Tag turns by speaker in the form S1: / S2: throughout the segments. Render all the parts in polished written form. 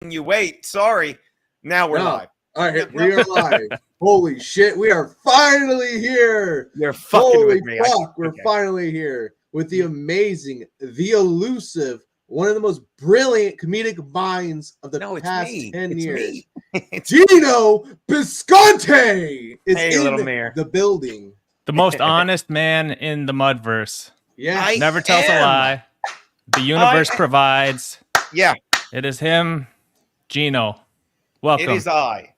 S1: You wait. Sorry. Now we're live.
S2: All right, we are live. Holy shit, we are finally here.
S1: You're fucking with me.
S2: We're finally here with the amazing, the elusive, one of the most brilliant comedic minds of the past 10 years. Geno Bisconte is in the building.
S3: The most honest man in the Mudverse.
S2: Yeah.
S3: Never tells a lie. The universe provides.
S1: Yeah.
S3: It is him, Geno. Welcome.
S1: It is I.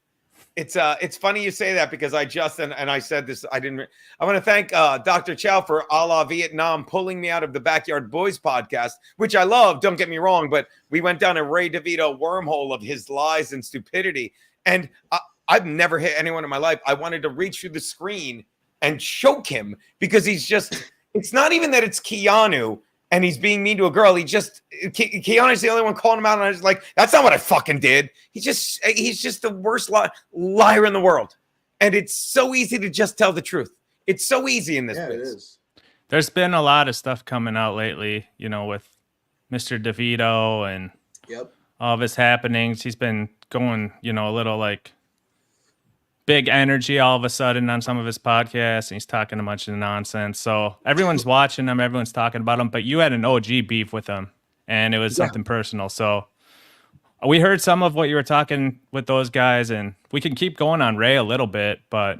S1: It's funny you say that because I just and I said this. I want to thank Dr. Chow for a la Vietnam pulling me out of the Backyard Boys podcast, which I love. Don't get me wrong, but we went down a Ray DeVito wormhole of his lies and stupidity, and I've never hit anyone in my life. I wanted to reach through the screen and choke him because he's just. It's not even that it's Keanu and he's being mean to a girl. Keanu's the only one calling him out, and I was like, that's not what I fucking did. He's just the worst liar in the world. And it's so easy to just tell the truth. It's so easy in this biz.
S2: It is.
S3: There's been a lot of stuff coming out lately, with Mr. DeVito and all of his happenings. He's been going, a little like big energy all of a sudden on some of his podcasts, and he's talking a bunch of nonsense. So everyone's watching him, everyone's talking about him, but you had an OG beef with him, and it was something personal. So we heard some of what you were talking with those guys, and we can keep going on Ray a little bit, but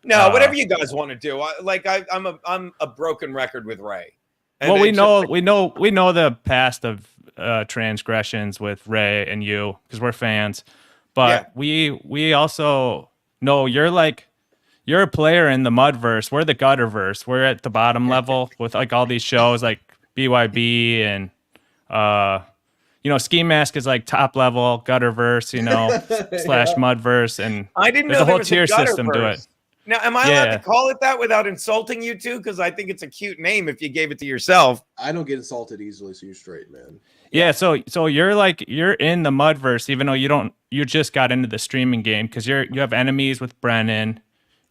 S1: no, whatever you guys want to do. I'm a broken record with Ray. And
S3: well, we know the past of transgressions with Ray and you because we're fans, but we also. No, you're a player in the Mudverse. We're the Gutterverse. We're at the bottom level with like all these shows like BYB and Ski Mask is like top level Gutterverse, slash Mudverse, and
S1: I didn't know
S3: there's a whole
S1: was
S3: tier
S1: a
S3: system to it.
S1: Now, am I allowed to call it that without insulting you two? Because I think it's a cute name if you gave it to yourself.
S2: I don't get insulted easily, so you're straight, man.
S3: Yeah, so you're in the Mudverse, even though you just got into the streaming game because you have enemies with Brennan,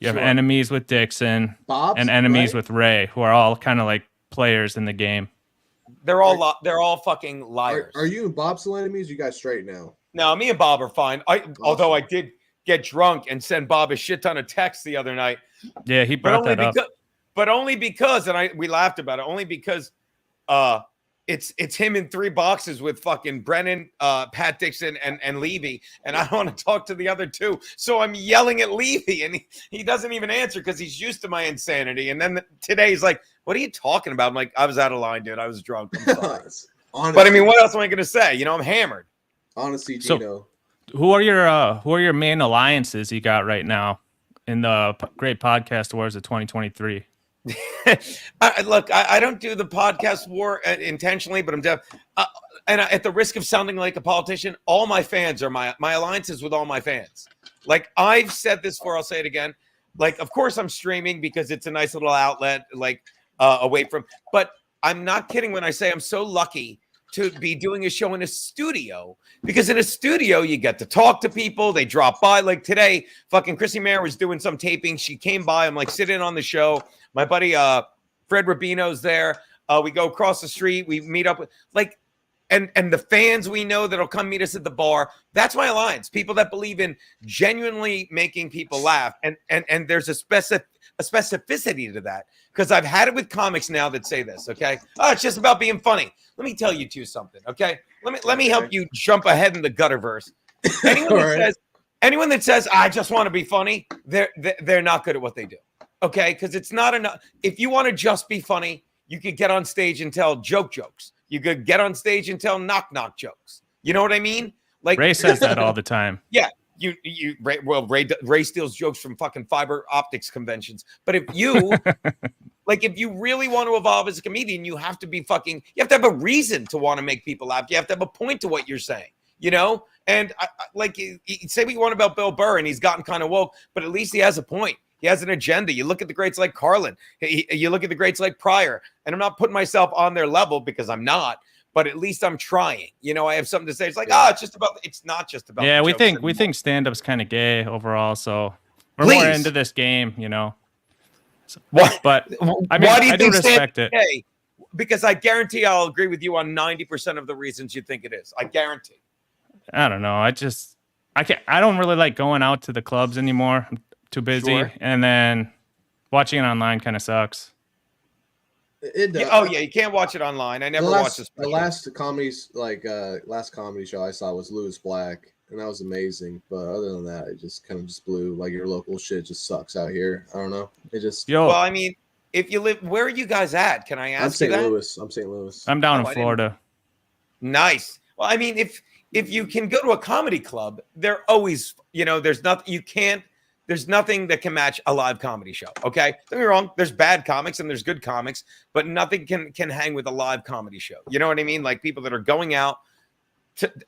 S3: you have enemies with Dixon, and enemies with Ray, who are all kind of like players in the game.
S1: They're all fucking liars.
S2: Are you and Bob still enemies? You guys straight now?
S1: No, me and Bob are fine. Although I did get drunk and send Bob a shit ton of texts the other night.
S3: Yeah, he brought that up.
S1: But only because, and we laughed about it, only because it's him in 3 boxes with fucking Brennan, Pat Dixon, and Levy, and I don't want to talk to the other 2. So I'm yelling at Levy, and he doesn't even answer because he's used to my insanity. And then today he's like, what are you talking about? I'm like, I was out of line, dude. I was drunk. I'm sorry.
S2: Honestly,
S1: but I mean, what else am I going to say? I'm hammered.
S2: Honestly, Geno.
S3: Who are your main alliances you got right now in the Great Podcast Wars of 2023?
S1: Look, I don't do the podcast war intentionally, but I'm deaf. And at the risk of sounding like a politician, all my fans are my alliances with all my fans. Like I've said this before, I'll say it again. Like, of course, I'm streaming because it's a nice little outlet, like away from. But I'm not kidding when I say I'm so lucky to be doing a show in a studio, because in a studio you get to talk to people. They drop by. Like today, fucking Chrissy Mayer was doing some taping. She came by. I'm like, sit in on the show. My buddy Fred Rubino's there. We go across the street. We meet up with and the fans we know that'll come meet us at the bar. That's my alliance. People that believe in genuinely making people laugh. And there's a specificity to that. Because I've had it with comics now that say this, okay? Oh, it's just about being funny. Let me tell you two something, okay? Let me help you jump ahead in the Gutterverse. Anyone that says I just want to be funny, they're not good at what they do. Okay? Because it's not enough. If you want to just be funny, you could get on stage and tell jokes. You could get on stage and tell knock jokes. You know what I mean? Like
S3: Ray says that all the time.
S1: Yeah. Ray steals jokes from fucking fiber optics conventions. But if you if you really want to evolve as a comedian, you have to have a reason to want to make people laugh. You have to have a point to what you're saying, And say what you want about Bill Burr, and he's gotten kind of woke, but at least he has a point. He has an agenda. You look at the greats like Carlin. You look at the greats like Pryor. And I'm not putting myself on their level because I'm not. But at least I'm trying. I have something to say. It's like, it's not just about.
S3: Yeah, we think stand-up's kind of gay overall. So we're more into this game,
S1: What?
S3: But I mean, I do respect it.
S1: Gay? Because I guarantee I'll agree with you on 90% of the reasons you think it is. I guarantee.
S3: I don't know. I don't really like going out to the clubs anymore. I'm too busy.
S1: Sure.
S3: And then watching it online kind of sucks.
S2: It does.
S1: Yeah, oh yeah, you can't watch it online. I never watched this.
S2: The last comedy show I saw was Louis Black, and that was amazing. But other than that, it just kind of just blew. Like, your local shit just sucks out here. I don't know. It just.
S3: Yo.
S1: Well, I mean, if you live, where are you guys at? Can I ask?
S2: I'm St.
S1: you that?
S2: Louis. I'm St. Louis.
S3: I'm down in Florida.
S1: Nice. Well, I mean, if you can go to a comedy club, they're always, there's nothing that can match a live comedy show. Okay, don't get me wrong. There's bad comics and there's good comics, but nothing can hang with a live comedy show. You know what I mean? Like, people that are going out.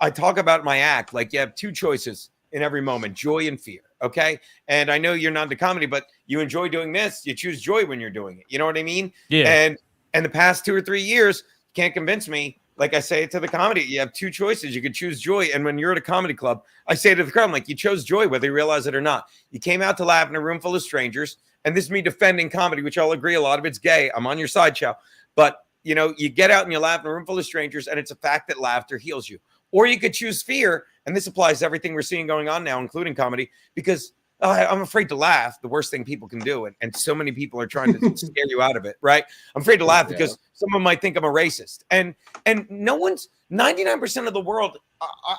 S1: I talk about my act. Like, you have two choices in every moment: joy and fear. Okay, and I know you're not into comedy, but you enjoy doing this. You choose joy when you're doing it. You know what I mean?
S3: Yeah.
S1: And the past 2 or 3 years, you can't convince me. Like I say it to the comedy, you have two choices. You can choose joy. And when you're at a comedy club, I say to the crowd, I'm like, you chose joy, whether you realize it or not. You came out to laugh in a room full of strangers. And this is me defending comedy, which I'll agree a lot of it's gay. I'm on your side, Chow. But, you get out and you laugh in a room full of strangers, and it's a fact that laughter heals you. Or you could choose fear. And this applies to everything we're seeing going on now, including comedy, because I'm afraid to laugh, the worst thing people can do. And so many people are trying to scare you out of it, right? I'm afraid to laugh because someone might think I'm a racist. And 99% of the world,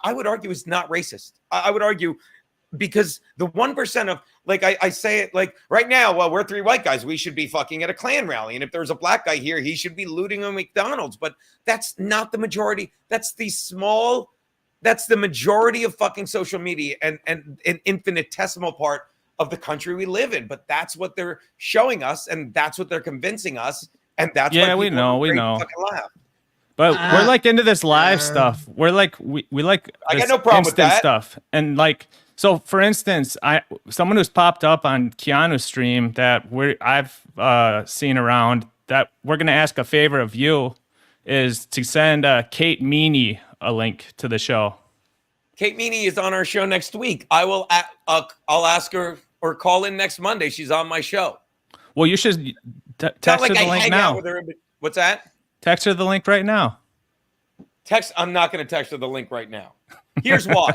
S1: I would argue, is not racist. I would argue, because the 1% of, like, I say it like right now, well, we're 3 white guys. We should be fucking at a Klan rally. And if there's a black guy here, he should be looting a McDonald's. But that's not the majority. That's the majority of fucking social media and an infinitesimal part of the country we live in. But that's what they're showing us, and that's what they're convincing us. And that's why
S3: we know.
S1: Laugh.
S3: But we're like into this live stuff. We're like we like
S1: I got no problem with that
S3: stuff. And like, so for instance, someone who's popped up on Keanu's stream that I've seen around that we're gonna ask a favor of you is to send Kate Meany a link to the show.
S1: Kate Meany is on our show next week. I'll ask her, or call in next Monday. She's on my show.
S3: Well, you should text her the link now.
S1: What's that?
S3: Text her the link right now.
S1: I'm not going to text her the link right now. Here's why.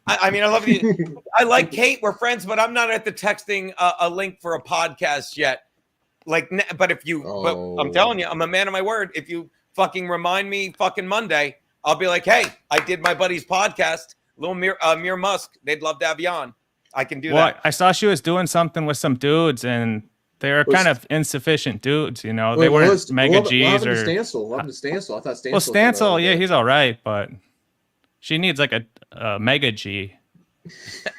S1: I mean, I love you. I like Kate. We're friends, but I'm not at the texting a link for a podcast yet. But I'm telling you, I'm a man of my word. If you fucking remind me fucking Monday, I'll be like, hey, I did my buddy's podcast, little Mir Musk. They'd love to have you on. I can do that.
S3: I saw she was doing something with some dudes, and they were kind of insufficient dudes, they weren't mega G's or
S2: Stancil. I thought Stancil.
S3: Well, Stancil, he's all right, but she needs like a mega G.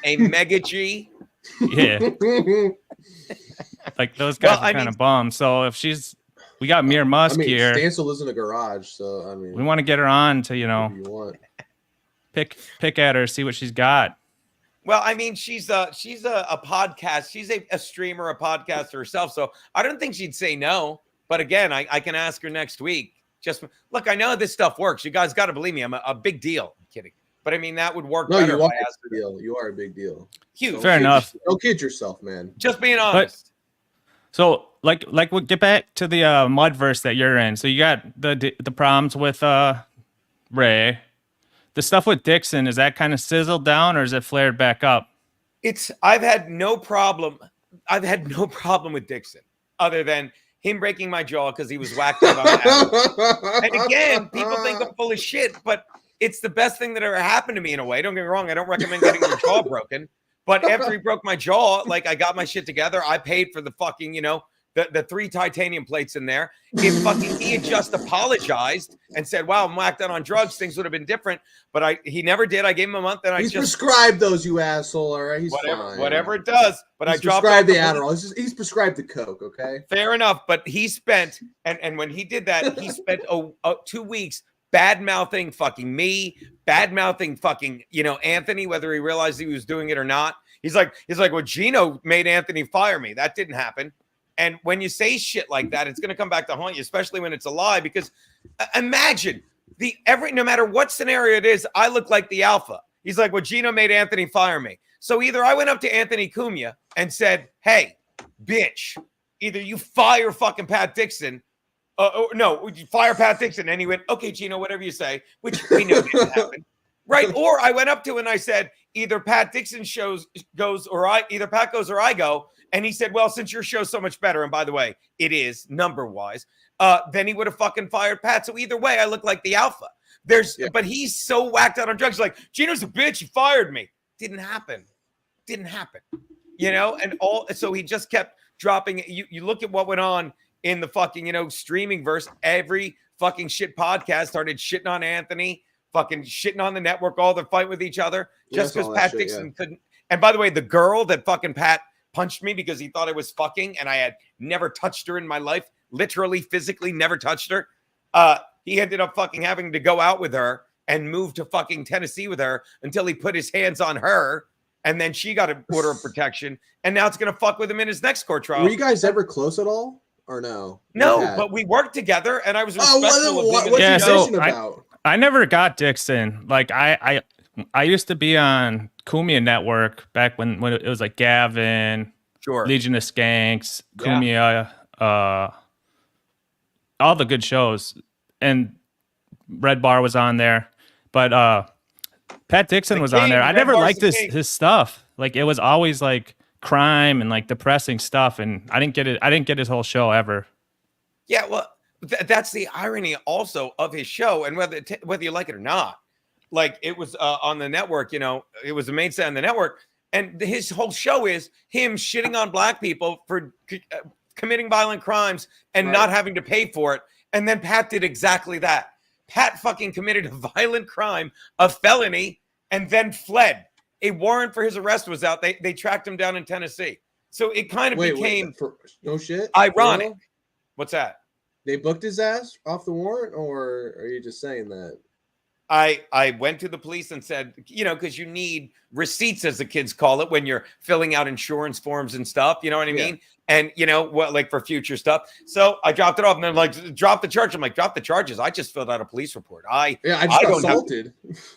S1: A mega G?
S3: Yeah. Like, those guys are kind of bums. So if we got Mir Musk here.
S2: Stancil lives in a garage, so I mean,
S3: we want to get her on to,
S2: you want.
S3: pick at her, see what she's got.
S1: Well, I mean, she's a podcast. She's a streamer, a podcaster herself. So I don't think she'd say no. But again, I can ask her next week. Just look, I know how this stuff works. You guys got to believe me. I'm a big deal. I'm kidding. But I mean, that would work better.
S2: You are a big deal. You are a big deal.
S1: Huge.
S3: Fair enough.
S2: Don't kid yourself, man.
S1: Just being honest.
S3: So we'll get back to the Mudverse that you're in. So you got the problems with Ray. The stuff with Dixon, is that kind of sizzled down, or is it flared back up?
S1: I've had no problem with Dixon, other than him breaking my jaw because he was whacked out on the And again, people think I'm full of shit, but it's the best thing that ever happened to me in a way. Don't get me wrong. I don't recommend getting your jaw broken. But after he broke my jaw, like, I got my shit together. I paid for the fucking, the 3 titanium plates in there. If he had just apologized and said, wow, I'm whacked out on drugs, things would have been different. But he never did. I gave him a month, and
S2: he's prescribed those, you asshole. All right, he's fine.
S1: Whatever it does. But
S2: he's
S1: I dropped
S2: prescribed the Adderall. He's prescribed the Coke. Okay,
S1: fair enough. But he spent, and when he did that, he spent 2 weeks bad mouthing fucking me, bad mouthing fucking Anthony, whether he realized he was doing it or not. He's like, well, Geno made Anthony fire me. That didn't happen. And when you say shit like that, it's going to come back to haunt you, especially when it's a lie. Because imagine no matter what scenario it is, I look like the alpha. He's like, well, Geno made Anthony fire me. So either I went up to Anthony Cumia and said, hey, bitch, either you fire fucking Pat Dixon. No, you fire Pat Dixon. And he went, okay, Geno, whatever you say, which we knew didn't happen. Right. Or I went up to him and I said, either Pat Dixon goes or either Pat goes or I go. And he said, well, since your show's so much better, and by the way, it is number wise, then he would have fucking fired Pat. So either way, I look like the alpha. But he's so whacked out on drugs. Like, Geno's a bitch. He fired me. Didn't happen. And so he just kept dropping. You look at what went on in the fucking, streaming verse. Every fucking shit podcast started shitting on Anthony, fucking shitting on the network, all the fight with each other just because Pat Dixon couldn't. And by the way, the girl that fucking Pat punched me because he thought I was fucking and I had never touched her in my life, literally, physically never touched her. He ended up fucking having to go out with her and move to fucking Tennessee with her until he put his hands on her. And then she got an order of protection. And now it's going to fuck with him in his next court trial.
S2: Were you guys ever close at all or no?
S1: No, but we worked together and I was respectful of him.
S2: What's your about?
S3: I never got Dixon. Like I used to be on Kumia Network back when it was like Gavin, Legion of Skanks, Kumia, all the good shows, and Red Bar was on there, but Pat Dixon was on there. I never liked his stuff. Like it was always like crime and like depressing stuff, and I didn't get it. I didn't get his whole show ever.
S1: Yeah, well, that's the irony also of his show, and whether you like it or not. Like it was on the network, it was the mainstay on the network. And his whole show is him shitting on black people for committing violent crimes and not having to pay for it. And then Pat did exactly that. Pat fucking committed a violent crime, a felony, and then fled. A warrant for his arrest was out. They tracked him down in Tennessee. So it kind of became
S2: no shit
S1: ironic.
S2: Real?
S1: What's that?
S2: They booked his ass off the warrant, or are you just saying that?
S1: I went to the police and said, because you need receipts, as the kids call it, when you're filling out insurance forms and stuff. You know what I mean? And like for future stuff. So I dropped it off, and then like, drop the charge. I'm like, drop the charges. I just filled out a police report. I
S2: just got assaulted.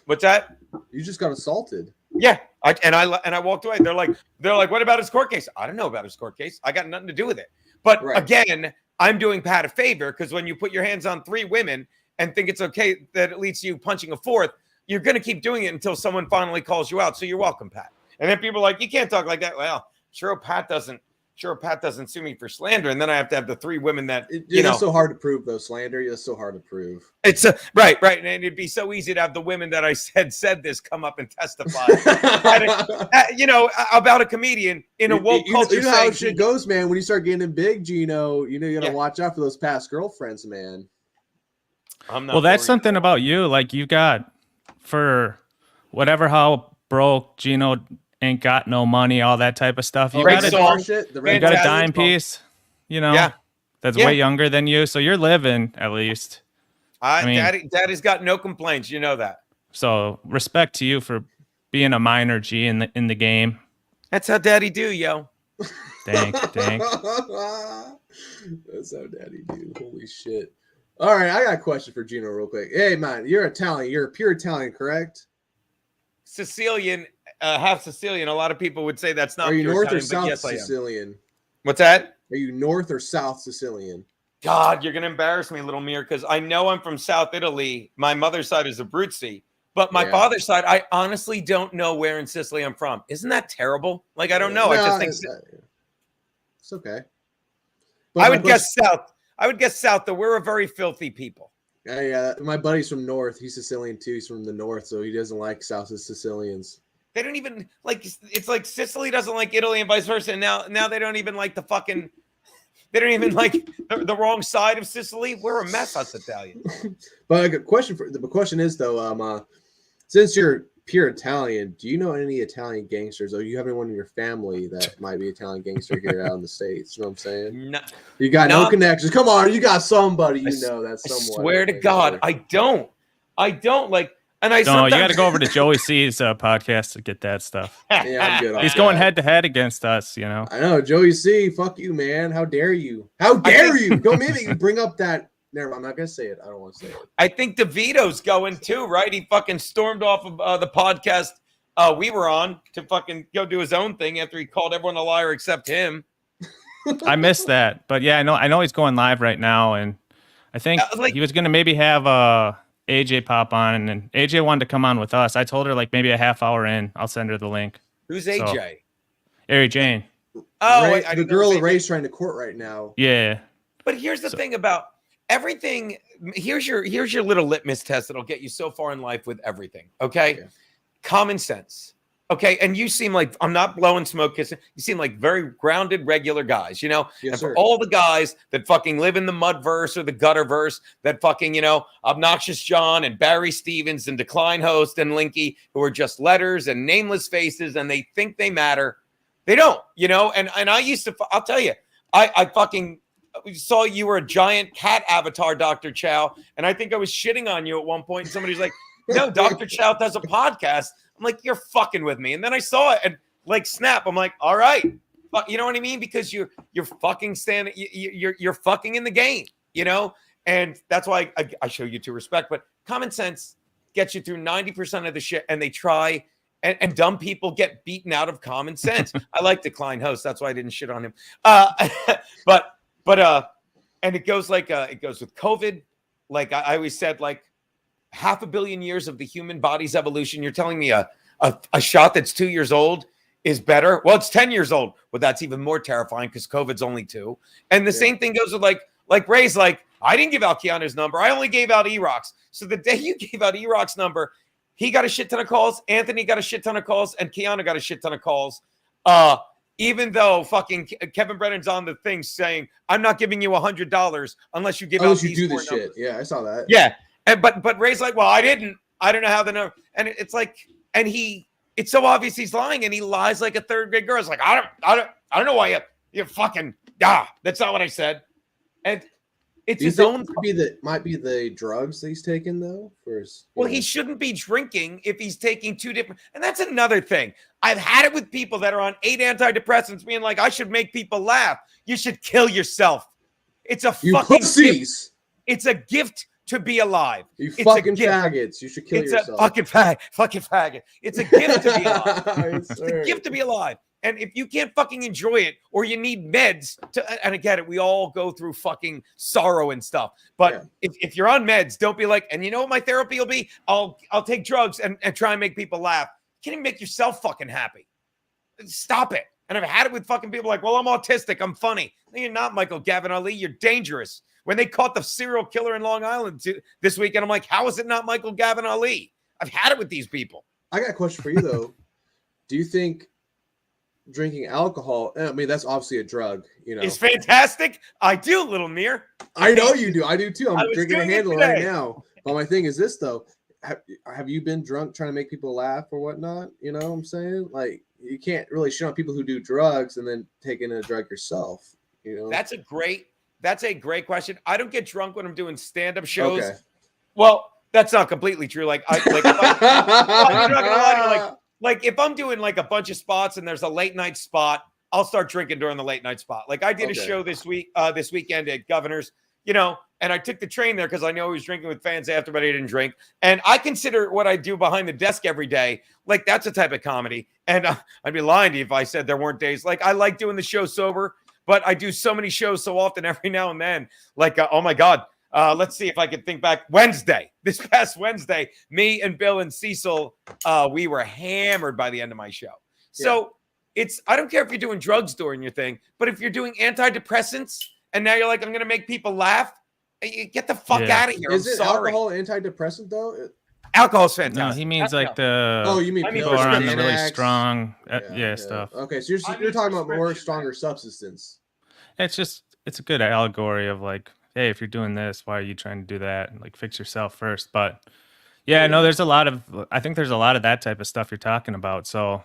S1: What's that?
S2: You just got assaulted.
S1: Yeah. I walked away. They're like, what about his court case? I don't know about his court case. I got nothing to do with it. But again, I'm doing Pat a favor, because when you put your hands on 3 women and think it's okay that it leads to you punching a 4th, you're going to keep doing it until someone finally calls you out. So you're welcome, Pat. And then people are like, you can't talk like that. Well, sure Pat doesn't sue me for slander. And then I have to have the 3 women that,
S2: it's so hard to prove, though. Slander is so hard to prove.
S1: It's right. And it'd be so easy to have the women that I said this come up and testify, about a comedian in a woke culture.
S2: You know how shit goes, man. When you start getting big, Geno, you got to watch out for those past girlfriends, man.
S3: Well, that's something about you. Like you got, for whatever how broke, Geno ain't got no money, all that type of stuff. You got a dime piece, that's way younger than you. So you're living, at least.
S1: Daddy's got no complaints. You know that. So
S3: respect to you for being a minor G in the game.
S1: That's how Daddy do, yo.
S3: Thanks.
S2: That's how Daddy do. Holy shit. All right, I got a question for Geno real quick. Hey, man, you're Italian. You're a pure Italian, correct?
S1: Sicilian, half Sicilian. A lot of people would say that's not.
S2: Are you
S1: pure
S2: North
S1: Italian,
S2: or South Sicilian?
S1: What's that?
S2: Are you North or South Sicilian?
S1: God, you're going to embarrass me, little Mir, because I know I'm from South Italy. My mother's side is Abruzzi. But my father's side, I honestly don't know where in Sicily I'm from. Isn't that terrible? Like, I don't know. I just think
S2: it's okay.
S1: But I would guess South. I would guess South, though. We're a very filthy people.
S2: Yeah, my buddy's from North. He's Sicilian, too. He's from the North, so he doesn't like South Sicilians.
S1: They don't even, like, it's like Sicily doesn't like Italy and vice versa. And now they don't even like the fucking, they don't even like the wrong side of Sicily. We're a mess, us Italians.
S2: But the question is, though, since you're pure Italian, do you know any Italian gangsters, or do you have anyone in your family that might be Italian gangster here out in the States? You know what I'm saying?
S1: No,
S2: you got no connections. Come on, you got somebody that's someone.
S1: I swear to God, I don't like. And
S3: you got to go over to Joey C's podcast to get that stuff.
S2: Yeah, I'm good.
S3: He's going head to head against us, you know.
S2: I know, Joey C. Fuck you, man. How dare you? How dare you? Don't make me bring up that. Never, I'm not gonna say it. I don't want to say it.
S1: I think DeVito's going too, right? He fucking stormed off of the podcast we were on to fucking go do his own thing after he called everyone a liar except him.
S3: I missed that, but yeah, I know he's going live right now, and I think he was gonna maybe have AJ pop on, and AJ wanted to come on with us. I told her like maybe a half hour in, I'll send her the link.
S1: Who's AJ?
S3: So, Ari Jane.
S1: Oh,
S2: Ray, the girl Ray's trying to court right now.
S3: Yeah.
S1: But here's the thing about everything. Here's your little litmus test that'll get you so far in life with everything. Okay, common sense. Okay, and you seem like, I'm not blowing smoke kissing. You seem like very grounded, regular guys, you know?
S2: Yes,
S1: and for
S2: sir.
S1: all the guys that fucking live in the mud verse or the gutter verse, that fucking, you know, Obnoxious John and Barry Stevens and Decline Host and Linky, who are just letters and nameless faces and they think they matter. They don't, you know? And I used to, I'll tell you, I fucking saw you were a giant cat avatar, Dr. Chow, and I think I was shitting on you at one point, and somebody's like, no, Dr. Chow does a podcast. I'm like, you're fucking with me. And then I saw it and like snap. I'm like, all right. You know what I mean? Because you're fucking standing, you're fucking in the game, you know? And that's why I show you to respect, but common sense gets you through 90% of the shit, and they try, and dumb people get beaten out of common sense. I like Decline Host. That's why I didn't shit on him. But and it goes like, it goes with COVID. Like I always said, like, 500 million years of the human body's evolution. You're telling me a shot that's 2 years old is better? Well, it's 10 years old. Well, that's even more terrifying because COVID's only 2. And the same thing goes with like Ray's like, I didn't give out Keanu's number. I only gave out E-Rock's. So the day you gave out E-Rock's number, he got a shit ton of calls. Anthony got a shit ton of calls. And Keanu got a shit ton of calls. Even though fucking Kevin Brennan's on the thing saying, I'm not giving you $100 unless you give out these
S2: do
S1: 4
S2: this
S1: numbers.
S2: shit. Yeah, I saw that.
S1: Yeah. And but Ray's like, well, I don't know how the number, and it's like, and it's so obvious he's lying, and he lies like a third grade girl. It's like, I don't know why you fucking, that's not what I said. And it's his own.
S2: Might be the drugs that he's taking though.
S1: Well, he shouldn't be drinking if he's taking 2 different, and that's another thing. I've had it with people that are on 8 antidepressants being like, I should make people laugh. You should kill yourself. It's a fucking gift. It's a gift to be alive.
S2: You fucking faggots. You should kill yourself.
S1: It's a fucking faggot. It's a gift to be alive. It's a gift to be alive. And if you can't fucking enjoy it, or you need meds to, and I get it, we all go through fucking sorrow and stuff. But if you're on meds, don't be like, and you know what my therapy will be? I'll take drugs and try and make people laugh. You can't even make yourself fucking happy. Stop it. And I've had it with fucking people like, well, I'm autistic. I'm funny. No, you're not, Michael Gavin Ali. You're dangerous. When they caught the serial killer in Long Island this weekend, I'm like, how is it not Michael Gavin Ali? I've had it with these people.
S2: I got a question for you, though. Do you think drinking alcohol, I mean, that's obviously a drug, you know.
S1: It's fantastic. I do, little Mir.
S2: I know you do. I do, too. I'm drinking a handle right now. But my thing is this, though. Have you been drunk trying to make people laugh or whatnot? You know what I'm saying? Like, you can't really shit on people who do drugs and then taking a drug yourself, you know. That's a great question. I don't get drunk when I'm doing stand-up shows. Okay. Well, that's not completely true. Like, I'm not gonna lie to you, like if I'm doing like a bunch of spots and there's a late night spot, I'll start drinking during the late night spot. Like I did a show this weekend at Governor's, you know, and I took the train there because I know he was drinking with fans after, but I didn't drink. And I consider what I do behind the desk every day, like that's a type of comedy. And I'd be lying to you if I said there weren't days. Like I like doing the show sober, but I do so many shows so often every now and then. Like, oh my God, let's see if I can think back. This past Wednesday, me and Bill and Cecil, we were hammered by the end of my show. So I don't care if you're doing drugs during your thing, but if you're doing antidepressants and now you're like, I'm going to make people laugh, get the fuck out of here. Is it alcohol antidepressant though?
S1: Alcohol's fantastic.
S3: No, he means like the.
S2: Oh, you mean
S3: people are on the really strong, stuff.
S2: Okay, so you're talking about more stronger substance.
S3: It's a good allegory of like, hey, if you're doing this, why are you trying to do that? And like, fix yourself first. But I think there's a lot of that type of stuff you're talking about. So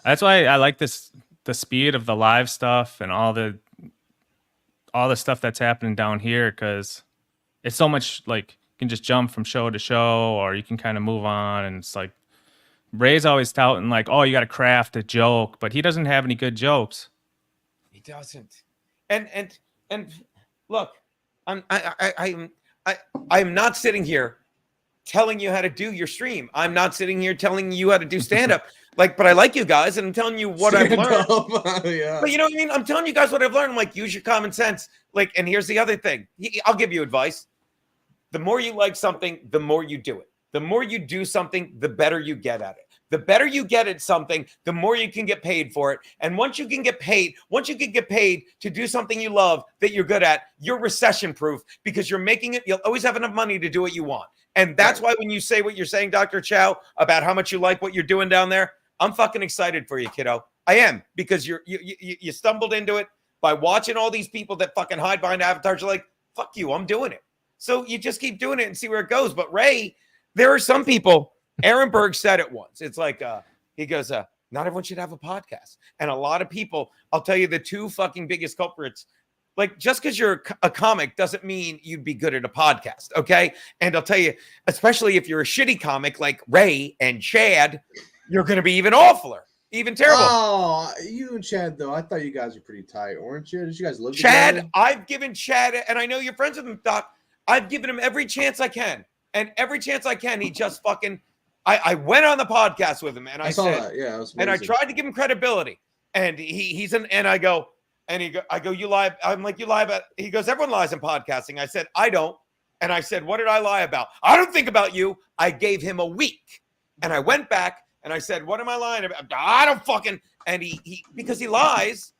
S3: that's why I like the speed of the live stuff and all the stuff that's happening down here, because it's so much like you can just jump from show to show, or you can kind of move on. And it's like Ray's always touting like, oh, you got to craft a joke, but he doesn't have any good jokes.
S1: He doesn't. And look, I'm not sitting here telling you how to do your stream. I'm not sitting here telling you how to do stand up. But I like you guys, and I'm telling you what I've learned. But you know what I mean? I'm telling you guys what I've learned. I'm like, use your common sense. Like, and here's the other thing. I'll give you advice. the more you like something, the more you do it. The more you do something, the better you get at it. The better you get at something, the more you can get paid for it. And once you can get paid to do something you love that you're good at, you're recession proof because you're making it. You'll always have enough money to do what you want. And that's why when you say what you're saying, Dr. Chow, about how much you like what you're doing down there, I'm fucking excited for you, kiddo. I am, because you stumbled into it by watching all these people that fucking hide behind avatars. You're like, fuck you, I'm doing it. So you just keep doing it and see where it goes. But Ray, there are some people. Aaron Berg said it once. It's like, he goes, not everyone should have a podcast. And a lot of people, I'll tell you the two fucking biggest culprits, like just because you're a comic doesn't mean you'd be good at a podcast, okay? And I'll tell you, especially if you're a shitty comic like Ray and Chad, you're going to be even awfuler, even terrible.
S2: Oh, you and Chad, though, I thought you guys were pretty tight, weren't you? Did you guys live
S1: Chad,
S2: together?
S1: I've given Chad, and I know you're friends with him, Doc, I've given him every chance I can. And every chance I can, he just fucking... I went on the podcast with him and I said,
S2: that. Yeah, it was amazing.
S1: And I tried to give him credibility. And I go, you lie. I'm like, you lie about, he goes, everyone lies in podcasting. I said, I don't. And I said, what did I lie about? I don't think about you. I gave him a week. And I went back and I said, what am I lying about? I don't fucking, and he because he lies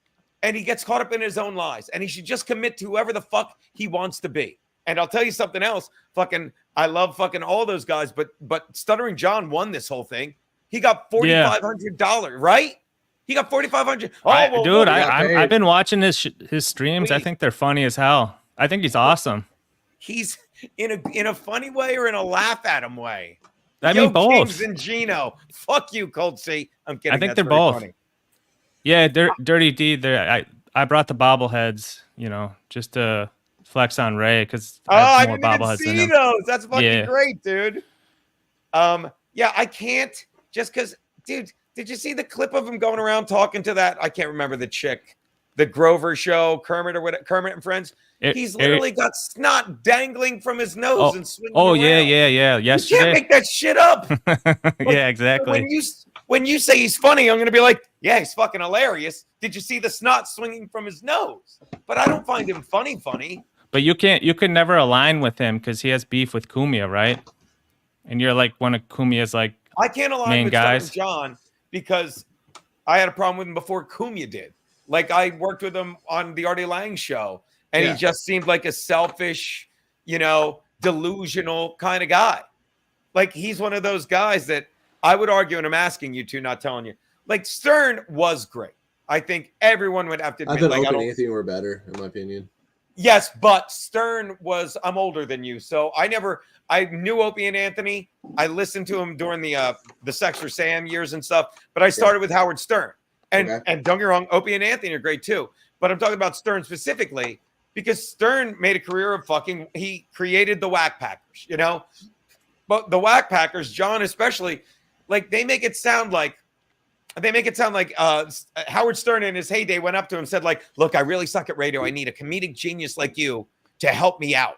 S1: and he gets caught up in his own lies and he should just commit to whoever the fuck he wants to be. And I'll tell you something else. I love fucking all those guys, but Stuttering John won this whole thing. He got $4,500, right? He got $4,500.
S3: I've been watching his streams. I think they're funny as hell. I think he's awesome.
S1: He's in a funny way or in a laugh at him way.
S3: I mean, both.
S1: Kings and Geno. Fuck you, Cold C. I'm kidding.
S3: I think they're both. Funny. Yeah, Dirty D. I brought the bobbleheads, just to flex on Ray because
S1: I didn't even see those. That's fucking great, dude. Yeah, I can't just because, dude. Did you see the clip of him going around talking to that? I can't remember the chick, the Grover show, Kermit or what? Kermit and Friends. He's literally got snot dangling from his nose and swinging. Oh around.
S3: yeah. Yesterday.
S1: You can't make that shit up.
S3: Yeah, exactly.
S1: When you say he's funny, I'm gonna be like, yeah, he's fucking hilarious. Did you see the snot swinging from his nose? But I don't find him funny.
S3: But you could never align with him because he has beef with Kumia, right? And you're like one of Kumia's like
S1: I can't align with guys. John because I had a problem with him before Kumia did. Like I worked with him on the Artie Lang show, and he just seemed like a selfish, delusional kind of guy. Like he's one of those guys that I would argue, and I'm asking you to, not telling you. Like Stern was great. I think everyone would have to admit.
S2: I thought Opie and Anthony were better, in my opinion.
S1: Yes, but Stern was. I'm older than you, so I knew Opie and Anthony. I listened to him during the Sex for Sam years and stuff. But I started with Howard Stern, and don't get me wrong, Opie and Anthony are great too. But I'm talking about Stern specifically because Stern made a career of fucking. He created the Whack Packers, But the Whack Packers, John especially, like they make it sound like Howard Stern in his heyday went up to him and said, like, look, I really suck at radio. I need a comedic genius like you to help me out.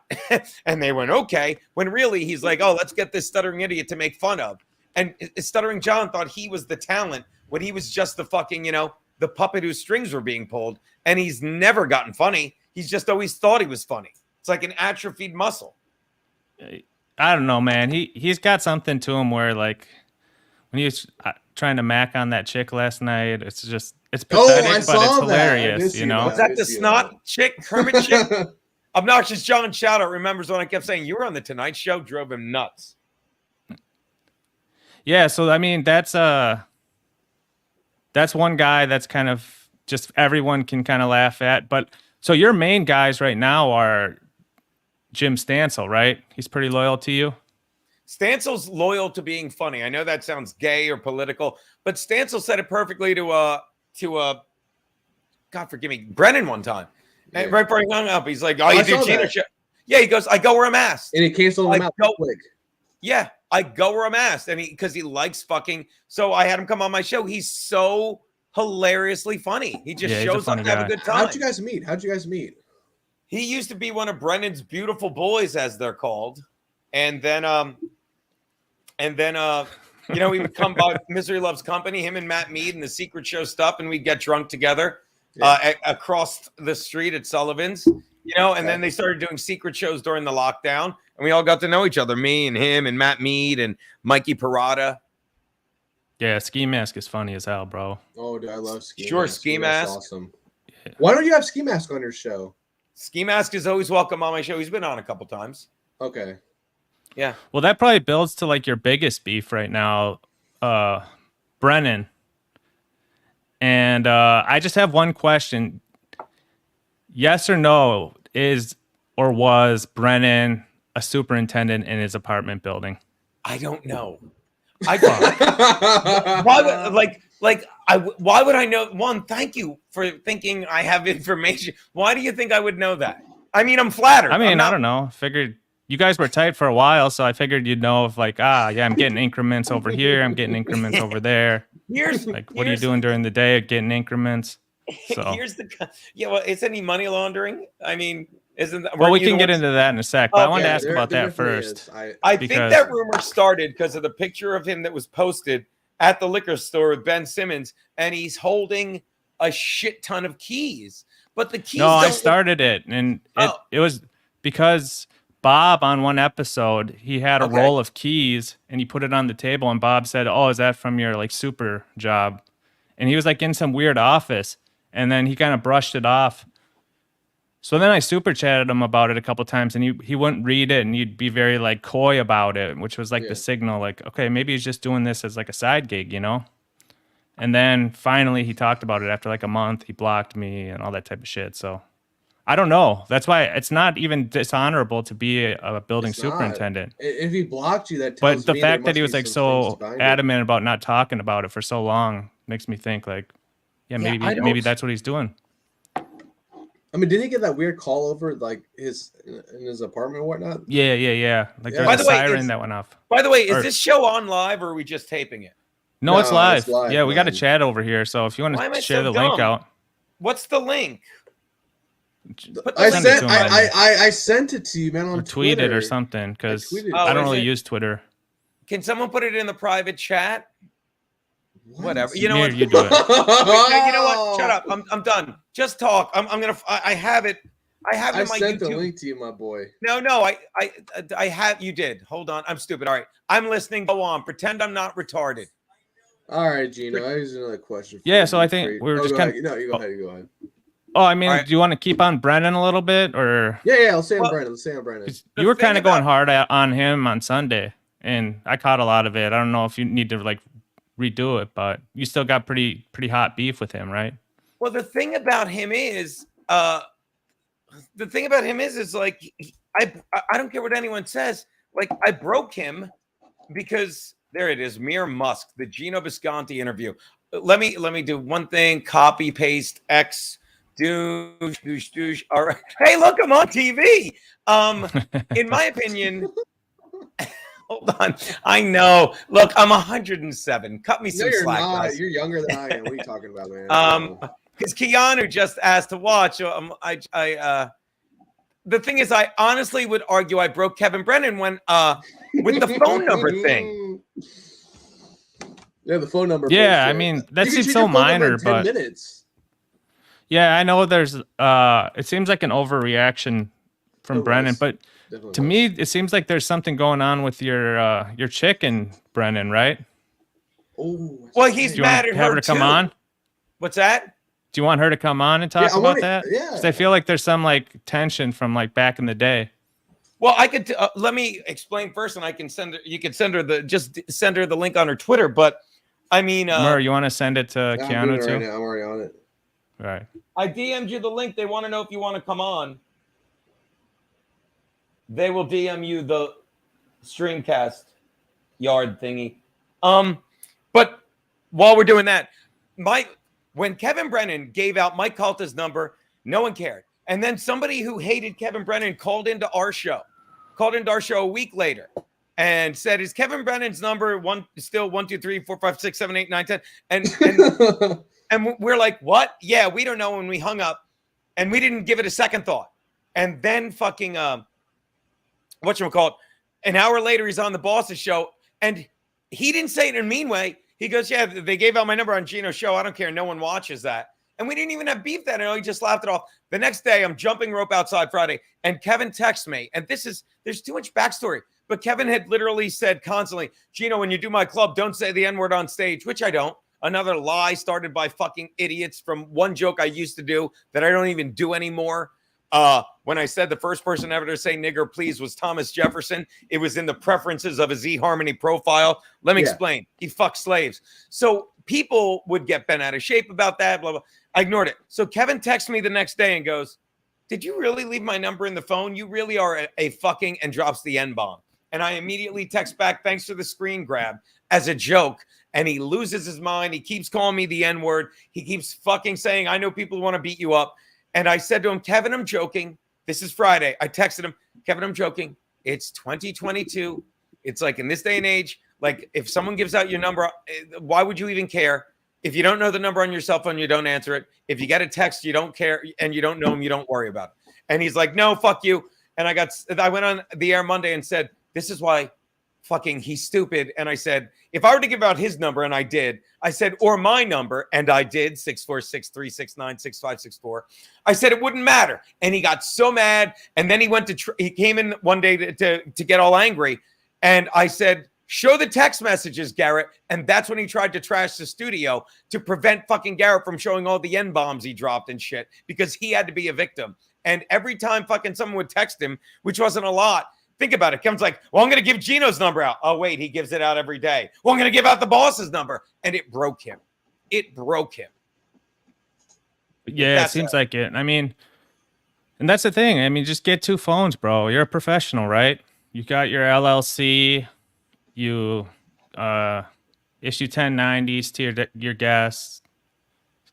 S1: And they went, okay. When really he's like, oh, let's get this stuttering idiot to make fun of. And Stuttering John thought he was the talent when he was just the fucking, the puppet whose strings were being pulled. And he's never gotten funny. He's just always thought he was funny. It's like an atrophied muscle.
S3: I don't know, man. He's got something to him where, like, when he was trying to mac on that chick last night, it's pathetic, but it's hilarious,
S1: Was that the snot chick, Kermit chick? Obnoxious John Shoutout remembers when I kept saying you were on the Tonight Show, drove him nuts.
S3: Yeah, so I mean that's one guy that's kind of just everyone can kind of laugh at. But so your main guys right now are Jim Stansel, right? He's pretty loyal to you.
S1: Stansel's loyal to being funny. I know that sounds gay or political, but Stansel said it perfectly to God forgive me, Brennan one time. Yeah. And right before he hung up, he's like, "Oh, you do Geno show?" Yeah, he goes, "I go where I'm asked,"
S2: and he canceled him out quick.
S1: Yeah, I go where I'm asked, and because he likes fucking. So I had him come on my show. He's so hilariously funny. He just shows up to have a good time.
S2: How'd you guys meet?
S1: He used to be one of Brennan's beautiful boys, as they're called, and then he would come by Misery Loves Company, him and Matt Mead and the Secret Show stuff, and we'd get drunk together across the street at Sullivan's, and then they started doing secret shows during the lockdown, and we all got to know each other. Me and him and Matt Mead and Mikey Parada.
S3: Yeah, Ski Mask is funny as hell, bro.
S2: Oh, dude, I love Ski Mask.
S1: Sure, Ski Mask.
S2: Awesome. Yeah. Why don't you have Ski Mask on your show?
S1: Ski Mask is always welcome on my show. He's been on a couple times.
S2: Okay.
S1: Yeah.
S3: Well, that probably builds to like your biggest beef right now, Brennan. And I just have one question. Yes or no, is or was Brennan a superintendent in his apartment building?
S1: I don't know. Why would I know? One, thank you for thinking I have information. Why do you think I would know that? I mean, I'm flattered.
S3: I mean, I don't know. I figured you guys were tight for a while, so I figured you'd know if like, I'm getting increments over here, I'm getting increments over there. What are you doing during the day? Getting increments. So
S1: well, is any money laundering? I mean, isn't that?
S3: Well, we can get into that in a sec, but I wanted to ask about that first.
S1: I think that rumor started because of the picture of him that was posted at the liquor store with Ben Simmons, and he's holding a shit ton of keys. But the keys. No,
S3: I started it, and it was because Bob on one episode he had a roll of keys and he put it on the table, and Bob said, "Oh, is that from your like super job?" And he was like in some weird office, and then he kind of brushed it off. So then I super chatted him about it a couple times, and he wouldn't read it, and he'd be very like coy about it, which was like the signal, like, okay, maybe he's just doing this as like a side gig, you know? And then finally he talked about it after like a month. He blocked me and all that type of shit. So I don't know. That's why it's not even dishonorable to be a building superintendent.
S2: If he blocked you, that tells
S3: but the fact that he was like so adamant about not talking about it for so long makes me think like, maybe that's what he's doing.
S2: I mean, did he get that weird call over like in his apartment or whatnot?
S3: Yeah. Like there's a siren that went off.
S1: By the way, is this show on live or are we just taping it?
S3: No, it's live. Yeah, we got a chat over here. So if you want to share the link out.
S1: What's the link?
S2: I sent it to you, man, on
S3: Twitter. Tweet it or something, because I don't really use Twitter.
S1: Can someone put it in the private chat? Whatever. You know what?
S3: You do it.
S1: You know what? Shut up. I'm done. Just talk. I have it. I have it in my YouTube.
S2: I sent the link to you, my boy.
S1: No. I have. You did. Hold on. I'm stupid. All right. I'm listening. Go on. Pretend I'm not retarded.
S2: All right, Geno. I have another question.
S3: So I think we were just kind of.
S2: No, you go ahead. You go ahead.
S3: Oh, I mean, do you want to keep on Brennan a little bit, or?
S2: Yeah. Let's stay on Brennan.
S3: You were kind of going hard on him on Sunday, and I caught a lot of it. I don't know if you need to like redo it, but you still got pretty hot beef with him, right?
S1: Well, the thing about him is like I don't care what anyone says. Like I broke him because there it is, Mere Musk, the Geno Bisconte interview. Let me do one thing. Copy paste X. Douche. All right. Hey, look, I'm on TV. In my opinion. Hold on. I know. Look, I'm 107. Cut me some slack. Guys.
S2: You're younger than I am. What are you talking about, man?
S1: Because Keanu just asked to watch. So the thing is, I honestly would argue I broke Kevin Brennan when with the phone number thing.
S2: Yeah, the phone number.
S3: Yeah, I mean that seems so minor, but 10 minutes. Yeah, I know there's. It seems like an overreaction from Brennan, but. Definitely to me, it seems like there's something going on with your chick and Brennan, right?
S2: Oh,
S1: well, he's mad at her.
S3: Have her to come on.
S1: What's that?
S3: Do you want her to come on and talk about that?
S2: Yeah.
S3: Because I feel like there's some like tension from like back in the day.
S1: Well, I could let me explain first, and I can send her. You can send her the link on her Twitter. But I mean,
S3: Mur, you want to send it to Keanu too?
S2: Right now. I'm already on it.
S3: Right.
S1: I DM'd you the link. They want to know if you want to come on. They will DM you the Streamcast yard thingy. But while we're doing that, when Kevin Brennan gave out Mike Calta's number, no one cared. And then somebody who hated Kevin Brennan called into our show a week later and said, "Is Kevin Brennan's number still 1, 2, 3, 4, 5, 6, 7, 8, 9, 10?" And and we're like, "What? Yeah, we don't know." When we hung up, and we didn't give it a second thought. And then fucking whatchamacallit, an hour later, he's on the boss's show, and he didn't say it in a mean way. He goes, "Yeah, they gave out my number on Geno's show. I don't care. No one watches that." And we didn't even have beef that night. He just laughed it off. The next day, I'm jumping rope outside Friday, and Kevin texts me. And there's too much backstory. But Kevin had literally said constantly, Geno, when you do my club, don't say the N-word on stage, which I don't. Another lie started by fucking idiots from one joke I used to do that I don't even do anymore. When I said the first person ever to say nigger please was Thomas Jefferson, it was in the preferences of his eHarmony profile. Let me explain. He fucked slaves. So people would get bent out of shape about that, blah, blah. I ignored it. So Kevin texts me the next day and goes, did you really leave my number in the phone? You really are a fucking, and drops the N-bomb. And I immediately text back, thanks for the screen grab, as a joke. And he loses his mind. He keeps calling me the N-word. He keeps fucking saying, I know people want to beat you up. And I said to him, Kevin, I'm joking. This is Friday. I texted him, Kevin, I'm joking. It's 2022. It's like in this day and age, like if someone gives out your number, why would you even care? If you don't know the number on your cell phone, you don't answer it. If you get a text, you don't care, and you don't know him, you don't worry about it. And he's like, no, fuck you. And I went on the air Monday and said, this is why fucking he's stupid. And I said, if I were to give out his number, and I did, I said, or my number, and I did, 646-369-6564. I said it wouldn't matter. And he got so mad. And then he went he came in one day to get all angry. And I said, show the text messages, Garrett. And that's when he tried to trash the studio to prevent fucking Garrett from showing all the N-bombs he dropped and shit, because he had to be a victim. And every time fucking someone would text him, which wasn't a lot, think about it. Kevin's like, well, I'm going to give Geno's number out. Oh, wait, he gives it out every day. Well, I'm going to give out the boss's number. And it broke him. It broke him.
S3: Yeah, it seems like it. I mean, and that's the thing. I mean, just get 2 phones, bro. You're a professional, right? You got your LLC. You issue 1090s to your guests.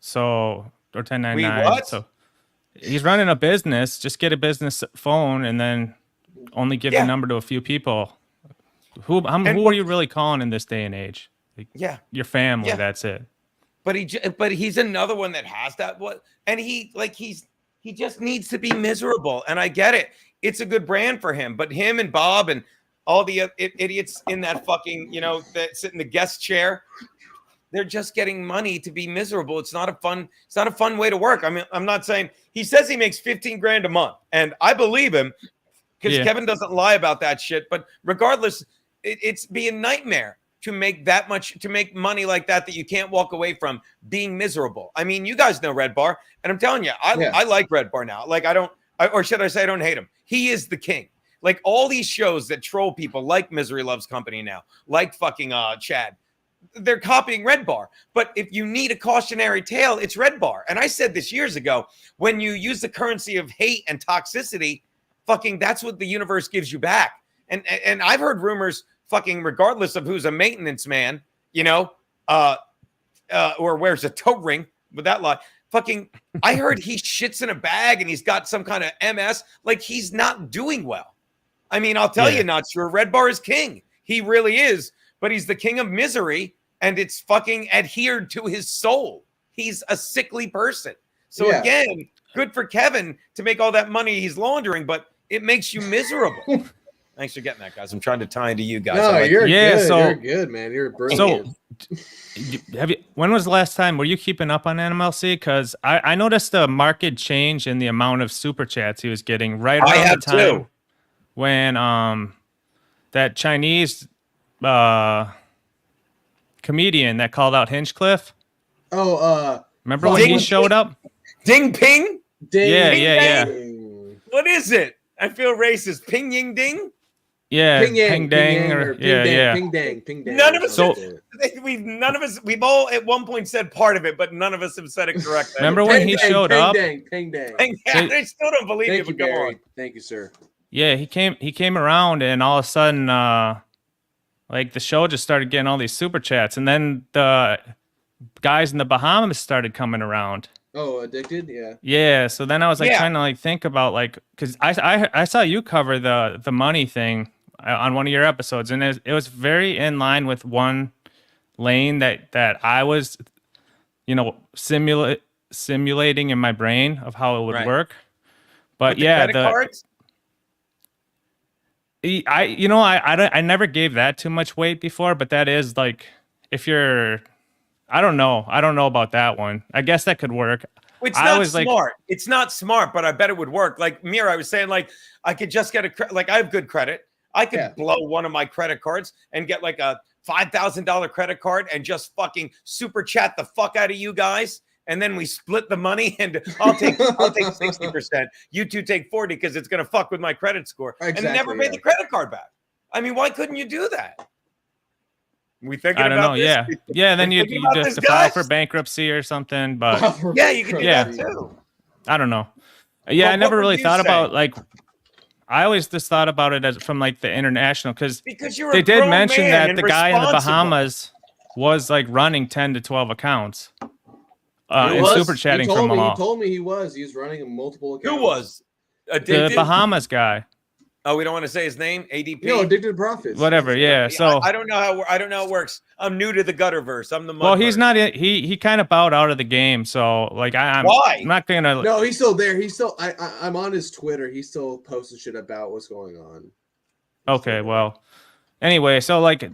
S3: So, or 1099.
S1: What?
S3: So he's running a business. Just get a business phone and then only give the number to a few people. Who are you really calling in this day and age? Like, your family. That's it.
S1: But he's another one that has that. And he just needs to be miserable. And I get it. It's a good brand for him. But him and Bob and all the idiots in that fucking, that sit in the guest chair, they're just getting money to be miserable. It's not a fun way to work. I mean, I'm not saying, he says he makes $15,000 a month, and I believe him, because Kevin doesn't lie about that shit. But regardless, it's be a nightmare to make that much, to make money like that you can't walk away from being miserable. I mean, you guys know Red Bar, and I'm telling you, I like Red Bar now. Like, or should I say I don't hate him. He is the king. Like all these shows that troll people, like Misery Loves Company now, like fucking Chad, they're copying Red Bar. But if you need a cautionary tale, it's Red Bar. And I said this years ago, when you use the currency of hate and toxicity, fucking that's what the universe gives you back. And I've heard rumors, fucking regardless of who's a maintenance man, or wears a toe ring with that lie. Fucking, I heard he shits in a bag and he's got some kind of MS. Like, he's not doing well. I mean, I'll tell you, not sure. Red Bar is king. He really is. But he's the king of misery, and it's fucking adhered to his soul. He's a sickly person. So again, good for Kevin to make all that money he's laundering, but it makes you miserable. Thanks for getting that, guys. I'm trying to tie into you guys.
S2: No, you're good. So, you're good, man. You're brilliant.
S3: So, when was the last time, were you keeping up on NMLC? Because I noticed a marked change in the amount of super chats he was getting right around the time when that Chinese comedian that called out Hinchcliffe.
S2: Oh,
S3: remember when he showed up?
S1: Ding Ping?
S3: Yeah.
S1: What is it? I feel racist. Ping Ying Ding?
S3: Yeah, Ping Dang, or
S2: Ping Dang.
S1: None of us, we've all at one point said part of it, but none of us have said it correctly.
S3: Remember when he showed up?
S2: Ping Dang.
S1: I still don't believe you, but go on.
S2: Thank you, sir.
S3: Yeah, he came around, and all of a sudden, like the show just started getting all these super chats, and then the guys in the Bahamas started coming around.
S2: Oh, addicted? Yeah.
S3: Yeah. So then I was like trying to like think about like, because I saw you cover the money thing on one of your episodes, and it was very in line with one lane that I was, simulating in my brain of how it would work. But
S1: credit cards?
S3: I never gave that too much weight before, but that is like, if you're I don't know. I don't know about that one. I guess that could work.
S1: It's not smart. It's not smart, but I bet it would work. Like Mira, I was saying, like I could just get like I have good credit. I could blow one of my credit cards and get like a $5,000 credit card and just fucking super chat the fuck out of you guys. And then we split the money and I'll take 60%. You two take 40 because it's going to fuck with my credit score and never pay the credit card back. I mean, why couldn't you do that? We thinking
S3: I don't
S1: about
S3: know.
S1: this?
S3: Yeah. Then you just file for bankruptcy or something. But
S1: yeah, you can do that too.
S3: I don't know. Yeah, I never really thought about like. I always just thought about it as from like the international because they did mention that the guy in the Bahamas was like running 10 to 12 accounts and super chatting from them all.
S2: He told me he was running multiple accounts.
S1: Who was?
S3: The Bahamas guy.
S1: Oh, we don't want to say his name. ADP.
S2: No, Addicted Profits.
S3: Whatever. Yeah. So
S1: I don't know how it works. I'm new to the Gutterverse. I'm the
S3: well. He's not. He kind of bowed out of the game. So like I'm not gonna.
S2: No, he's still there. He's still. I'm on his Twitter. He's still posting shit about what's going on.
S3: Okay. Well. Anyway, so like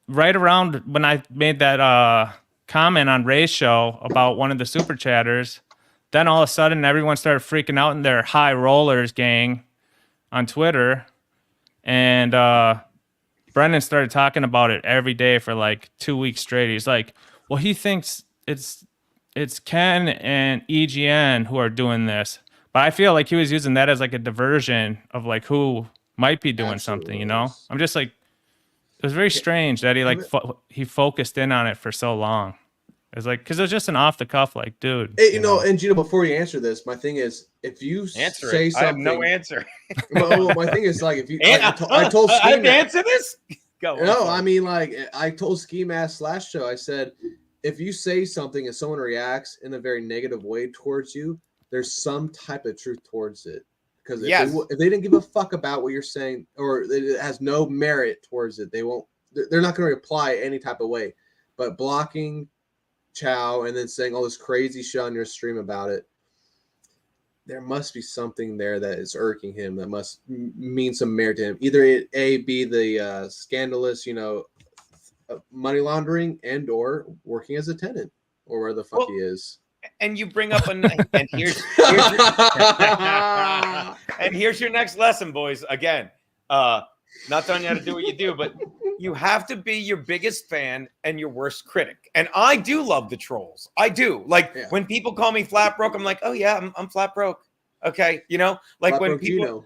S3: right around when I made that comment on Ray's show about one of the super chatters, then all of a sudden everyone started freaking out in their high rollers gang on Twitter, and Brendan started talking about it every day for like 2 weeks straight. He's like, well, he thinks it's Ken and EGN who are doing this, but I feel like he was using that as like a diversion of like who might be doing something, you know? I'm just like, it was very strange that he like he focused in on it for so long. It was like, because it was just an off the cuff, like, dude.
S2: Hey, you know, and Gino, before you answer this, my thing is, if you say something,
S1: I have no answer.
S2: Well, my thing is like, if you, I told Ski
S1: I have to answer this. Go.
S2: No, I mean, like, I told Ski Mask last show. I said, if you say something and someone reacts in a very negative way towards you, there's some type of truth towards it. Because if they didn't give a fuck about what you're saying, or it has no merit towards it, they won't. They're not going to reply any type of way. But blocking Chow and then saying all this crazy shit on your stream about it, there must be something there that is irking him, that must mean some merit to him. Either it be the scandalous, money laundering, and or working as a tenant, or where the fuck he is.
S1: And you bring up and here's your next lesson, boys. Again, not telling you how to do what you do, but you have to be your biggest fan and your worst critic. And I do love the trolls. I do. Like when people call me flat broke, I'm like, oh yeah, I'm flat broke. Okay. Like flat when people,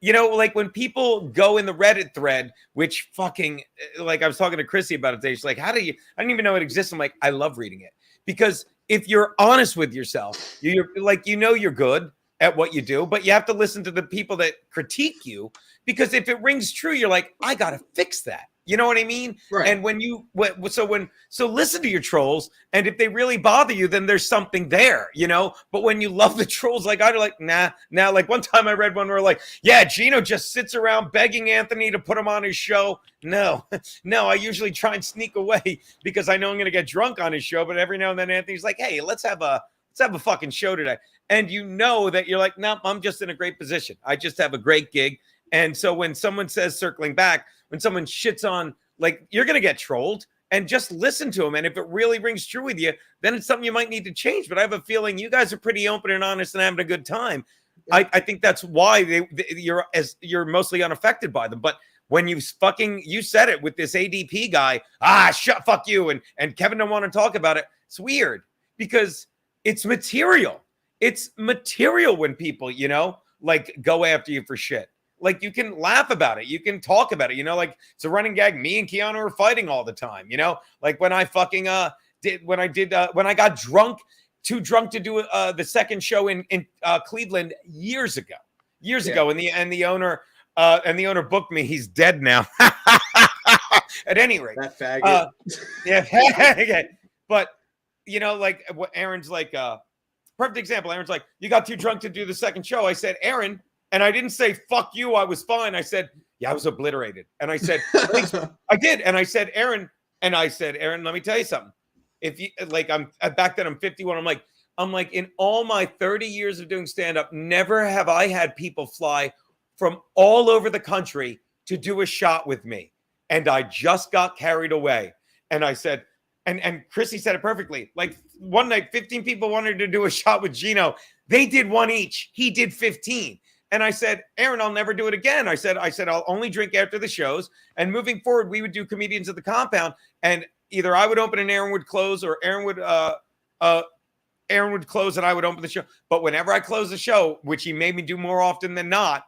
S1: like when people go in the Reddit thread, which fucking, like I was talking to Chrissy about it today. She's like, I didn't even know it exists. I'm like, I love reading it because if you're honest with yourself, you're like, you're good at what you do, but you have to listen to the people that critique you, because if it rings true, you're like, I got to fix that. You know what I mean?
S2: Right.
S1: And so listen to your trolls, and if they really bother you, then there's something there, But when you love the trolls, like I'm like, nah. Like one time I read one where like, yeah, Geno just sits around begging Anthony to put him on his show. No, I usually try and sneak away because I know I'm gonna get drunk on his show. But every now and then Anthony's like, hey, let's have a fucking show today. And that you're like, no, I'm just in a great position. I just have a great gig. And so when someone says, circling back, when someone shits on, like, you're going to get trolled, and just listen to them. And if it really rings true with you, then it's something you might need to change. But I have a feeling you guys are pretty open and honest and having a good time. Yeah. I think that's why you're mostly unaffected by them. But when you said it with this ADP guy, fuck you. And Kevin don't want to talk about it. It's weird because it's material. It's material when people, like go after you for shit. Like you can laugh about it. You can talk about it, like it's a running gag. Me and Keanu are fighting all the time, like when I fucking when I got too drunk to do the second show in Cleveland years ago, and the owner booked me. He's dead now. At any rate,
S2: that faggot.
S1: Yeah. But like what Aaron's like, perfect example. Aaron's like, you got too drunk to do the second show. I said, Aaron. And I didn't say, fuck you, I was fine. I said, yeah, I was obliterated. And I said, I did. And I said, Aaron, let me tell you something. If you like, back then I'm 51. I'm like, in all my 30 years of doing stand-up, never have I had people fly from all over the country to do a shot with me. And I just got carried away. And I said, and Chrissy said it perfectly. Like one night, 15 people wanted to do a shot with Geno. They did one each. He did 15. And I said, Aaron, I'll never do it again. I said, I'll only drink after the shows. And moving forward, we would do comedians at the compound. And either I would open and Aaron would close, or Aaron would close and I would open the show. But whenever I closed the show, which he made me do more often than not,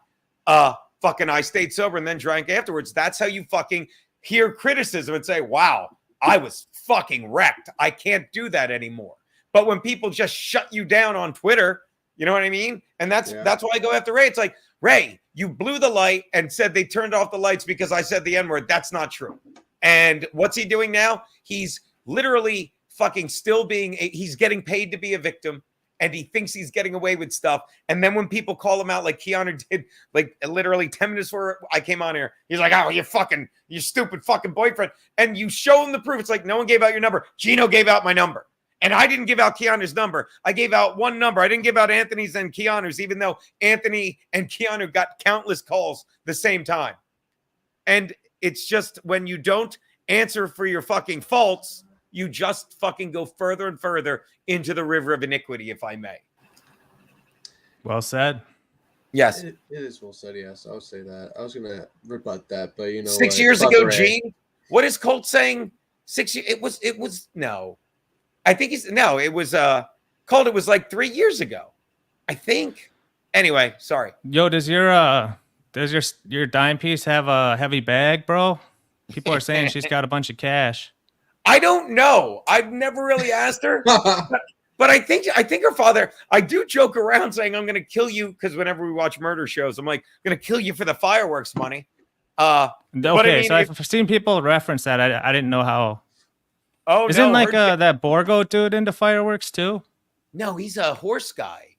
S1: fucking I stayed sober and then drank afterwards. That's how you fucking hear criticism and say, wow, I was fucking wrecked. I can't do that anymore. But when people just shut you down on Twitter, you know what I mean? And that's why I go after Ray. It's like, Ray, you blew the light and said they turned off the lights because I said the N-word. That's not true. And what's he doing now? He's literally fucking still he's getting paid to be a victim, and he thinks he's getting away with stuff. And then when people call him out, like Keanu did, like literally 10 minutes before I came on here, he's like, oh, you stupid fucking boyfriend. And you show him the proof. It's like, no one gave out your number. Geno gave out my number. And I didn't give out Keanu's number. I gave out one number. I didn't give out Anthony's and Keanu's, even though Anthony and Keanu got countless calls the same time. And it's just when you don't answer for your fucking faults, you just fucking go further and further into the river of iniquity, if I may.
S3: Well said.
S1: Yes.
S2: It is well said, yes. I'll say that. I was going to rebut that, but you know
S1: 6 years ago, Gene, what is Colt saying? 6 years? It was, no. I think it was Colt, it was like 3 years ago, I think. Anyway, sorry.
S3: Yo, does your dime piece have a heavy bag, bro? People are saying she's got a bunch of cash.
S1: I don't know. I've never really asked her. But I think her father, I do joke around saying, I'm going to kill you, because whenever we watch murder shows, I'm like, I'm going to kill you for the fireworks money.
S3: Okay, so I've seen people reference that. I didn't know how.
S1: Oh,
S3: Isn't that Borgo dude into fireworks too?
S1: No, he's a horse guy.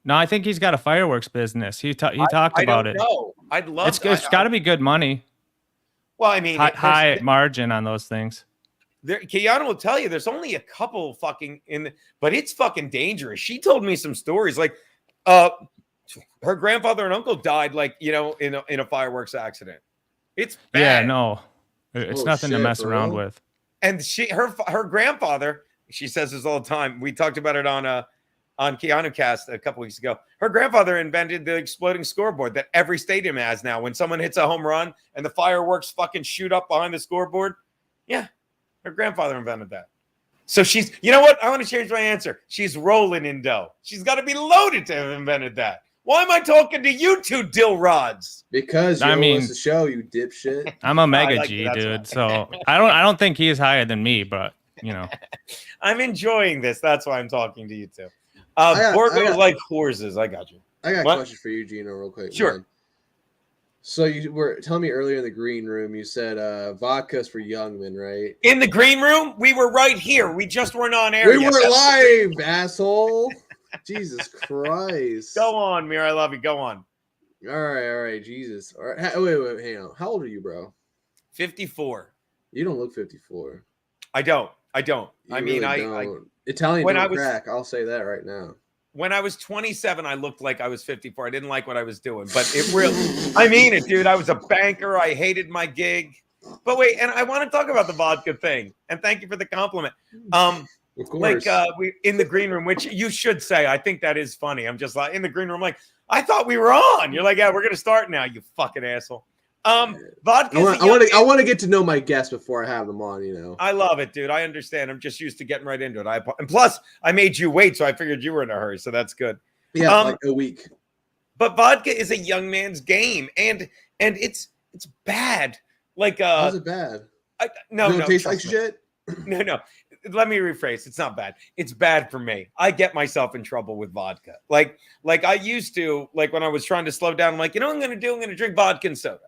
S3: No, I think he's got a fireworks business. He talked about it.
S1: No, I'd love.
S3: It's got to be good money.
S1: Well, I mean,
S3: high margin on those things.
S1: Keanu will tell you there's only a couple fucking but it's fucking dangerous. She told me some stories like, her grandfather and uncle died in a fireworks accident. It's bad.
S3: Yeah, no, it's nothing to mess around with.
S1: And her grandfather, she says this all the time. We talked about it on Keanu Cast a couple weeks ago. Her grandfather invented the exploding scoreboard that every stadium has now. When someone hits a home run and the fireworks fucking shoot up behind the scoreboard, yeah, her grandfather invented that. So she's, you know what? I want to change my answer. She's rolling in dough. She's got to be loaded to have invented that. Why am I talking to you two dill rods?
S2: Because you host the show, you dipshit.
S3: I'm a mega G, dude. So I don't think he is higher than me, but you know.
S1: I'm enjoying this. That's why I'm talking to you two. Borgo's like horses. I got you.
S2: I got a question for you, Geno, real quick.
S1: Sure.
S2: Man. So you were telling me earlier in the green room, you said vodka's for young men, right?
S1: In the green room? We were right here. We just weren't on air yet.
S2: We were live, asshole. Jesus Christ.
S1: Go on, Mir. I love you. Go on.
S2: All right. Jesus. All right. Wait. Hang on. How old are you, bro?
S1: 54.
S2: You don't look 54.
S1: I don't.
S2: You don't. Italian don't crack. I'll say that right now.
S1: When I was 27, I looked like I was 54. I didn't like what I was doing, but it really, I mean it, dude. I was a banker. I hated my gig. But wait, and I want to talk about the vodka thing. And thank you for the compliment.
S2: Of course.
S1: We in the green room, which you should say. I think that is funny. I'm just like in the green room, like, I thought we were on. You're like, yeah, we're gonna start now, you fucking asshole. Vodka.
S2: I want to get to know my guests before I have them on. You know.
S1: I love it, dude. I understand. I'm just used to getting right into it. And plus, I made you wait, so I figured you were in a hurry. So that's good.
S2: Yeah, like a week.
S1: But vodka is a young man's game, and it's bad. Like,
S2: how's it bad?
S1: No,
S2: it tastes like shit.
S1: No. Let me rephrase. It's not bad. It's bad for me. I get myself in trouble with vodka. Like I used to, like when I was trying to slow down, I'm like, you know what I'm going to do? I'm going to drink vodka and soda.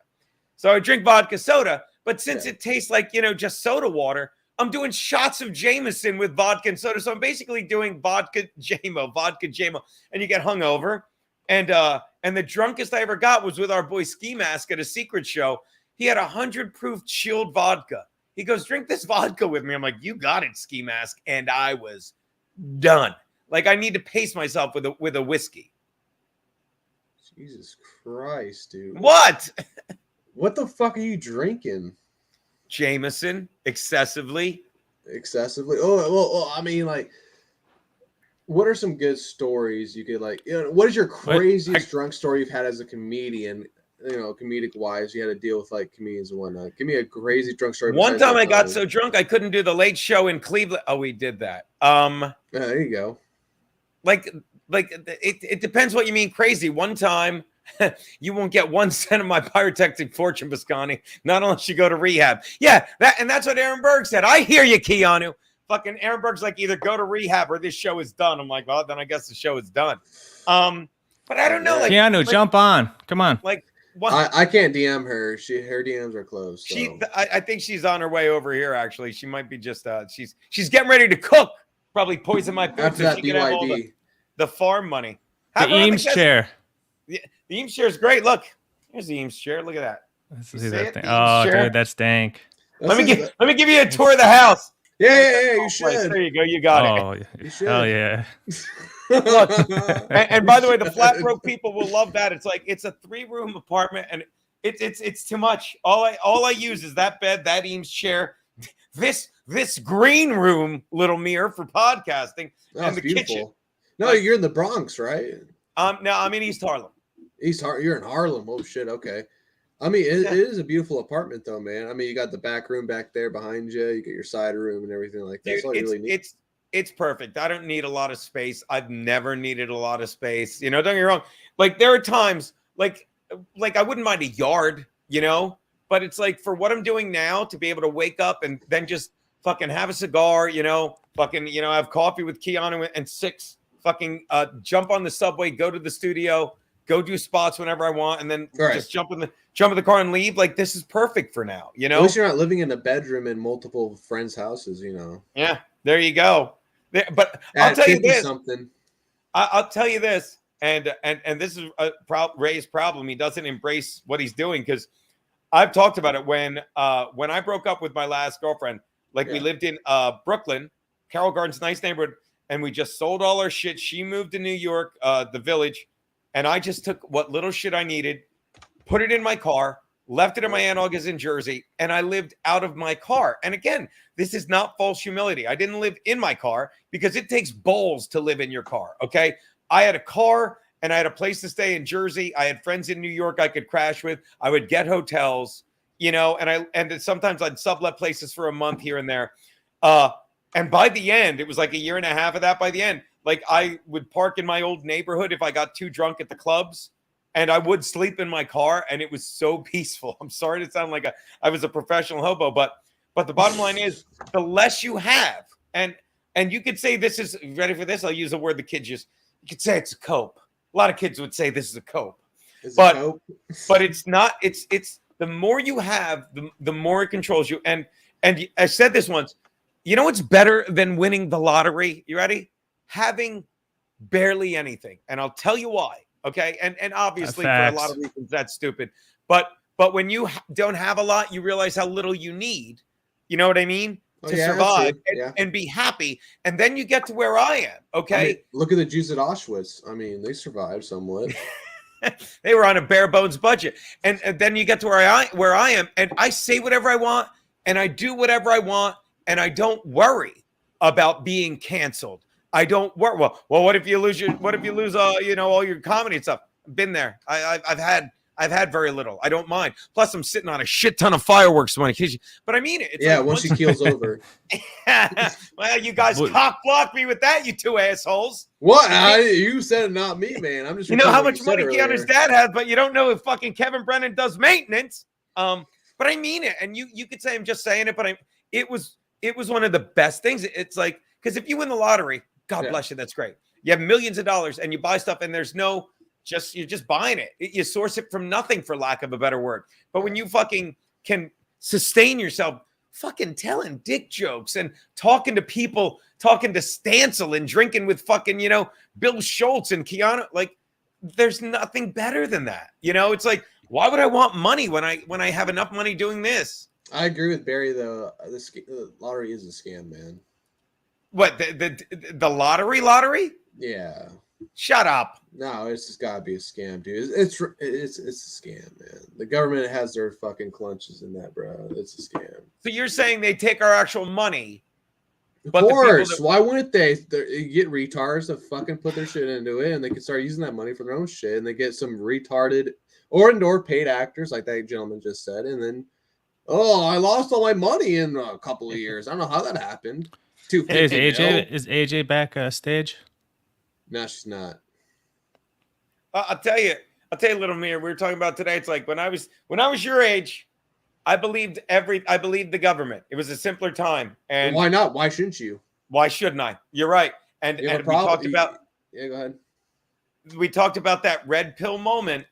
S1: So I drink vodka soda, but since it tastes like, just soda water, I'm doing shots of Jameson with vodka and soda. So I'm basically doing vodka JMO, and you get hungover. And the drunkest I ever got was with our boy Ski Mask at a secret show. He had 100 proof chilled vodka. He goes, drink this vodka with me. I'm like, you got it, Ski Mask. And I was done. Like, I need to pace myself with a whiskey.
S2: Jesus Christ, dude.
S1: What?
S2: What the fuck are you drinking?
S1: Jameson, excessively.
S2: excessively. Oh well, I mean, like, what are some good stories you could like? What is your craziest drunk story you've had as a comedian? Comedic wise, you had to deal with like comedians and whatnot. Give me a crazy drunk story.
S1: One time I got so drunk I couldn't do the late show in Cleveland. Oh, we did that.
S2: There you go.
S1: Like it depends what you mean crazy. One time, you won't get 1 cent of my pyrotechnic fortune, Bisconte, not unless you go to rehab. Yeah, that's what Aaron Berg said. I hear you, Keanu. Fucking Aaron Berg's like, either go to rehab or this show is done. I'm like, well, then I guess the show is done. But I don't know. Like,
S3: Keanu, jump on. Come on.
S2: Like, I can't DM her. Her DMs are closed. So.
S1: I think she's on her way over here. Actually, she might be just. She's getting ready to cook. Probably poison my food
S2: after
S1: so
S2: that
S1: she can have all the farm money.
S3: The Eames chair.
S1: The Eames chair is great. Look, here's the Eames chair. Look at that.
S3: Let's see that thing. Oh, dude, that's dank.
S1: Let me give you a tour of the house.
S2: Yeah, you should.
S1: There you go. You got
S3: it. You should. Hell yeah.
S1: Look, and by the way, the flat broke people will love that. It's like it's a 3-room apartment, and it's too much. All I use is that bed, that Eames chair, this green room little mirror for podcasting, and the beautiful kitchen.
S2: No, you're in the Bronx, right?
S1: No, I'm in East Harlem.
S2: You're in Harlem. Oh shit. Okay. I mean, it is a beautiful apartment, though, man. I mean, you got the back room back there behind you. You got your side room and everything like that. Dude, really neat.
S1: It's perfect. I don't need a lot of space. I've never needed a lot of space. Don't get me wrong. Like, there are times, like I wouldn't mind a yard, but it's like for what I'm doing now, to be able to wake up and then just fucking have a cigar, have coffee with Keanu and 6, fucking jump on the subway, go to the studio, go do spots whenever I want, and then just jump in the car and leave. Like, this is perfect for now,
S2: At least you're not living in a bedroom in multiple friends' houses,
S1: Yeah, there you go. But I'll tell you this. I'll tell you this, and this is Ray's problem. He doesn't embrace what he's doing, because I've talked about it when I broke up with my last girlfriend. We lived in Brooklyn, Carroll Gardens, nice neighborhood, and we just sold all our shit. She moved to New York, the Village. And I just took what little shit I needed, put it in my car, left it in my Aunt August in Jersey, and I lived out of my car. And again, this is not false humility. I didn't live in my car because it takes balls to live in your car, okay? I had a car and I had a place to stay in Jersey. I had friends in New York I could crash with. I would get hotels, and sometimes I'd sublet places for a month here and there. And by the end, it was like a year and a half of that by the end. Like, I would park in my old neighborhood if I got too drunk at the clubs, and I would sleep in my car, and it was so peaceful. I'm sorry to sound like I was a professional hobo, but the bottom line is, the less you have, and you could say this is, ready for this? I'll use a word the kids use. You could say it's a cope. A lot of kids would say this is a cope. But it's not. It's the more you have, the more it controls you. And I said this once. What's better than winning the lottery? You ready? Having barely anything, and I'll tell you why. Okay, and obviously for a lot of reasons that's stupid, but when you don't have a lot, you realize how little you need. You know what I mean? To survive and be happy, and then you get to where I am. Okay,
S2: I mean, look at the Jews at Auschwitz. I mean, they survived somewhat.
S1: They were on a bare bones budget, and then you get to where I am, and I say whatever I want, and I do whatever I want, and I don't worry about being canceled. I don't work. Well, what if you lose all your comedy and stuff? Been there. I've had very little. I don't mind. Plus, I'm sitting on a shit ton of fireworks when I kiss you. But I mean it. It's
S2: once she keels over.
S1: Well, you guys cock block me with that, you two assholes.
S2: What? You said it, not me, man. I'm just.
S1: You know how much money Keanu's dad has, but you don't know if fucking Kevin Brennan does maintenance. But I mean it, and you could say I'm just saying it, but it was one of the best things. It's like, because if you win the lottery, God bless you. That's great. You have millions of dollars and you buy stuff and there's you're just buying it. You source it from nothing, for lack of a better word. But when you fucking can sustain yourself fucking telling dick jokes and talking to people, talking to Stancil and drinking with fucking, Bill Schultz and Keanu, like, there's nothing better than that. It's like, why would I want money when I have enough money doing this?
S2: I agree with Barry, though. The lottery is a scam, man.
S1: What, the lottery?
S2: Yeah.
S1: Shut up.
S2: No, it's just gotta be a scam, dude. It's a scam, man. The government has their fucking clutches in that, bro. It's a scam.
S1: So you're saying they take our actual money
S2: Of course. Why wouldn't they? You get retards to fucking put their shit into it, and they can start using that money for their own shit, and they get some retarded or paid actors, like that gentleman just said, and then, I lost all my money in a couple of years. I don't know how that happened.
S3: Hey, is AJ back stage?
S2: No, she's not.
S1: I'll tell you, little Mir. We were talking about today. It's like when I was your age, I believed the government. It was a simpler time. And
S2: why not? Why shouldn't you?
S1: Why shouldn't I? You're right. And we talked about.
S2: Yeah, go ahead.
S1: We talked about that red pill moment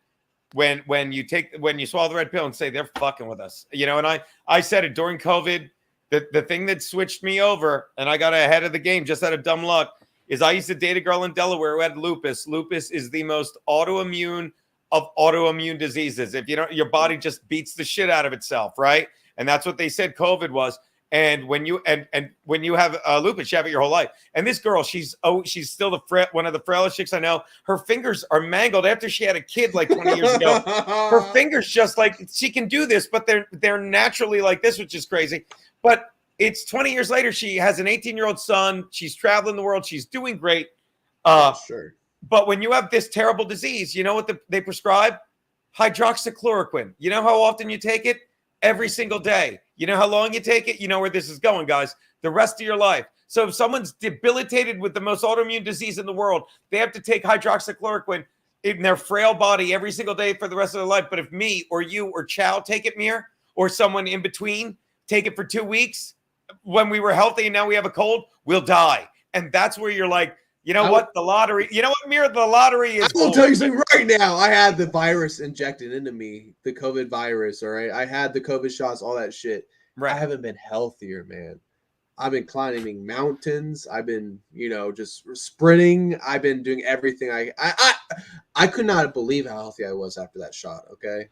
S1: when you swallow the red pill and say they're fucking with us. And I said it during COVID. The thing that switched me over and I got ahead of the game just out of dumb luck is I used to date a girl in Delaware who had lupus. Lupus is the most autoimmune of autoimmune diseases. If you don't, your body just beats the shit out of itself, right? And that's what they said COVID was. And when you when you have lupus, you have it your whole life. And this girl, she's still one of the frailest chicks I know. Her fingers are mangled after she had a kid like 20 years ago. Her fingers just like she can do this, but they're naturally like this, which is crazy. But it's 20 years later. She has an 18-year-old son. She's traveling the world. She's doing great.
S2: Sure.
S1: But when you have this terrible disease, you know what they prescribe? Hydroxychloroquine. You know how often you take it? Every single day. You know how long you take it? You know where this is going, guys. The rest of your life. So if someone's debilitated with the most autoimmune disease in the world, they have to take hydroxychloroquine in their frail body every single day for the rest of their life. But if me or you or Chow take it, Mir, or someone in between take it for 2 weeks, when we were healthy and now we have a cold, we'll die. And that's where you're like, you know what? The lottery. You know what, Mir? The lottery is.
S2: I will tell you something right now. I had the virus injected into me, the COVID virus. All right, I had the COVID shots, all that shit. Right. I haven't been healthier, man. I've been climbing mountains. I've been, just sprinting. I've been doing everything. I could not believe how healthy I was after that shot. Okay.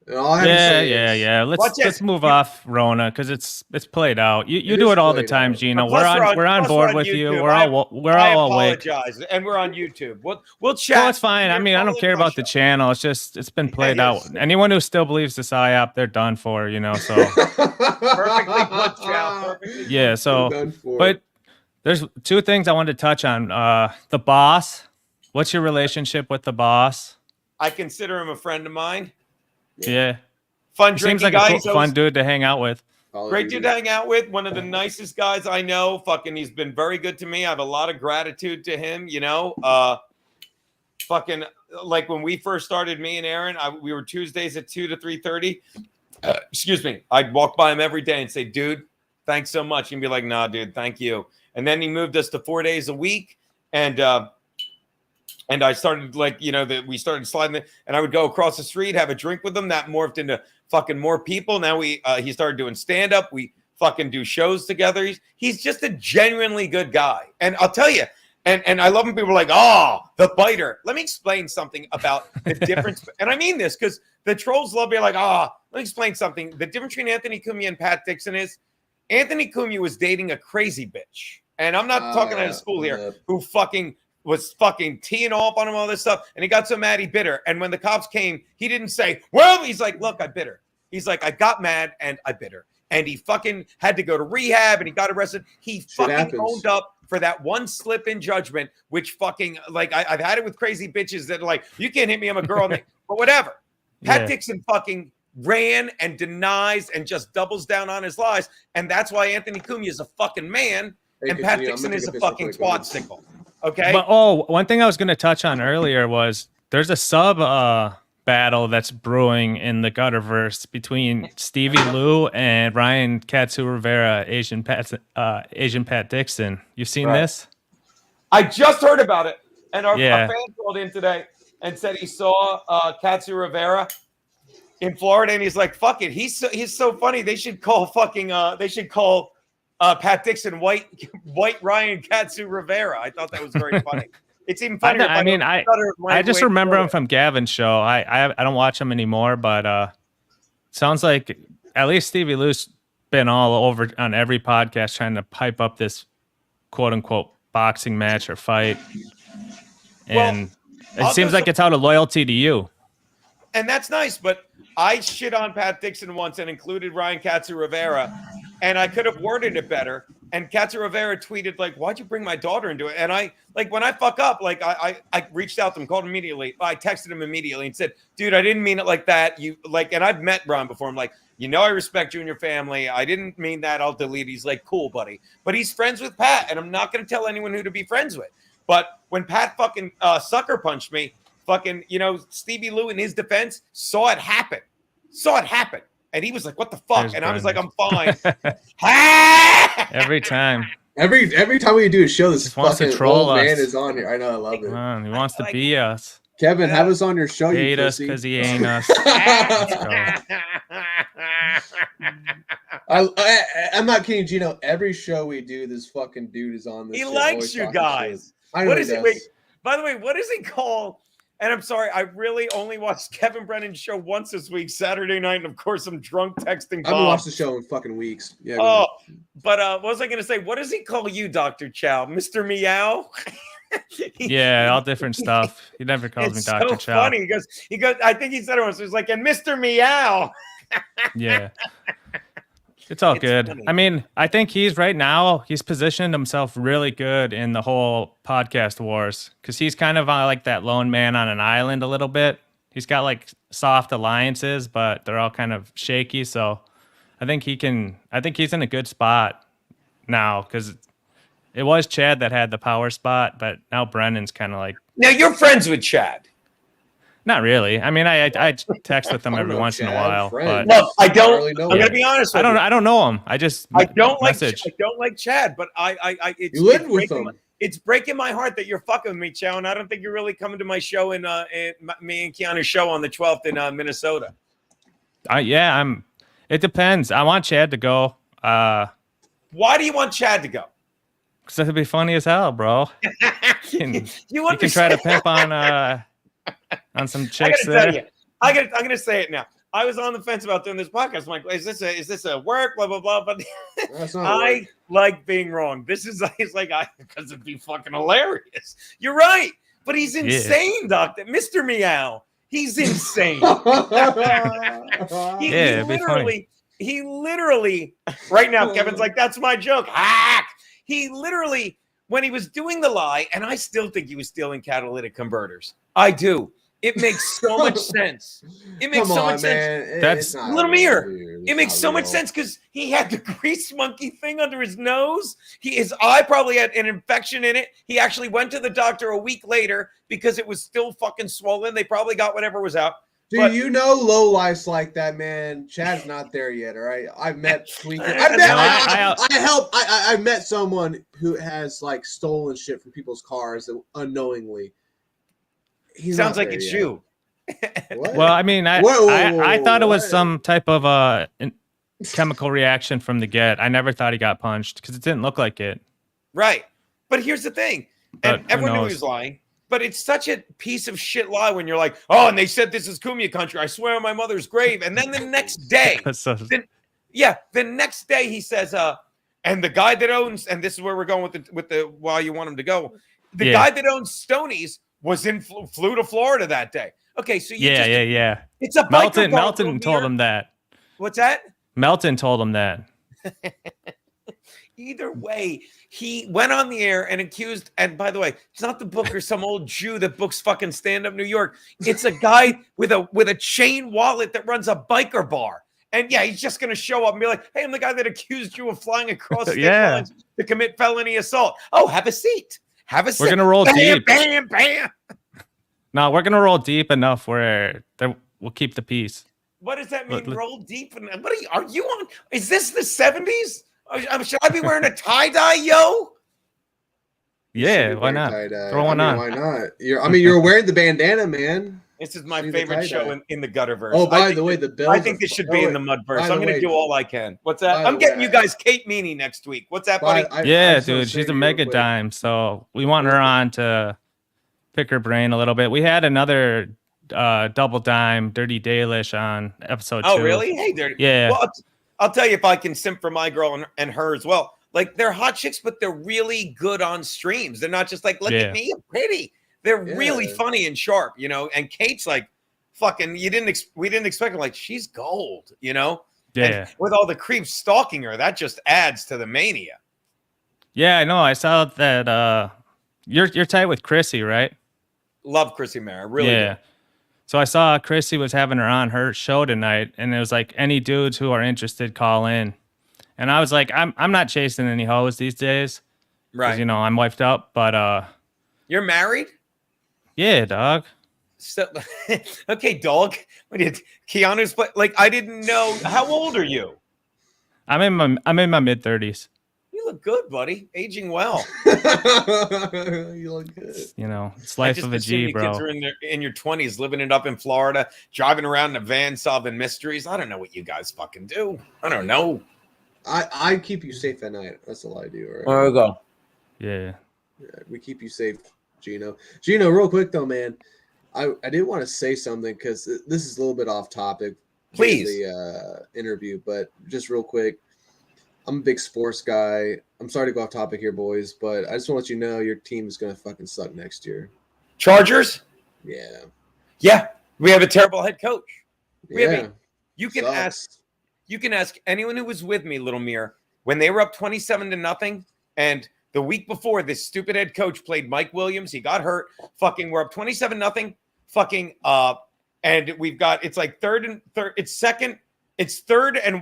S3: Yeah. Let's move off Rona because it's played out. You do it all the time, Geno. We're on board with you. We're all awake.
S1: And we're on YouTube. We'll chat.
S3: Well, it's fine. I mean, I don't care about the channel. It's been played out. Anyone who still believes the psyop, they're done for. So
S1: perfectly put, Chow.
S3: Yeah. So, but there's two things I wanted to touch on. The boss. What's your relationship with the boss?
S1: I consider him a friend of mine.
S3: Yeah.
S1: Fun drinking
S3: seems like
S1: guy.
S3: a fun dude to hang out with.
S1: Great dude to hang out with. One of the nicest guys I know. He's been very good to me. I have a lot of gratitude to him, like when we first started, me and Aaron, we were Tuesdays at 2 to 3:30. Excuse me. I'd walk by him every day and say, dude, thanks so much. He'd be like, nah, dude, thank you. And then he moved us to 4 days a week. And I started we started sliding it, and I would go across the street, have a drink with him. That morphed into fucking more people. Now he started doing stand up. We fucking do shows together. He's just a genuinely good guy. And I'll tell you, and I love when people are like, oh, the biter. Let me explain something about the difference. And I mean this because the trolls love me like, let me explain something. The difference between Anthony Cumia and Pat Dixon is Anthony Cumia was dating a crazy bitch. And I'm not talking out of school here, who was fucking teeing off on him, all this stuff. And he got so mad, he bit her. And when the cops came, he didn't say, well, he's like, look, I bit her. He's like, I got mad and I bit her. And he fucking had to go to rehab and he got arrested. He fucking owned up for that one slip in judgment, which fucking, like, I've had it with crazy bitches that are like, you can't hit me, I'm a girl. But whatever. Pat Dixon fucking ran and denies and just doubles down on his lies. And that's why Anthony Cumia is a fucking man and Pat Dixon is a fucking twat sickle. Okay.
S3: But one thing I was going to touch on earlier was there's a sub battle that's brewing in the Gutterverse between Stevie Lou and Ryan Katsu Rivera, Asian Pat Dixon. You've seen this?
S1: I just heard about it, and our fan called in today and said he saw Katsu Rivera in Florida, and he's like, "Fuck it, he's so funny. They should call Pat Dixon white Ryan Katsu Rivera." I thought that was very funny. It's even funnier.
S3: I just remember him from Gavin's show. I don't watch him anymore, but sounds like at least Stevie Lou's been all over on every podcast trying to pipe up this quote unquote boxing match or fight. And it seems like it's out of loyalty to you.
S1: And that's nice, but I shit on Pat Dixon once and included Ryan Katsu Rivera, and I could have worded it better. And Katza Rivera tweeted, like, why'd you bring my daughter into it? And I, like, when I fuck up, like, I reached out to him, called him immediately. I texted him immediately and said, dude, I didn't mean it like that. You, like, and I've met Ron before. I'm like, you know, I respect you and your family. I didn't mean that. I'll delete. He's like, cool, buddy. But he's friends with Pat, and I'm not going to tell anyone who to be friends with. But when Pat fucking sucker punched me, fucking, you know, Stevie Lou in his defense saw it happen. And he was like, what the fuck?
S3: There's
S1: and
S3: Brendan.
S1: I was like, I'm fine.
S3: Every time.
S2: Every time we do a show, this fucking
S3: troll
S2: old
S3: us.
S2: man is on here. I know, I love it.
S3: Come on, he wants to be us.
S2: Kevin, have us on your show.
S3: Hate
S2: you
S3: us
S2: pussy.
S3: because he ain't us. Let's go.
S2: I'm not kidding, Gino. Every show we do, this fucking dude is on this.
S1: He
S2: shit,
S1: likes
S2: always
S1: you
S2: talking
S1: guys.
S2: shit. I know
S1: What
S2: he
S1: is it?
S2: does.
S1: Wait, by the way, what does he call? And I'm sorry, I really only watched Kevin Brennan's show once this week, Saturday night, and of course I'm drunk texting
S2: I haven't
S1: Bob.
S2: watched the show in fucking weeks. Yeah.
S1: Oh, but what was I going to say? What does he call you, Dr. Chow? Mr. Meow?
S3: Yeah, all different stuff. He never calls me
S1: It's
S3: Dr.
S1: so
S3: Chow.
S1: funny. He goes. I think he said it once. He's like, and Mr. Meow.
S3: Yeah. It's all good.
S1: funny.
S3: I mean, I think he's positioned himself really good in the whole podcast wars because he's kind of like that lone man on an island a little bit. He's got like soft alliances, but they're all kind of shaky. So I think he's in a good spot now because it was Chad that had the power spot, but now Brennan's kind of like.
S1: Now you're friends with Chad.
S3: Not really. I mean, I text with him every once in a while, but
S1: no, I don't.
S2: Really
S1: I'm gonna be honest with you.
S3: I don't know him. I just
S1: don't
S3: message.
S1: I don't like Chad, but it's,
S2: You live
S1: it's
S2: with
S1: breaking
S2: him.
S1: It's breaking my heart that you're fucking with me, Chow, and I don't think you're really coming to my show in me and Keanu's show on the 12th in Minnesota.
S3: It depends. I want Chad to go.
S1: Why do you want Chad to go?
S3: Because it'd be funny as hell, bro. You can try to pimp on some chicks there.
S1: I'm gonna say it now. I was on the fence about doing this podcast. I'm like, is this a work? Blah blah blah. But I like being wrong. This is because it'd be fucking hilarious. You're right, but he's insane, Doctor Mr. Meow. He's insane. He literally. Right now, Kevin's like, that's my joke. Hack. He literally, when he was doing the lie, and I still think he was stealing catalytic converters. I do. It makes so much sense. It makes so much sense.
S3: That's
S1: little mirror. It makes so much sense because he had the grease monkey thing under his nose. His eye probably had an infection in it. He actually went to the doctor a week later because it was still fucking swollen. They probably got whatever was out.
S2: You know low lifes like that, man? Chad's not there yet, all right? I've met Twinkie. I met someone who has like stolen shit from people's cars unknowingly.
S1: Sounds like it's you.
S3: Well, I mean, I thought it was some type of chemical reaction from the get. I never thought he got punched because it didn't look like it.
S1: Right. But here's the thing. And
S3: But
S1: everyone knew he was lying. But it's such a piece of shit lie when you're like, oh, and they said this is Cumia country. I swear on my mother's grave. And then the next day, the next day he says, and the guy that owns, and this is where we're going with the why you want him to go. The guy that owns Stoney's flew to Florida that day. Okay, so
S3: yeah.
S1: It's a
S3: Melton told him that.
S1: What's that?
S3: Melton told him that.
S1: Either way, he went on the air and accused, and by the way, it's not the booker, some old Jew that books fucking stand-up New York. It's a guy with a chain wallet that runs a biker bar. And yeah, he's just gonna show up and be like, hey, I'm the guy that accused you of flying across state lines to commit felony assault. Oh, have a seat. Have a seat.
S3: We're gonna roll deep.
S1: Bam, bam.
S3: No, we're gonna roll deep enough where we'll keep the peace.
S1: What does that mean? Roll deep? And what are you on? Is this the 70s? Should I be wearing a tie-dye, yo?
S3: Yeah, why not? Throw one on.
S2: Why not? You're wearing the bandana, man.
S1: This is my favorite show in the Gutterverse.
S2: Oh, by the way, the Bills.
S1: I think this should be in the Mudverse. I'm going to do all I can. What's that? I'm getting you guys Kate Meany next week. What's that, buddy?
S3: Dude, she's a mega dime. So we want her on to pick her brain a little bit. We had another double dime, Dirty Dalish on episode 2.
S1: Oh, really? Hey, Dirty.
S3: Yeah.
S1: Well, I'll tell you if I can simp for my girl and her as well. Like, they're hot chicks, but they're really good on streams. They're not just like, look at me, I'm pretty. They're really funny and sharp, you know. And Kate's like, fucking, we didn't expect her. Like, she's gold, you know.
S3: Yeah.
S1: And with all the creeps stalking her, that just adds to the mania.
S3: Yeah, I know. I saw that. You're tight with Chrissy, right?
S1: Love Chrissy Mayer, really.
S3: Yeah.
S1: Do.
S3: So I saw Chrissy was having her on her show tonight, and it was like, any dudes who are interested, call in. And I was like, I'm not chasing any hoes these days,
S1: Right?
S3: You know, I'm wifed up. But
S1: you're married?
S3: Yeah, dog.
S1: So, okay, dog. What did Keanu's? Like, I didn't know. How old are you?
S3: I'm in my mid-30s.
S1: You look good, buddy. Aging well.
S2: You look good.
S3: You know, it's life of a G, bro.
S1: Kids are in your 20s, living it up in Florida, driving around in a van, solving mysteries. I don't know what you guys fucking do. I don't know.
S2: I keep you safe at night. That's all I do. Right?
S1: There we go.
S3: Yeah,
S2: we keep you safe, Geno. Geno, real quick though, man. I did want to say something because this is a little bit off topic.
S1: Please.
S2: The interview, but just real quick. I'm a big sports guy. I'm sorry to go off topic here, boys, but I just want to let you know your team is going to fucking suck next year.
S1: Chargers?
S2: Yeah.
S1: Yeah. We have a terrible head coach.
S2: Yeah.
S1: You can ask anyone who was with me, Little Mir, when they were up 27-0, and the week before this stupid head coach played Mike Williams. He got hurt. Fucking, we're up 27-0. Fucking, and we've got, it's like third and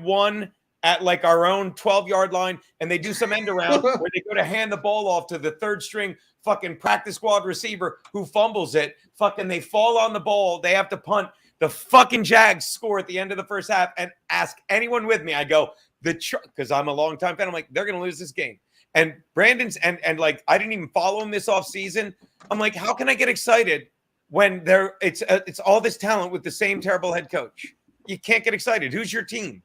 S1: 1 at like our own 12-yard line, and they do some end around where they go to hand the ball off to the third string fucking practice squad receiver who fumbles it. Fucking, they fall on the ball. They have to punt. The fucking Jags score at the end of the first half, and ask anyone with me. I go, because I'm a longtime fan. I'm like, they're going to lose this game. And Brandon's, and like, I didn't even follow him this offseason. I'm like, how can I get excited when it's all this talent with the same terrible head coach? You can't get excited. Who's your team?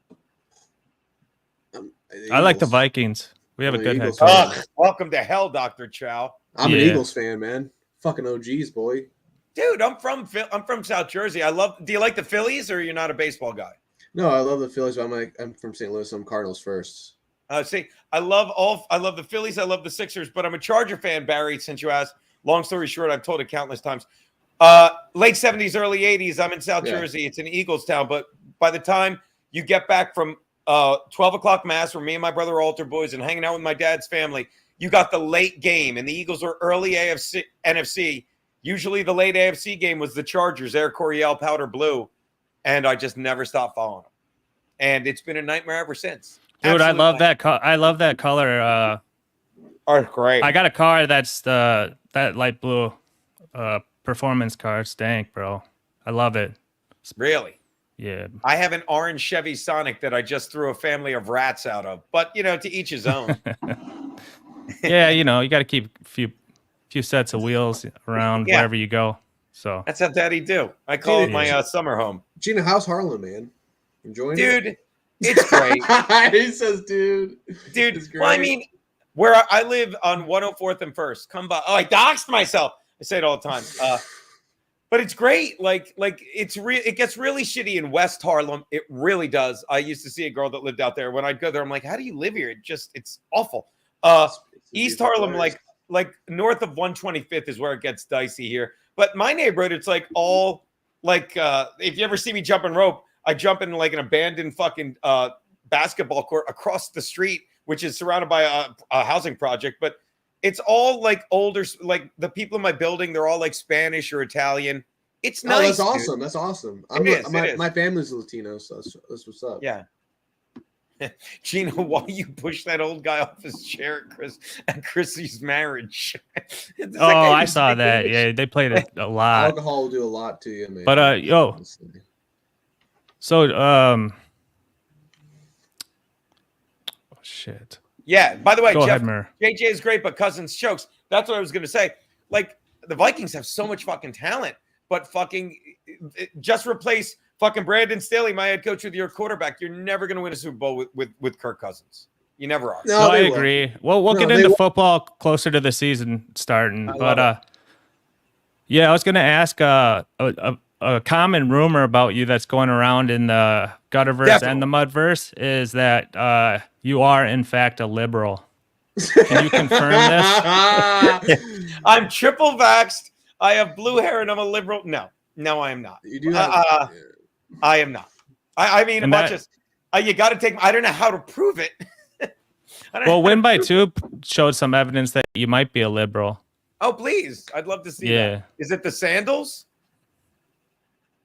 S3: I like the Vikings. We have a good head
S1: coach. Welcome to hell, Dr. Chow.
S2: I'm an Eagles fan, man. Fucking OGs, boy.
S1: Dude, I'm from South Jersey. Do you like the Phillies, or you're not a baseball guy?
S2: No, I love the Phillies, but I'm from St. Louis. I'm Cardinals first.
S1: See, I love the Phillies. I love the Sixers, but I'm a Charger fan, Barry, since you asked. Long story short, I've told it countless times. Late 70s, early 80s, I'm in South Jersey. It's an Eagles town, but by the time you get back from 12 o'clock mass where me and my brother are altar boys and hanging out with my dad's family, you got the late game, and the Eagles were early NFC. Usually the late AFC game was the Chargers, Air Coryell, Powder Blue, and I just never stopped following them. And it's been a nightmare ever since.
S3: Dude, I love that. I love that color.
S1: Oh, great.
S3: I got a car that's that light blue performance car. It's dank, bro. I love it.
S1: Really?
S3: Yeah.
S1: I have an orange Chevy Sonic that I just threw a family of rats out of. But, to each his own.
S3: Yeah, you got to keep a few sets of wheels around wherever you go. So
S1: that's how Daddy do. I call it my summer home.
S2: Geno, how's Harlem, man? Enjoying it?
S1: Dude, it's great.
S2: He says, dude,
S1: it's great. Well, I mean, where I live on 104th and 1st. Come by. Oh, I doxed myself. I say it all the time. But it's great. Like it gets really shitty in West Harlem. It really does. I used to see a girl that lived out there. When I'd go there, I'm like, how do you live here? It's awful. East Harlem, like north of 125th is where it gets dicey here. But my neighborhood, it's like all like if you ever see me jumping rope, I jump in like an abandoned fucking basketball court across the street, which is surrounded by a housing project. But it's all like older, like the people in my building, they're all like Spanish or Italian. It's nice.
S2: That's awesome. Dude. That's awesome. My family's Latino, so that's what's up.
S1: Yeah. Geno, why you push that old guy off his chair at Chrissy's marriage?
S3: I saw that. Yeah, they played it a lot.
S2: Alcohol will do a lot to you, man.
S3: But so shit.
S1: Yeah. By the way,
S3: Go
S1: Jeff,
S3: ahead,
S1: JJ is great, but Cousins chokes. That's what I was going to say. Like the Vikings have so much fucking talent, but fucking just replace fucking Brandon Staley, my head coach, with your quarterback. You're never going to win a Super Bowl with Kirk Cousins. You never are.
S3: No, I agree. Well, we'll get into football closer to the season starting. But yeah, I was going to ask a common rumor about you that's going around in the Gutterverse and the Mudverse is that you are, in fact, a liberal. Can you confirm this?
S1: I'm triple vaxxed. I have blue hair and I'm a liberal. No, I am not.
S2: You do
S1: I am not. I mean, you got to take. I don't know how to prove it.
S3: Well, Win by Two showed some evidence that you might be a liberal.
S1: Oh, please. I'd love to see that. Is it the sandals?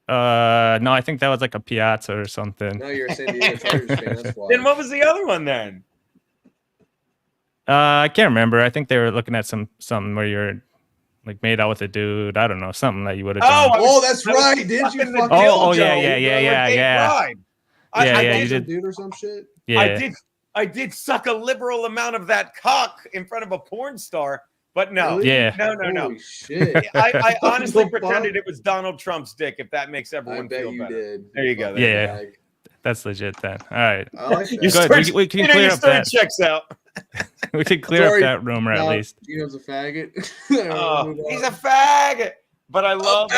S3: No, I think that was like a Piazza or something.
S2: No, you're a San Diego Chargers fan. That's why.
S1: Then what was the other one then?
S3: I can't remember. I think they were looking at something where you're like made out with a dude. I don't know, something that you would have done.
S2: Oh, that's right. Did you?
S3: Yeah.
S2: You did, dude, or some shit.
S3: Yeah,
S1: I did suck a liberal amount of that cock in front of a porn star, but no.
S2: Really?
S3: Yeah.
S1: No.
S2: Holy shit.
S1: I honestly pretended it was Donald Trump's dick, if that makes everyone feel better.
S2: Did.
S1: There you go.
S3: Yeah. That's legit then. All right.
S2: I like that.
S3: Good. We can clear up that.
S1: Checks out.
S3: We can clear up that rumor at least.
S2: Gino's a faggot.
S1: He's a faggot. But I love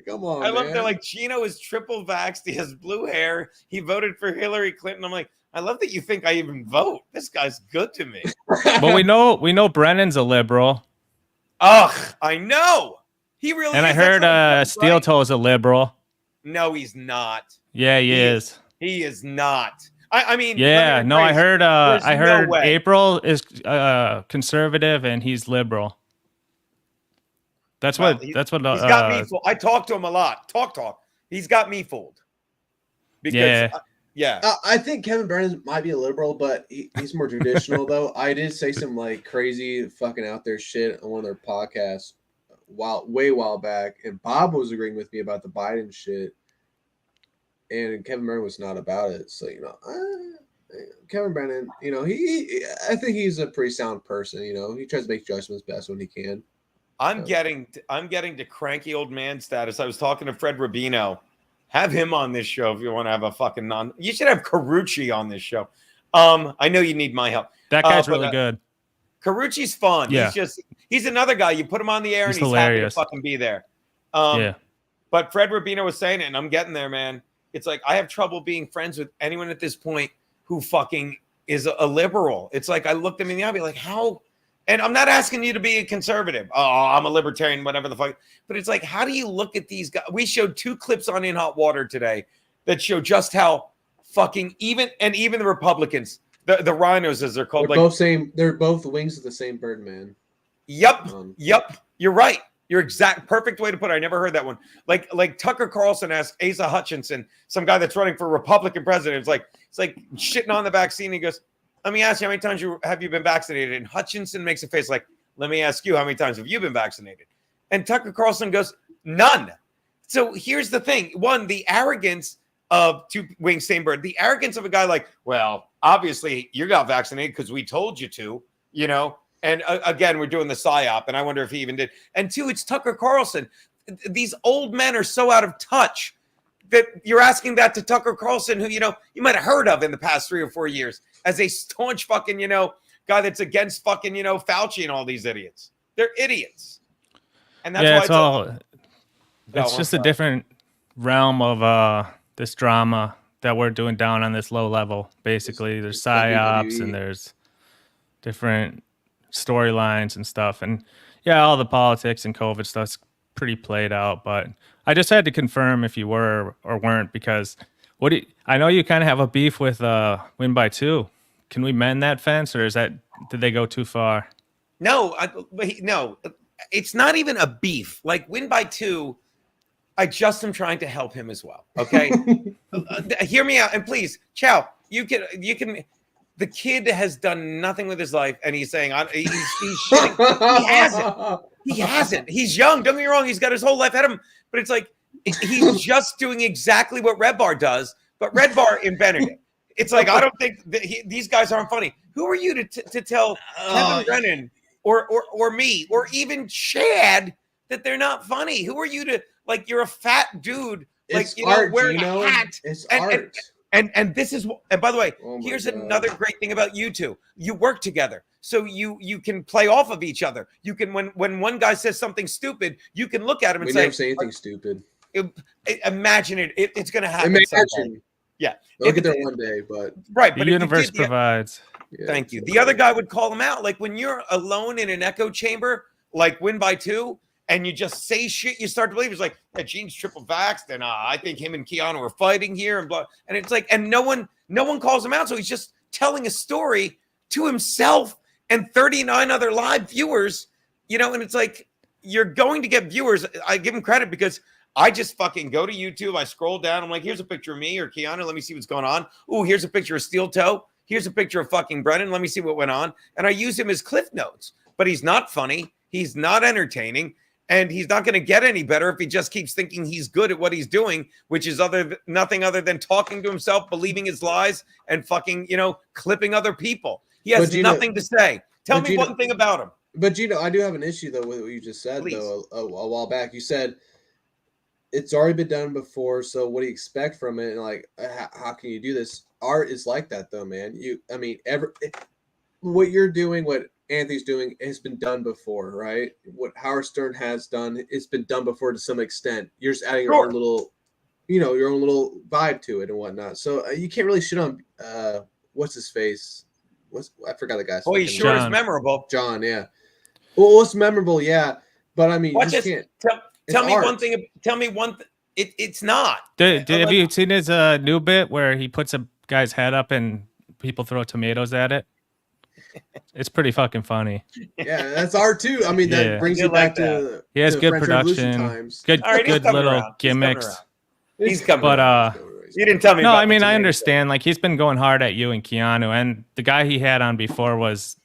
S2: come on.
S1: I love that like Geno is triple vaxxed. He has blue hair. He voted for Hillary Clinton. I'm like, I love that you think I even vote. This guy's good to me.
S3: But we know Brennan's a liberal.
S1: Ugh, I know. He really
S3: and
S1: is.
S3: I heard Steel Toe is a liberal.
S1: No, he's not.
S3: Yeah, he is.
S1: He is not. I mean,
S3: yeah, no, I heard April is conservative and he's liberal. That's what he's
S1: got me fooled. I talk to him a lot. Talk. He's got me fooled. Because,
S2: I think Kevin Brennan might be a liberal, but he's more traditional though. I did say some like crazy fucking out there shit on one of their podcasts way while back, and Bob was agreeing with me about the Biden shit, and Kevin Brennan was not about it. So Kevin Brennan, I think he's a pretty sound person. He tries to make judgments best when he can.
S1: I'm getting to cranky old man status. I was talking to Fred Rubino. Have him on this show if you want to have a fucking You should have Carucci on this show. I know you need my help.
S3: That guy's really good.
S1: Carucci's fun.
S3: Yeah.
S1: He's another guy. You put him on the air and he's
S3: hilarious.
S1: Happy to fucking be there. But Fred Rubino was saying it, and I'm getting there, man. It's like I have trouble being friends with anyone at this point who fucking is a liberal. It's like I looked them in the eye, be like, how? And I'm not asking you to be a conservative. Oh, I'm a libertarian, whatever the fuck. But it's like, how do you look at these guys? We showed 2 clips on In Hot Water today that show just how fucking even the Republicans, the rhinos as they're called,
S2: they're both wings of the same bird, man.
S1: Yep. You're right. You're perfect way to put it. I never heard that one. Like Tucker Carlson asked Asa Hutchinson, some guy that's running for Republican president. It's like shitting on the vaccine. He goes, let me ask you, how many times have you been vaccinated? And Hutchinson makes a face like, let me ask you, how many times have you been vaccinated? And Tucker Carlson goes, none. So here's the thing. One, the arrogance of two wings, same bird. The arrogance of a guy like, well, obviously you got vaccinated because we told you to, And again, we're doing the PSYOP, and I wonder if he even did. And 2, it's Tucker Carlson. These old men are so out of touch that you're asking that to Tucker Carlson, who, you might have heard of in the past 3 or 4 years as a staunch fucking, guy that's against fucking, Fauci and all these idiots. They're idiots. And that's why
S3: it's just a different realm of this drama that we're doing down on this low level. Basically, there's PSYOPs and there's different storylines and stuff. And all the politics and COVID stuff's pretty played out, but I just had to confirm if you were or weren't, because I know you kind of have a beef with Win by Two. Can we mend that fence, or did they go too far?
S1: No, it's not even a beef. Like Win by Two, I just am trying to help him as well. Okay, hear me out, and please, Chow, you can. The kid has done nothing with his life, and he's saying he's shitting. He hasn't. He's young. Don't get me wrong. He's got his whole life ahead of him. But it's like he's just doing exactly what Red Bar does, but Red Bar invented it. It's like, I don't think these guys aren't funny. Who are you to tell Kevin Brennan or me or even Chad that they're not funny? Who are you to, like, you're a fat dude, like, wearing a hat.
S2: It's art.
S1: And this is, and by the way, here's another great thing about you two. You work together. So you can play off of each other. You can, when one guy says something stupid, you can look at him and say,
S2: never say anything stupid.
S1: Imagine it's going to happen.
S2: Imagine.
S1: Yeah.
S2: They'll get there one day, but.
S1: Right.
S3: The universe provides.
S1: Thank you. The other guy would call him out. Like when you're alone in an echo chamber, like Win by Two, and you just say shit, you start to believe. It's like, Gene's triple vaxxed, and I think him and Keanu are fighting here, and blah. And it's like, and no one calls him out. So he's just telling a story to himself and 39 other live viewers, you know, and it's like, you're going to get viewers. I give him credit because I just fucking go to YouTube. I scroll down. I'm like, here's a picture of me or Keanu. Let me see what's going on. Ooh, here's a picture of Steel Toe. Here's a picture of fucking Brennan. Let me see what went on. And I use him as cliff notes, but he's not funny. He's not entertaining. And he's not going to get any better if he just keeps thinking he's good at what he's doing, which is nothing other than talking to himself, believing his lies, and fucking, you know, clipping other people. He has nothing to say. Tell me one thing about him.
S2: But Geno, I do have an issue though with what you just said. Please. Though a while back. You said it's already been done before, so what do you expect from it? And like, how can you do this? Art is like that though, man. What you're doing, what Anthony's doing, has been done before, right? What Howard Stern has done, it's been done before to some extent. You're just adding your own little, you know, your own little vibe to it and whatnot. So you can't really shit on what's his face. I forgot the guy's name.
S1: He sure is memorable.
S2: John, yeah. Well, what's memorable, yeah. But I mean, you just can't.
S1: Tell me one thing. Tell me one. It's not.
S3: Have you seen his new bit where he puts a guy's head up and people throw tomatoes at it? It's pretty fucking funny.
S2: Yeah, that's art too. I mean, that brings you back to.
S3: He has good production, good little gimmicks.
S1: He's coming. But you didn't tell me.
S3: No, I mean, I understand. Like, he's been going hard at you and Keanu, and the guy he had on before was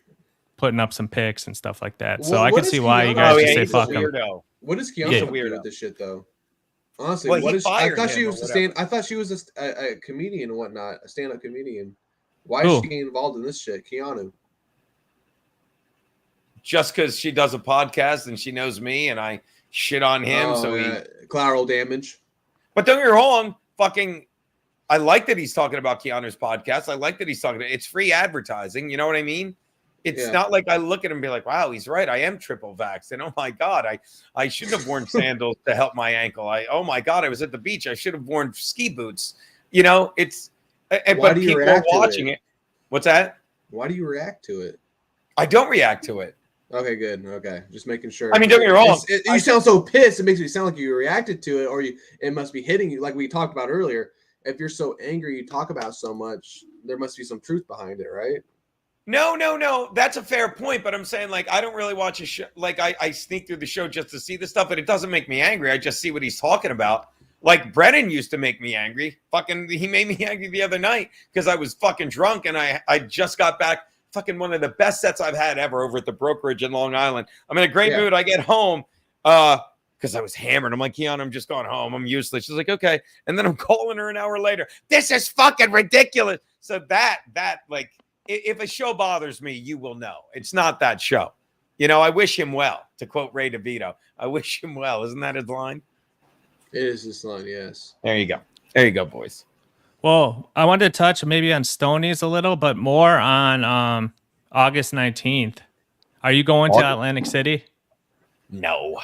S3: putting up some pics and stuff like that. So I can see why you guys just say fuck him.
S2: What is Keanu weird with this shit though? Honestly, I thought she was I thought she was a comedian and whatnot, a stand-up comedian. Why is she getting involved in this shit, Keanu?
S1: Just because she does a podcast and she knows me and I shit on him,
S2: collateral damage.
S1: But don't get me wrong, fucking, I like that he's talking about Keanu's podcast. I like that he's talking. It's free advertising. You know what I mean? It's not like I look at him and be like, wow, he's right. I am triple vaxxed. And oh my God, I shouldn't have worn sandals to help my ankle. Oh my God, I was at the beach. I should have worn ski boots. You know, but people are watching it. What's that?
S2: Why do you react to it?
S1: I don't react to it.
S2: Okay, good. Okay, just making sure.
S1: I mean, don't get me wrong.
S2: You sound so pissed. It makes me sound like you reacted to it, or it must be hitting you, like we talked about earlier. If you're so angry, you talk about so much, there must be some truth behind it, right?
S1: No. That's a fair point, but I'm saying, like, I don't really watch a show. Like, I sneak through the show just to see the stuff, but it doesn't make me angry. I just see what he's talking about. Like, Brennan used to make me angry. He made me angry the other night because I was fucking drunk and I just got back. Fucking one of the best sets I've had ever over at the brokerage in Long Island. I'm in a great mood. I get home because I was hammered. I'm like, Keanu, I'm just going home. I'm useless. She's like, okay. And then I'm calling her an hour later. This is fucking ridiculous. So that like, if a show bothers me, you will know. It's not that show. You know, I wish him well, to quote Ray DeVito. I wish him well. Isn't that his line?
S2: It is his line, yes.
S1: There you go. There you go, boys.
S3: Well, I wanted to touch maybe on Stoney's a little, but more on August 19th. Are you going to Atlantic City?
S1: No.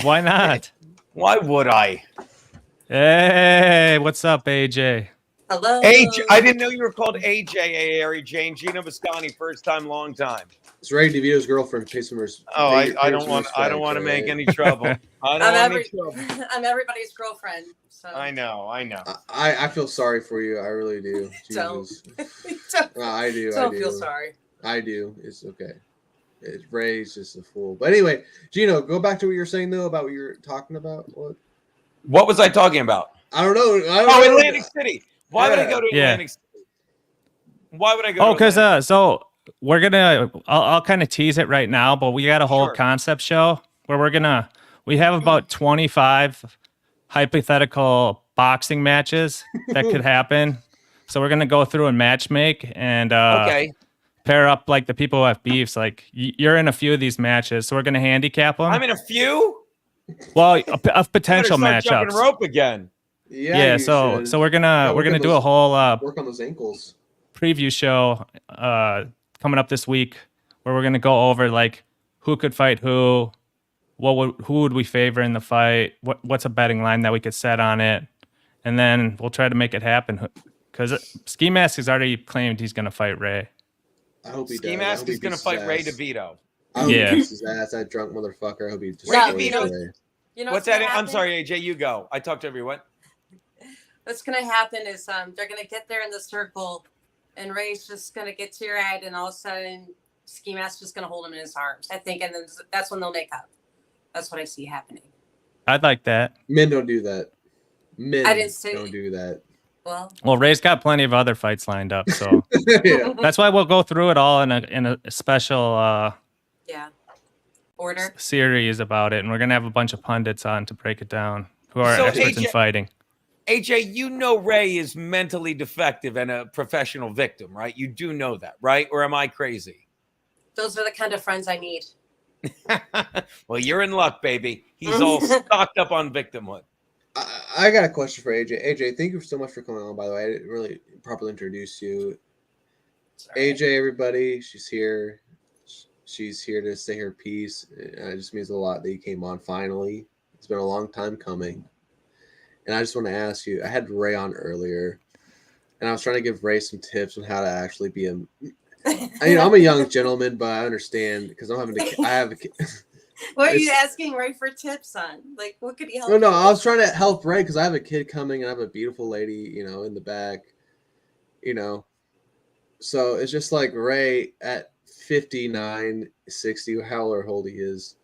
S3: Why not?
S1: Why would I?
S3: Hey, what's up, AJ?
S4: Hello.
S1: AJ, I didn't know you were called AJ, Ari Jane. Geno Bisconte, first time, long time.
S2: It's Ray DeVito's girlfriend.
S1: I don't want to make any trouble. I'm
S4: everybody's girlfriend. So.
S1: I know.
S2: I feel sorry for you. I really do.
S4: Don't.
S2: I do.
S4: Don't feel sorry.
S2: I do. It's okay. Ray's just a fool. But anyway, Geno, go back to what you're saying though about what you're talking about.
S1: What was I talking about?
S2: I don't know.
S1: Atlantic City. Why would I go to Atlantic City? Why would I go?
S3: Because so we're gonna. I'll kind of tease it right now, but we got a whole concept show where we have about 25 hypothetical boxing matches that could happen. So we're gonna go through and match make and pair up like the people who have beefs. Like you're in a few of these matches, so we're gonna handicap them.
S1: I'm in a few.
S3: Well, of potential matchups.
S1: Jumping rope again.
S2: Yeah.
S3: So we're gonna do a whole
S2: work on those ankles
S3: preview show coming up this week where we're gonna go over like who could fight who. Who would we favor in the fight? What's a betting line that we could set on it? And then we'll try to make it happen. Because Ski Mask has already claimed he's going to fight Ray.
S2: I hope he does.
S1: Ski Mask is going to fight Ray DeVito.
S2: I hope he beats his ass, that drunk motherfucker. I hope he
S1: Ray DeVito. You know what's that? I'm sorry, AJ. You go. I talked to everyone.
S4: What's going to happen is they're going to get there in the circle, and Ray's just gonna get to your head, and all of a sudden, Ski Mask's just gonna hold him in his arms. I think, and then that's when they'll make up. That's what I see happening.
S3: I'd like that.
S2: Men don't do that. Men
S4: I didn't say,
S2: don't do that.
S4: Well,
S3: Ray's got plenty of other fights lined up, so
S2: Yeah.
S3: that's why we'll go through it all in a special
S4: order
S3: series about it, and we're gonna have a bunch of pundits on to break it down who are experts in fighting.
S1: AJ, you know Ray is mentally defective and a professional victim, right? You do know that, right? Or am I crazy?
S4: Those are the kind of friends I need.
S1: Well, you're in luck, baby. He's all stocked up on victimhood.
S2: I got a question for AJ. AJ, thank you so much for coming on, by the way. I didn't really properly introduce you. Sorry. AJ, everybody, she's here. She's here to say her piece. It just means a lot that you came on finally. It's been a long time coming. And I just want to ask you, I had Ray on earlier, and I was trying to give Ray some tips on how to actually be a... I'm a young gentleman, but I understand because I have a kid.
S4: What are you asking Ray for tips on? Like, what could he help?
S2: No, I was trying to help Ray because I have a kid coming and I have a beautiful lady, in the back, So it's just like Ray at 59, 60, however old he is.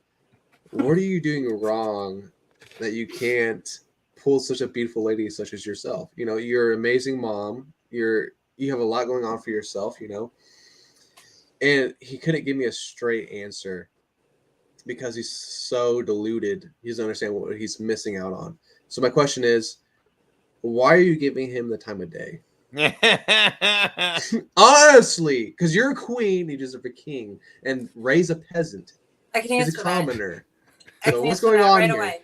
S2: What are you doing wrong that you can't pull such a beautiful lady such as yourself? You're an amazing mom. You have a lot going on for yourself, And he couldn't give me a straight answer. Because he's so deluded, he doesn't understand what he's missing out on. So my question is, why are you giving him the time of day? Honestly, because you're a queen, you deserve a king, and Ray's a peasant.
S4: I can answer
S2: He's a commoner.
S4: That.
S2: So what's going on
S4: right
S2: here?
S4: Away.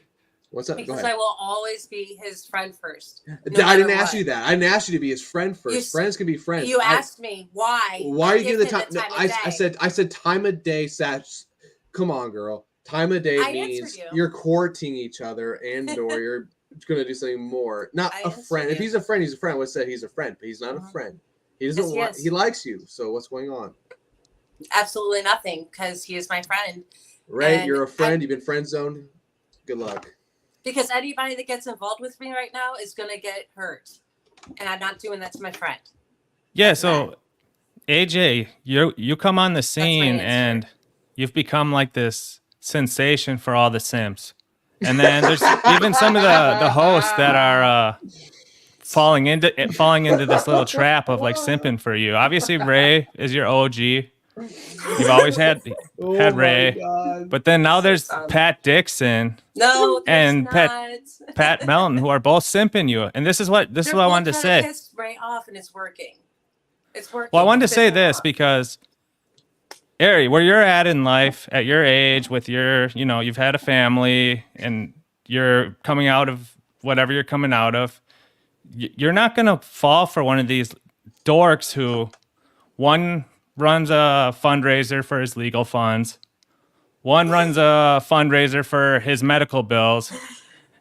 S2: What's up?
S4: Because I will always be his friend first.
S2: I didn't ask you that. I didn't ask you to be his friend first. Friends can be friends.
S4: You asked me why.
S2: Why are you giving the time? No, I said time of day. Come on, girl. Time of day means you're courting each other and/or you're going to do something more. Not a friend. If he's a friend, he's a friend. I would say he's a friend, but he's not a friend. He doesn't want. He likes you. So what's going on?
S4: Absolutely nothing, because he is my friend.
S2: Ray, you're a friend. You've been friend zoned. Good luck.
S4: Because anybody that gets involved with me right now is going to get hurt, and I'm not doing that to my friend.
S3: Yeah. So, AJ, you come on the scene and you've become like this sensation for all the simps. And then there's even some of the hosts that are falling into this little trap of like simping for you. Obviously, Ray is your OG. You've always had Ray, but then now there's Pat Dixon, and Pat Melton, who are both simping you. And this is what I wanted to say.
S4: Piss Ray off, and it's working. It's working.
S3: Well, I wanted to say this because, Ari, where you're at in life, at your age, with your, you've had a family and you're coming out of whatever you're coming out of, you're not going to fall for one of these dorks who, one runs a fundraiser for his legal funds, one runs a fundraiser for his medical bills,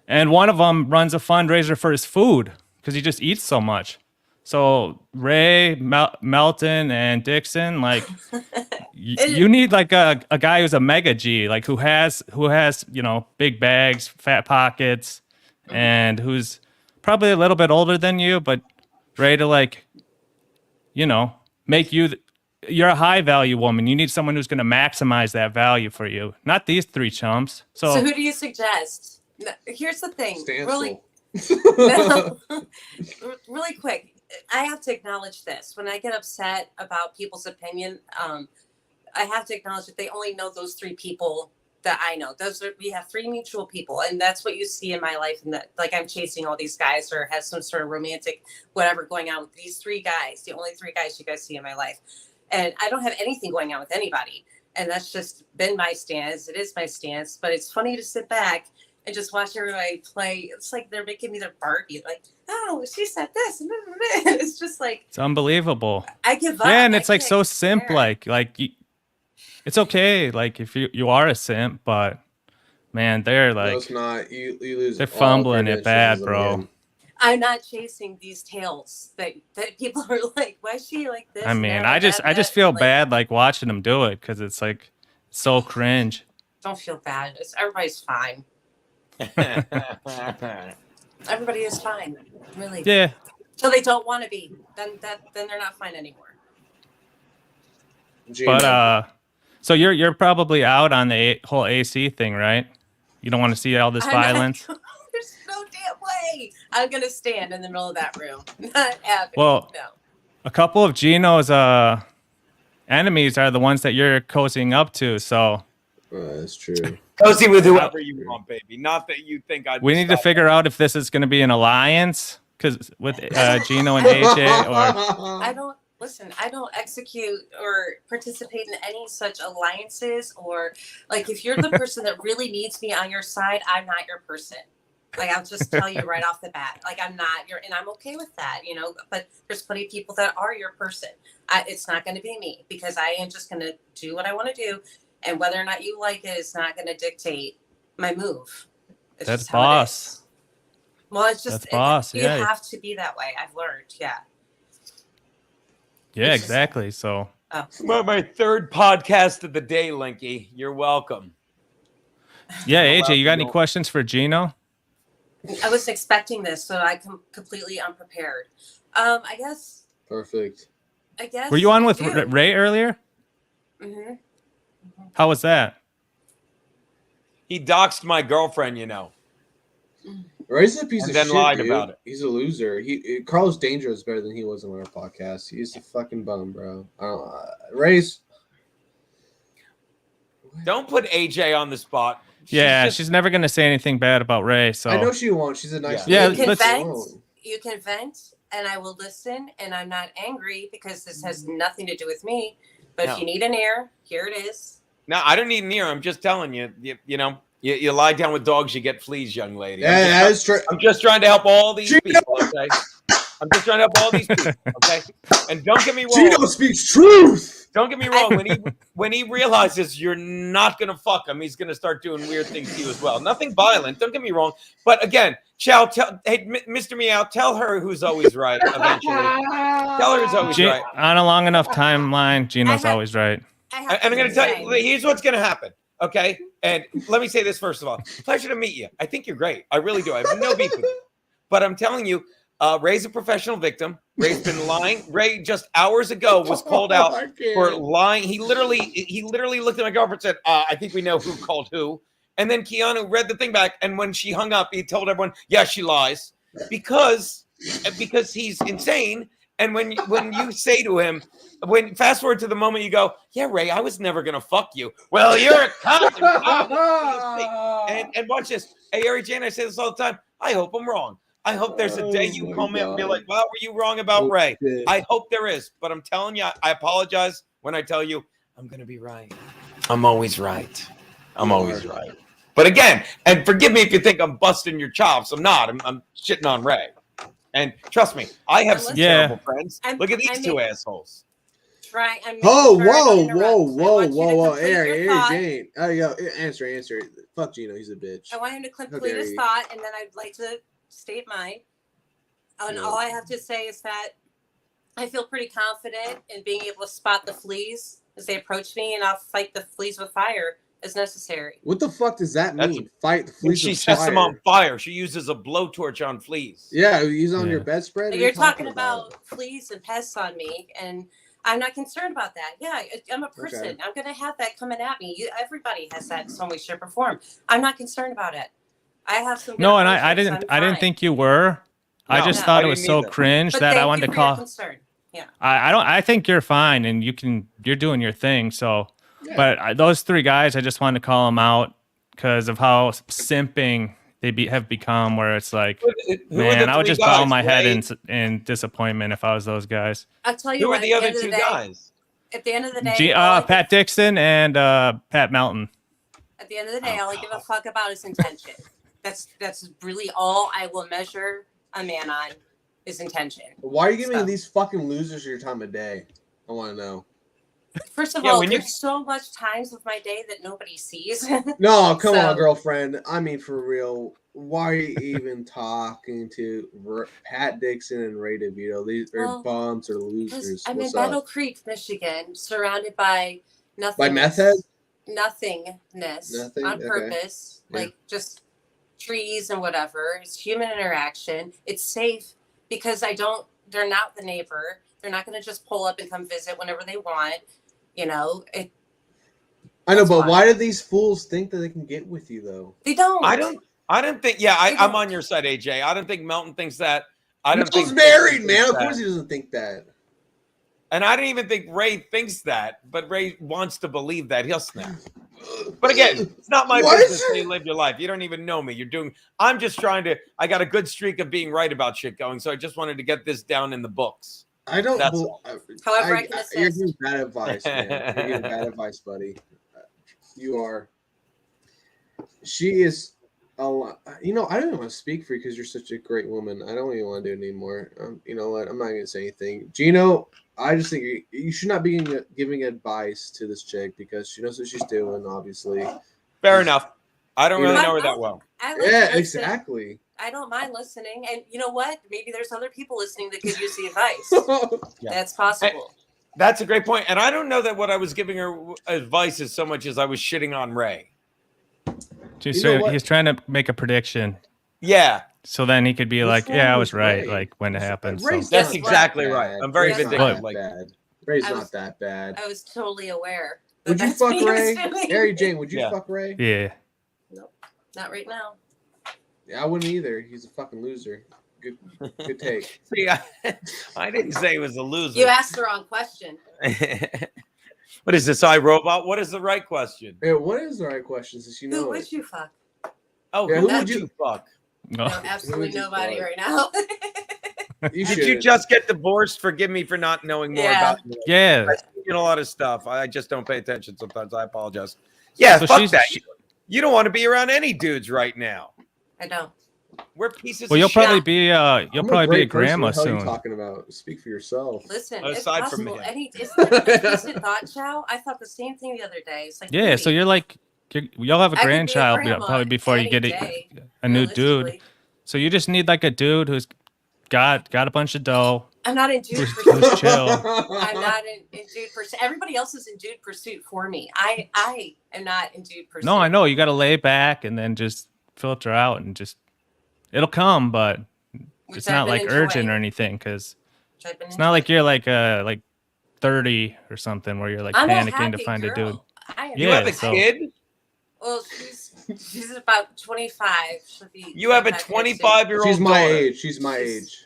S3: and one of them runs a fundraiser for his food because he just eats so much. So Ray, Melton, and Dixon, like, you need like a guy who's a mega G, like who has big bags, fat pockets, and who's probably a little bit older than you, but ready to make you. You're a high value woman. You need someone who's going to maximize that value for you, not these three chumps. So
S4: who do you suggest? Here's the thing, really quick. I have to acknowledge this. When I get upset about people's opinion, I have to acknowledge that they only know those three people that I know. We have three mutual people, and that's what you see in my life. And that, like, I'm chasing all these guys or have some sort of romantic whatever going on with these three guys. The only three guys you guys see in my life, and I don't have anything going on with anybody. And that's just been my stance. It is my stance. But it's funny to sit back and just watch everybody play. It's like they're making me their Barbie. Like, oh, she said this. And it's just like,
S3: it's unbelievable.
S4: I give up.
S3: Yeah, and it's like so simp. Like it's okay. Like if you are a simp, but man, they're like, no,
S2: it's not. You lose.
S3: They're fumbling it bad, bro.
S2: Again.
S4: I'm not chasing these tails that people are like, why is she like this?
S3: I mean, I just feel bad like watching them do it because it's like so cringe.
S4: Don't feel bad. Everybody's fine. Everybody is fine, really.
S3: Yeah,
S4: So they don't want to be. Then they're not fine anymore.
S3: But so you're probably out on the whole AC thing, right? You don't want to see all this violence.
S4: There's no damn way I'm gonna stand in the middle of that room. Not happening.
S3: Well,
S4: no.
S3: A couple of Geno's enemies are the ones that you're cozying up to. So
S2: that's true.
S1: Cozy with whoever you want, baby. Not that you think I'd.
S3: We need to figure out if this is going to be an alliance, because with Geno and AJ, or
S4: I don't execute or participate in any such alliances, or like if you're the person that really needs me on your side, I'm not your person. Like, I'll just tell you right off the bat, like, I'm not your, and I'm okay with that, you know, but there's plenty of people that are your person. It's not going to be me, because I am just going to do what I want to do. And whether or not you like it is not going to dictate my move. It's
S3: that's boss.
S4: Well, it's just,
S3: that's boss.
S4: You have to be that way. I've learned. Yeah.
S3: Yeah, exactly. So.
S1: My third podcast of the day, Linky. You're welcome.
S3: Yeah, AJ, you got any questions for Geno?
S4: I was expecting this, so I come completely unprepared. I guess.
S2: Perfect.
S4: I guess.
S3: Were you on with Ray earlier?
S4: Mm-hmm.
S3: How was that?
S1: He doxed my girlfriend, you know.
S2: Ray's a piece
S1: and
S2: of
S1: then
S2: shit,
S1: lied
S2: dude.
S1: about it.
S2: He's a loser. Carlos Danger is better than he was on our podcast. He's a fucking bum, bro. Ray's.
S3: Don't
S1: put AJ on the spot.
S3: She's never gonna say anything bad about Ray. So
S2: I know she won't. She's a nice.
S3: Yeah,
S4: you can vent, and I will listen, and I'm not angry because this has nothing to do with me. But if you need an ear, here it is.
S1: No, I don't need an ear. I'm just telling you. You know, you lie down with dogs, you get fleas, young lady.
S2: Yeah, that is true.
S1: I'm just trying to help all these people. Okay. I'm just trying to help all these people. Okay. And don't get me wrong.
S2: Geno speaks truth.
S1: Don't get me wrong. When he realizes you're not gonna fuck him, he's gonna start doing weird things to you as well. Nothing violent. Don't get me wrong. But again, Chow, hey, Mr. Meow, tell her who's always right. Eventually, tell her who's always right.
S3: On a long enough timeline, Geno's always right.
S1: And I'm gonna tell you. Here's what's gonna happen. Okay. And let me say this first of all. Pleasure to meet you. I think you're great. I really do. I have no beef with you. But I'm telling you. Ray's a professional victim. Ray's been lying. Ray just hours ago was called out for lying. He literally looked at my girlfriend and said, I think we know who called who. And then Keanu read the thing back. And when she hung up, he told everyone, yeah, she lies. Because he's insane. And when you say to him, fast forward to the moment you go, yeah, Ray, I was never going to fuck you. Well, you're a cunt. And watch this. Hey, Ari Jane, I say this all the time. I hope I'm wrong. I hope there's a day you call me up and be like, well, were you wrong about Ray? I hope there is. But I'm telling you, I apologize when I tell you I'm going to be right. I'm always right. I'm always right. But again, and forgive me if you think I'm busting your chops. I'm not. I'm shitting on Ray. And trust me, I have some terrible friends. Look at these two assholes.
S2: Whoa. Ari Jane. Answer. Fuck Geno. He's a bitch.
S4: I want him to complete his thought, and then I'd like to state mine. And all I have to say is that I feel pretty confident in being able to spot the fleas as they approach me, and I'll fight the fleas with fire as necessary.
S2: What the fuck does that mean? Fight the fleas
S1: she
S2: with
S1: sets
S2: fire?
S1: them on fire. She uses a blowtorch on fleas.
S2: Yeah, he's on your bedspread.
S4: You're talking about fleas and pests on me, and I'm not concerned about that. Yeah, I'm a person. Okay. I'm going to have that coming at me. Everybody has that in some way, shape, or form. I'm not concerned about it. I have some.
S3: No, and I didn't think you were. No, I just thought it was so cringe that I wanted to call.
S4: Yeah.
S3: I think you're fine, and you're doing your thing. So, but those three guys, I just wanted to call them out because of how simping they have become. Where it's like, man, I would just bow my head in disappointment if I was those guys.
S4: I'll tell you
S1: who are the other two guys?
S4: At the end of the day,
S3: Pat Dixon and Pat Melton.
S4: At the end of the day, all I give a fuck about is intention. That's really all I will measure a man on is intention.
S2: Why are you giving these fucking losers your time of day? I want to know.
S4: First of all, there's so much times of my day that nobody sees.
S2: No, come on, girlfriend. I mean, for real. Why are you even talking to Pat Dixon and Ray DeVito? These are bums or losers.
S4: I'm in Battle Creek, Michigan, surrounded by nothing.
S2: By meth head?
S4: Nothingness. On purpose. Like just trees and whatever. It's human interaction. It's safe because they're not the neighbor. They're not going to just pull up and come visit whenever they want. You know,
S2: I know, but why do these fools think that they can get with you though?
S4: They don't.
S1: I don't think. Yeah, I'm on your side, AJ. I don't think Melton thinks that. I don't think
S2: Melton's married, man. Of course he doesn't think that.
S1: And I don't even think Ray thinks that, but Ray wants to believe that. He'll snap. But again, it's not my business how you live your life. You don't even know me. I'm just trying to, I got a good streak of being right about shit going, so I just wanted to get this down in the books.
S2: I don't.
S4: However, I can assist.
S2: You're giving bad advice, man. You're giving bad advice, buddy. You are. She is a lot. You know, I don't even want to speak for you because you're such a great woman. I don't even want to do it anymore. You know what? I'm not going to say anything. Geno, I just think you should not be giving advice to this chick because she knows what she's doing, obviously.
S1: Fair enough. I don't really know her that well.
S2: Yeah, exactly.
S4: I don't mind listening. And you know what? Maybe there's other people listening that could use the advice. Yeah. That's possible.
S1: That's a great point. And I don't know that what I was giving her advice is so much as I was shitting on Ray.
S3: He's trying to make a prediction.
S1: Yeah.
S3: So then he could be like, yeah, I was right, like when it happened. So.
S1: That's exactly right. I'm very vindictive.
S2: Ray's not that bad.
S4: I was totally aware.
S2: Would you fuck Ray? Mary Jane, would you fuck Ray?
S3: Yeah.
S4: Nope. Not right now.
S2: Yeah, I wouldn't either. He's a fucking loser. Good take.
S1: See, I didn't say he was a loser.
S4: You asked the wrong question.
S1: What is this, iRobot? What is the right question?
S2: Yeah, what is the right question? Since you know
S4: who would you fuck?
S1: Oh, yeah, who would you fuck?
S4: No, absolutely nobody right now.
S1: Did you just get divorced? Forgive me for not knowing more about you.
S3: Yeah.
S1: I speak in a lot of stuff. I just don't pay attention sometimes. I apologize. Yeah, so fuck that. You don't want to be around any dudes right now.
S4: I don't.
S1: We're pieces
S3: well,
S1: of shit.
S3: You'll probably be a grandma soon.
S2: What are you talking about? Speak for yourself.
S4: Listen,
S1: aside
S4: it's
S1: from
S4: possible.
S1: him.
S4: It's a thought, Chow. I thought the same thing the other day. It's like,
S3: yeah, so you'll have a grandchild probably before you get a new dude. So you just need like a dude who's got a bunch of dough.
S4: I'm not in dude pursuit.
S3: Who's chill.
S4: I'm not in dude pursuit. Everybody else is in dude pursuit for me. I am not in dude pursuit.
S3: No, I know. You got to lay back and then just filter out and just it'll come, but it's not like urgent or anything because it's not like you're like 30 or something where you're like panicking to find a dude.
S1: You have a kid?
S4: Well, she's about 25.
S1: You have a 25-year-old.
S2: She's my age. She's my age.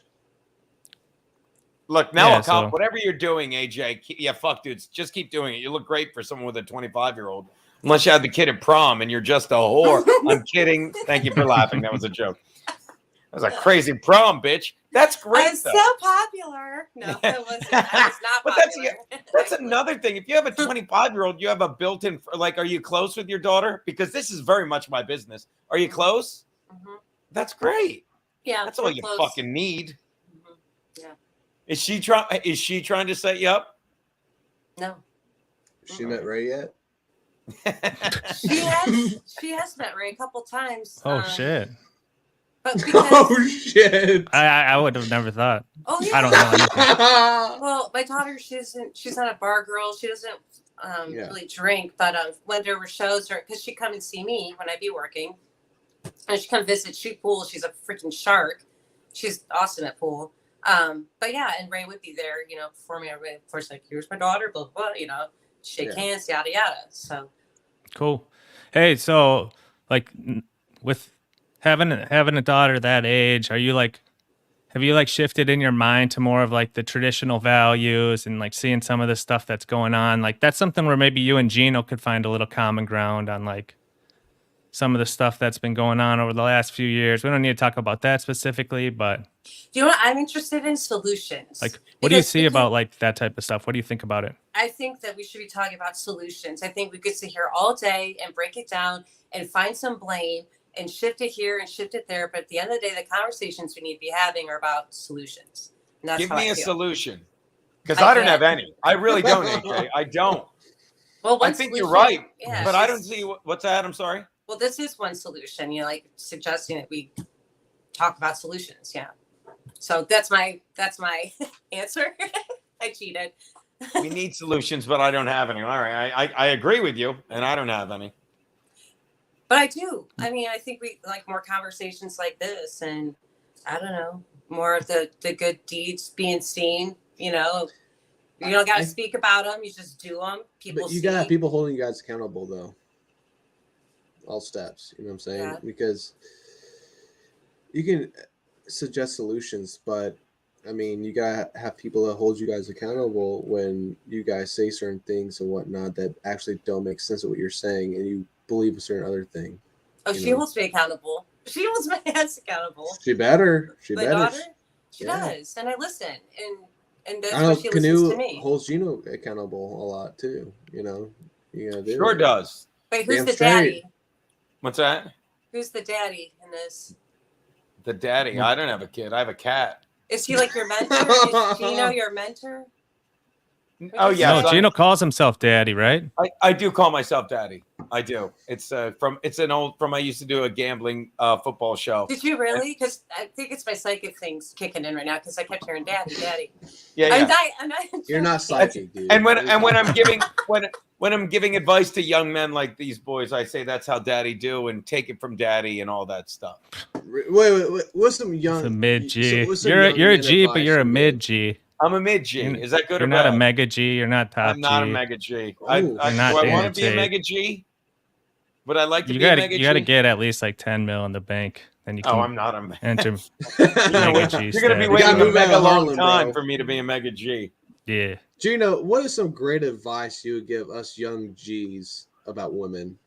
S1: Look, now whatever you're doing, AJ, fuck dudes, just keep doing it. You look great for someone with a 25-year-old. Unless you had the kid at prom and you're just a whore. I'm kidding. Thank you for laughing. That was a joke. That was a crazy prom, bitch. That's great.
S4: I'm so popular. No, it wasn't. I was not popular.
S1: That's another thing. If you have a 25-year-old, you have a built-in, are you close with your daughter? Because this is very much my business. Are you close?
S4: Mm-hmm.
S1: That's great.
S4: Yeah.
S1: That's all you fucking need.
S4: Mm-hmm. Yeah.
S1: Is she trying to set you up?
S4: No.
S2: She met Ray yet?
S4: She has met Ray a couple times.
S3: Oh shit.
S4: But because,
S2: oh shit!
S3: I would have never thought.
S4: Oh yeah.
S3: I don't know anything.
S4: Well, my daughter, she's not a bar girl. She doesn't really drink, but whenever shows her, because she come and see me when I be working, and she come visit, shoot pool. She's a freaking shark. She's awesome at pool. But yeah, and Ray would be there, before me. Everybody, of course, like, here's my daughter, blah blah, blah, shake hands, yada yada. So
S3: cool. Hey, so like with having a daughter that age, have you shifted in your mind to more of like the traditional values and like seeing some of the stuff that's going on? Like that's something where maybe you and Geno could find a little common ground on like some of the stuff that's been going on over the last few years. We don't need to talk about that specifically, but
S4: you know what? I'm interested in solutions.
S3: Like, what do you see about like that type of stuff? What do you think about it?
S4: I think that we should be talking about solutions. I think we could sit here all day and break it down and find some blame and shift it here and shift it there. But at the end of the day, the conversations we need to be having are about solutions. And that's
S1: Give me a solution. Because I don't have any. I really don't, AJ. I don't.
S4: Well,
S1: I think you're right. Yeah, but I don't see what's that. I'm sorry.
S4: Well, this is one solution, suggesting that we talk about solutions. Yeah. So that's my answer. I cheated.
S1: We need solutions, but I don't have any. All right. I agree with you, and I don't have any.
S4: But I do. I mean, I think we like more conversations like this, and I don't know. more of the good deeds being seen. You know, you don't got to speak about them; you just do them. People,
S2: but you gotta have people holding you guys accountable, though. All steps, you know what I'm saying?
S4: Yeah.
S2: Because you can suggest solutions, but I mean, you gotta have people that hold you guys accountable when you guys say certain things and whatnot that actually don't make sense of what you're saying, and you believe a certain other thing.
S4: Oh, she holds me accountable. She holds my ass accountable.
S2: She better.
S4: My daughter, she does, and I listen, and that's why she listens to me.
S2: Holds Geno accountable a lot too. You know, you gotta do
S1: sure
S2: it.
S1: Does.
S4: Wait, who's the daddy?
S1: What's that?
S4: Who's the daddy in this?
S1: The daddy. I don't have a kid. I have a cat.
S4: Is he like your mentor? Is Geno your mentor?
S1: Oh yeah.
S3: No, Geno calls himself daddy, right?
S1: I do call myself daddy. I do. It's an old I used to do a gambling football show.
S4: Did you really? Because I think it's my psychic things kicking in right now because I kept hearing daddy.
S1: Yeah.
S4: I'm not
S2: You're not psychic, dude.
S1: And when I'm giving when I'm giving advice to young men like these boys, I say that's how daddy do and take it from daddy and all that stuff.
S2: Wait. What's some young?
S3: It's a mid G.
S2: So
S3: you're a G, but you're a mid G.
S1: I'm a mid G. Is that good or bad?
S3: You're not a mega G. You're not top G.
S1: I'm not a mega G.
S2: Ooh.
S1: I
S3: You're not
S1: do I want to be a
S3: Tate.
S1: mega G? Would I like to be
S3: gotta,
S1: a mega G?
S3: You got to get at least like 10 mil in the bank. Then you can
S1: I'm not a mega
S3: enter
S1: G.
S3: mega G.
S1: You're going to be
S3: status.
S1: waiting a
S2: move out
S1: mega
S2: of
S1: long
S2: Harlem,
S1: time
S2: bro.
S1: for me to be a mega G.
S3: Yeah.
S2: Geno, what is some great advice you would give us young G's about women?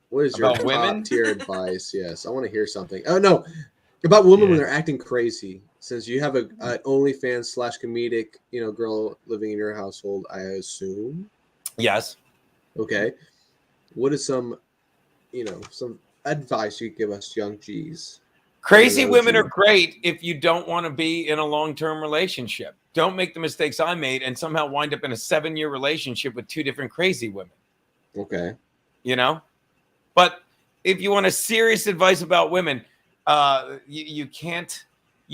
S2: What is your
S1: About women?
S2: top tier advice? Yes, I want to hear something. Oh no, about women when they're acting crazy. Since you have a OnlyFans / comedic, girl living in your household, I assume.
S1: Yes.
S2: Okay. What is some advice you could give us young G's?
S1: Crazy women are great if you don't want to be in a long-term relationship. Don't make the mistakes I made and somehow wind up in a 7-year relationship with 2 different crazy women.
S2: Okay.
S1: But if you want a serious advice about women, you can't.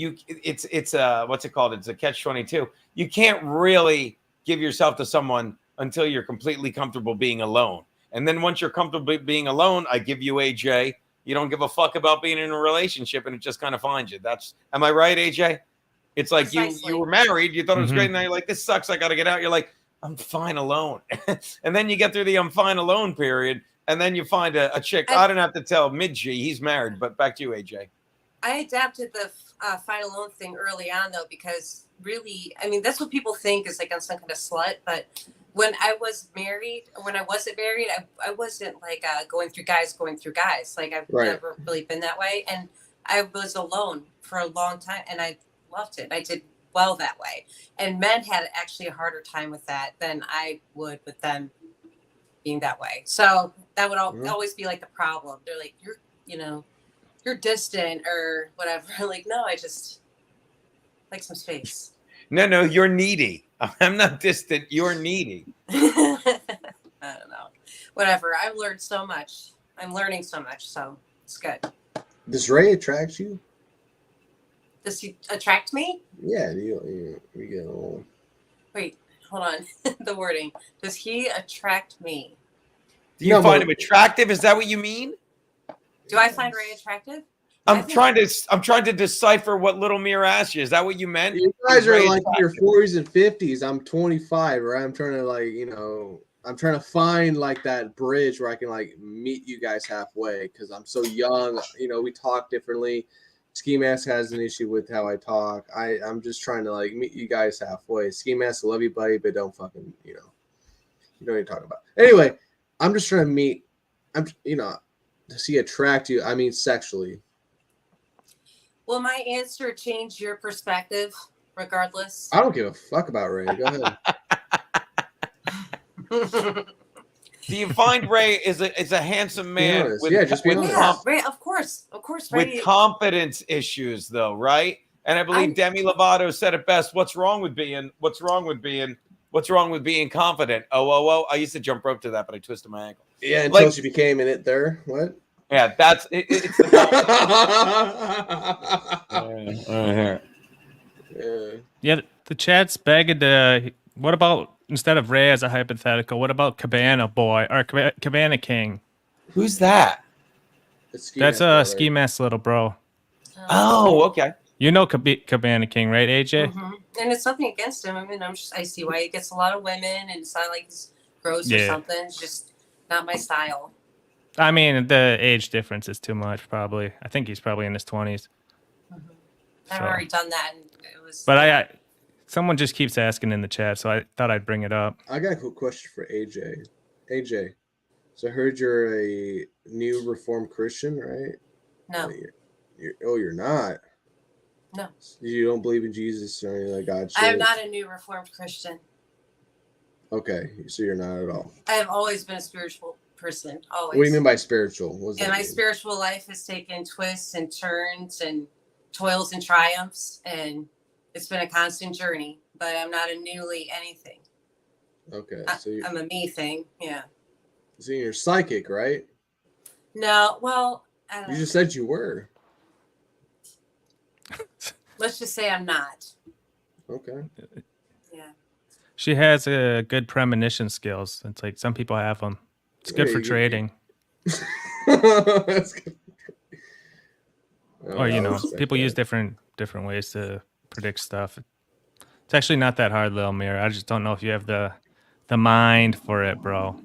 S1: It's what's it called? It's a catch-22. You can't really give yourself to someone until you're completely comfortable being alone. And then once you're comfortable being alone, I give you AJ. You don't give a fuck about being in a relationship, and it just kind of finds you. Am I right, AJ? It's like you were married, you thought it was great, and now you're like, this sucks, I got to get out. You're like, I'm fine alone. And then you get through the I'm fine alone period, and then you find a chick. I don't have to tell mid-G, he's married, but back to you, AJ.
S4: I adapted the fine alone thing early on, though, because really, I mean, that's what people think is like I'm some kind of slut, but when I wasn't married, I wasn't like going through guys. Like I've never really been that way. And I was alone for a long time and I loved it. I did well that way. And men had actually a harder time with that than I would with them being that way. So that would always be like the problem. They're like, you're distant or whatever. Like, no, I just like some space.
S1: No, you're needy. I'm not distant. You're needy.
S4: I don't know. Whatever. I've learned so much. I'm learning so much, so it's good.
S2: Does Ray attract you?
S4: Does he attract me?
S2: Yeah. You get along.
S4: Wait, hold on. The wording. Does he attract me?
S1: Do you find him attractive? Is that what you mean?
S4: Do I find Ray attractive?
S1: I'm trying to decipher what Little Mirror asked you. Is that what you meant?
S2: You guys are like in your 40s and 50s. I'm 25, right? I'm trying to I'm trying to find like that bridge where I can like meet you guys halfway because I'm so young. We talk differently. Ski Mask has an issue with how I talk. I'm just trying to like meet you guys halfway. Ski Mask, I love you, buddy, but don't fucking, you know what you're talking about. Anyway, I'm just trying to meet. Does he attract you? I mean, sexually.
S4: Will my answer change your perspective regardless?
S2: I don't give a fuck about Ray. Go ahead.
S1: Do you find Ray is a handsome man?
S2: Just be honest.
S4: Yeah, Ray, of course. Ray.
S1: With confidence issues, though, right? And I believe Demi Lovato said it best. What's wrong with being confident? Oh. I used to jump rope to that, but I twisted my ankle.
S2: Yeah, until she became in it there. What?
S1: Yeah, that's it. It's the
S3: Yeah, the chat's begging to. What about instead of Ray as a hypothetical? What about Cabana Boy or Cabana King?
S1: Who's that?
S3: That's a Ski Mask little bro.
S1: Oh, okay.
S3: You know Cabana King, right, AJ?
S4: Mm-hmm. And it's nothing against him. I mean, I see why he gets a lot of women, and it's not like he's gross or something. It's just not my style.
S3: I mean, the age difference is too much, probably. I think he's probably in his 20s.
S4: Mm-hmm. I've already done that, and it was.
S3: But someone just keeps asking in the chat, so I thought I'd bring it up.
S2: I got a quick question for AJ. AJ, so I heard you're a new Reformed Christian, right?
S4: No.
S2: You're not.
S4: No.
S2: You don't believe in Jesus or anything like God?
S4: I am not a new Reformed Christian.
S2: Okay, so you're not at all.
S4: I have always been a spiritual person. Always.
S2: What do you mean by spiritual?
S4: And my spiritual life has taken twists and turns and toils and triumphs, and it's been a constant journey. But I'm not a newly anything.
S2: Okay,
S4: so I'm a me thing. Yeah.
S2: So you're psychic, right?
S4: No, well, I don't know.
S2: You just said you were.
S4: Let's just say I'm not.
S2: Okay.
S4: Yeah.
S3: She has a good premonition skills. It's like some people have them. It's good for trading.
S2: That's good.
S3: Or people use different ways to predict stuff. It's actually not that hard, Lil Mirror. I just don't know if you have the mind for it, bro.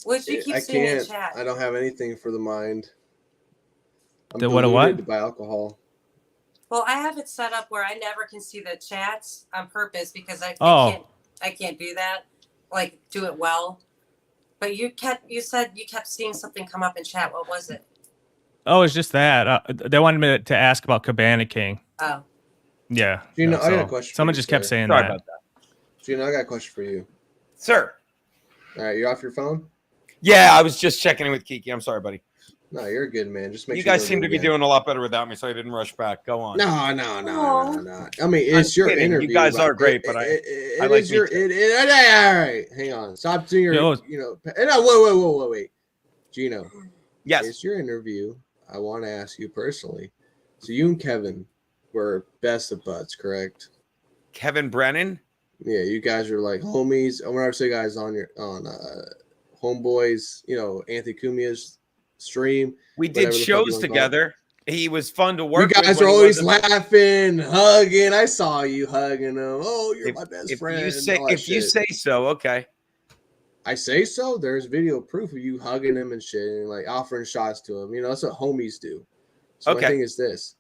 S4: What you keep saying in chat?
S2: I don't have anything for the mind. I'm
S3: what?
S2: by alcohol.
S4: Well, I have it set up where I never can see the chats on purpose because I can't do that. Like do it well. But you said you kept seeing something come up in chat. What was it?
S3: Oh, it's just that. They wanted me to ask about Cabana King.
S4: Oh.
S2: I
S3: Yeah.
S2: got a question.
S3: Someone just kept saying
S1: Sorry
S3: that.
S1: about that.
S2: Gino, I got a question for you.
S1: Sir.
S2: All right, you off your phone?
S1: Yeah, I was just checking in with Kiki. I'm sorry, buddy.
S2: No, you're good, man. Just make
S1: you
S2: sure
S1: guys seem to be doing a lot better without me, so I didn't rush back. Go on.
S2: No. I mean, it's your interview.
S1: You guys are great, but I like your.
S2: All right, hang on. Stop doing your. No, wait. Gino.
S1: Yes.
S2: It's your interview. I want to ask you personally. So you and Kevin were best of buds, correct?
S1: Kevin Brennan.
S2: Yeah, you guys are like homies. Whenever I say guys on Homeboys, Anthony Cumia's stream.
S1: We did shows together. He was fun to work with.
S2: You guys are always laughing, hugging. I saw you hugging him. Oh, you're my best friend.
S1: If you say so, okay.
S2: I say so. There's video proof of you hugging him and shit and like offering shots to him. That's what homies do. So my thing is this.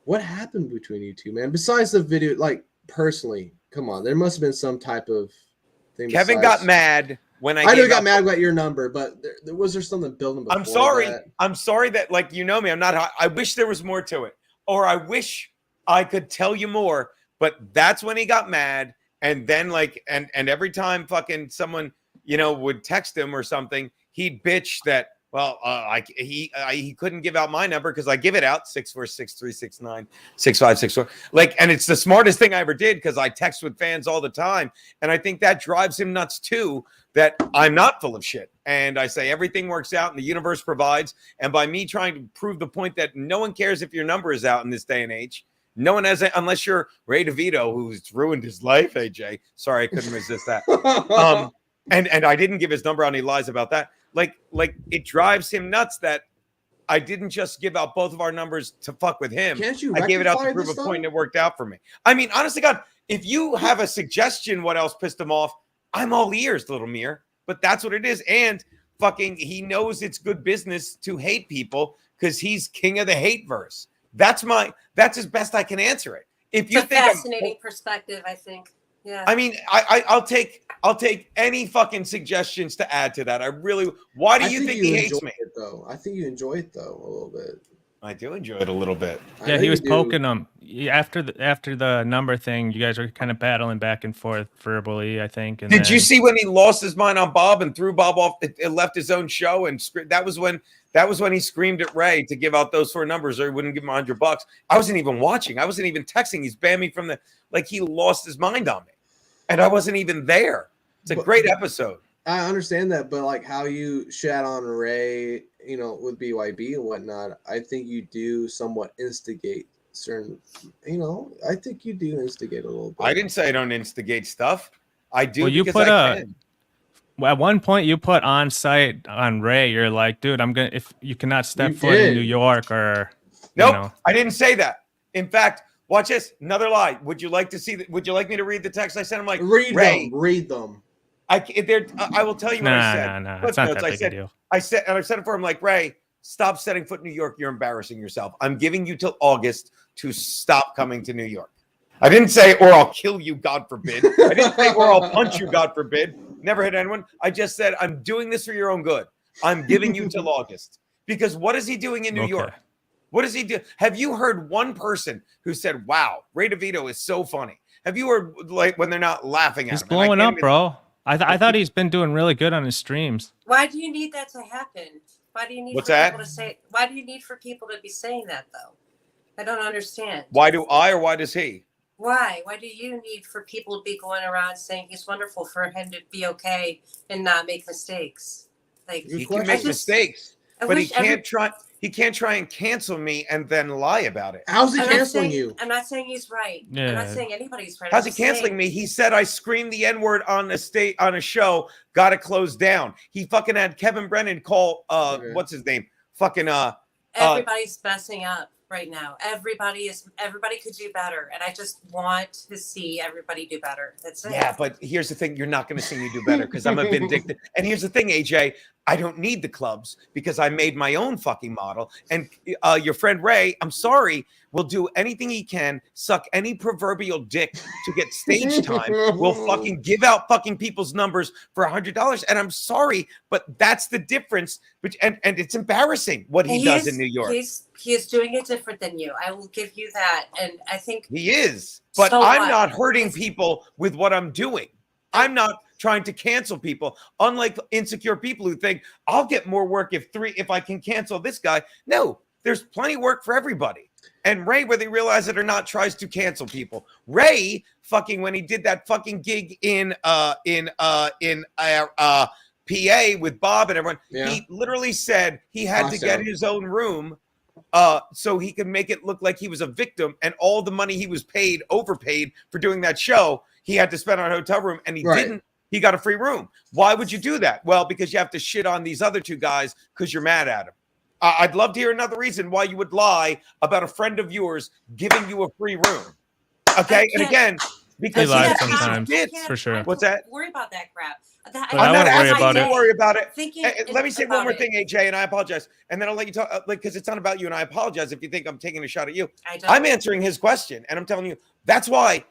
S2: What happened between you two, man? Besides the video, like personally, come on. There must have been some type of thing.
S1: Kevin got mad when I
S2: know got mad about your number, but was there something building before
S1: I'm sorry.
S2: that?
S1: I'm sorry that me. I'm not. I wish there was more to it, or I wish I could tell you more. But that's when he got mad, and then and every time fucking someone would text him or something, he'd bitch that. Well, he couldn't give out my number because I give it out 646-369-6564. And it's the smartest thing I ever did because I text with fans all the time, and I think that drives him nuts too. That I'm not full of shit, and I say everything works out and the universe provides. And by me trying to prove the point that no one cares if your number is out in this day and age, no one has it unless you're Ray DeVito, who's ruined his life. AJ, sorry, I couldn't resist that. And I didn't give his number out. And he lies about that. Like it drives him nuts that I didn't just give out both of our numbers to fuck with him.
S2: Can't you?
S1: I gave it out to prove a point that worked out for me. I mean, honestly, God, if you have a suggestion, what else pissed him off? I'm all ears, little Mir. But that's what it is. And fucking, he knows it's good business to hate people because he's king of the hate verse. That's as best I can answer it. If you think
S4: fascinating perspective, I think. Yeah.
S1: I mean, I'll take any fucking suggestions to add to that. Why do you think he hates me?
S2: I think you enjoy it though a little bit.
S1: I do enjoy it a little bit.
S3: Yeah, he was poking him after the number thing. You guys were kind of battling back and forth verbally, I think. And
S1: did you see when he lost his mind on Bob and threw Bob off? It left his own show, and that was when he screamed at Ray to give out those 4 numbers, or he wouldn't give him $100. I wasn't even watching. I wasn't even texting. He's banned me from he lost his mind on me. And I wasn't even there. It's a great episode.
S2: I understand that, but how you shat on Ray, with BYB and whatnot, I think you do somewhat instigate certain, I think you do instigate a little bit.
S1: I didn't say I don't instigate stuff. I do.
S3: Well, you put at one point you put on site on Ray. You're like, dude, if you cannot step foot in New York or.
S1: Nope, I didn't say that. In fact, watch this. Another lie. Would you like to see? Would you like me to read the text I sent him? Like,
S2: read
S1: Ray,
S2: them. Read them.
S1: I will tell you what I said.
S3: Nah. It's not that big a deal.
S1: I said it for him. Like, Ray, stop setting foot in New York. You're embarrassing yourself. I'm giving you till August to stop coming to New York. I didn't say, or I'll kill you, God forbid. I didn't say, or I'll punch you, God forbid. Never hit anyone. I just said, I'm doing this for your own good. I'm giving you till August. Because what is he doing in New York? What does he do? Have you heard one person who said, wow, Ray DeVito is so funny? Have you heard, like, when they're not laughing at him?
S3: He's blowing up, bro. I thought he's been doing really good on his streams.
S4: Why do you need that to happen? Why do you need people to say? Why do you need for people to be saying that though? I don't understand.
S1: Why do I or why does he?
S4: Why? Why do you need for people to be going around saying he's wonderful for him to be okay and not make mistakes? Like
S1: he can make mistakes, but he can't try. He can't try and cancel me and then lie about it.
S2: How's he canceling you?
S4: I'm not saying he's right.
S3: Yeah.
S4: I'm not saying anybody's right.
S1: How's he canceling me? He said I screamed the N-word on a show, got it closed down. He fucking had Kevin Brennan call what's his name? Fucking
S4: everybody's messing up right now. Everybody could do better. And I just want to see everybody do better. That's it.
S1: Yeah, but here's the thing, you're not gonna see me do better because I'm a vindictive. And here's the thing, AJ. I don't need the clubs because I made my own fucking model. And your friend Ray, I'm sorry, will do anything he can, suck any proverbial dick to get stage time, will fucking give out fucking people's numbers for $100. And I'm sorry, but that's the difference. And it's embarrassing what he does in New York.
S4: He is doing it different than you. I will give you that. And I think
S1: he is. But so I'm not hurting people with what I'm doing. I'm not trying to cancel people, unlike insecure people who think I'll get more work if I can cancel this guy. No, there's plenty of work for everybody. And Ray, whether he realizes it or not, tries to cancel people. Ray, fucking when he did that fucking gig in PA with Bob and everyone, he literally said he had to get his own room so he could make it look like he was a victim, and all the money he was overpaid for doing that show, he had to spend on a hotel room, and he didn't. He got a free room. Why would you do that? Well, because you have to shit on these other two guys because you're mad at them. I'd love to hear another reason why you would lie about a friend of yours giving you a free room. Okay, and again, because
S3: he lies sometimes, for sure.
S1: What's that?
S4: Worry about that crap.
S1: I'm not asking you to worry about it. Let me say one more
S4: it.
S1: thing, AJ, and I apologize. And then I'll let you talk, because it's not about you, and I apologize if you think I'm taking a shot at you. I'm answering his question, and I'm telling you that's why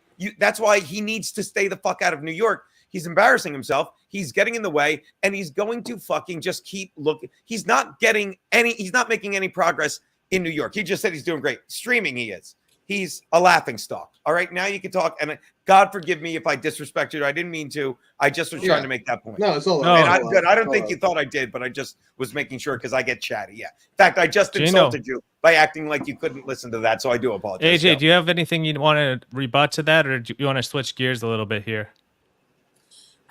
S1: he needs to stay the fuck out of New York. He's embarrassing himself. He's getting in the way, and he's going to fucking just keep looking. He's not making any progress in New York. He just said he's doing great. Streaming, he is. He's a laughing stock. All right, now you can talk. And God forgive me if I disrespected you. I didn't mean to. I just was trying to make that point.
S2: No, it's all
S1: right. And I'm good. I don't think you thought I did, but I just was making sure because I get chatty. Yeah. In fact, I just insulted you by acting like you couldn't listen to that. So I do apologize.
S3: AJ, do you have anything you want to rebut to that, or do you want to switch gears a little bit here?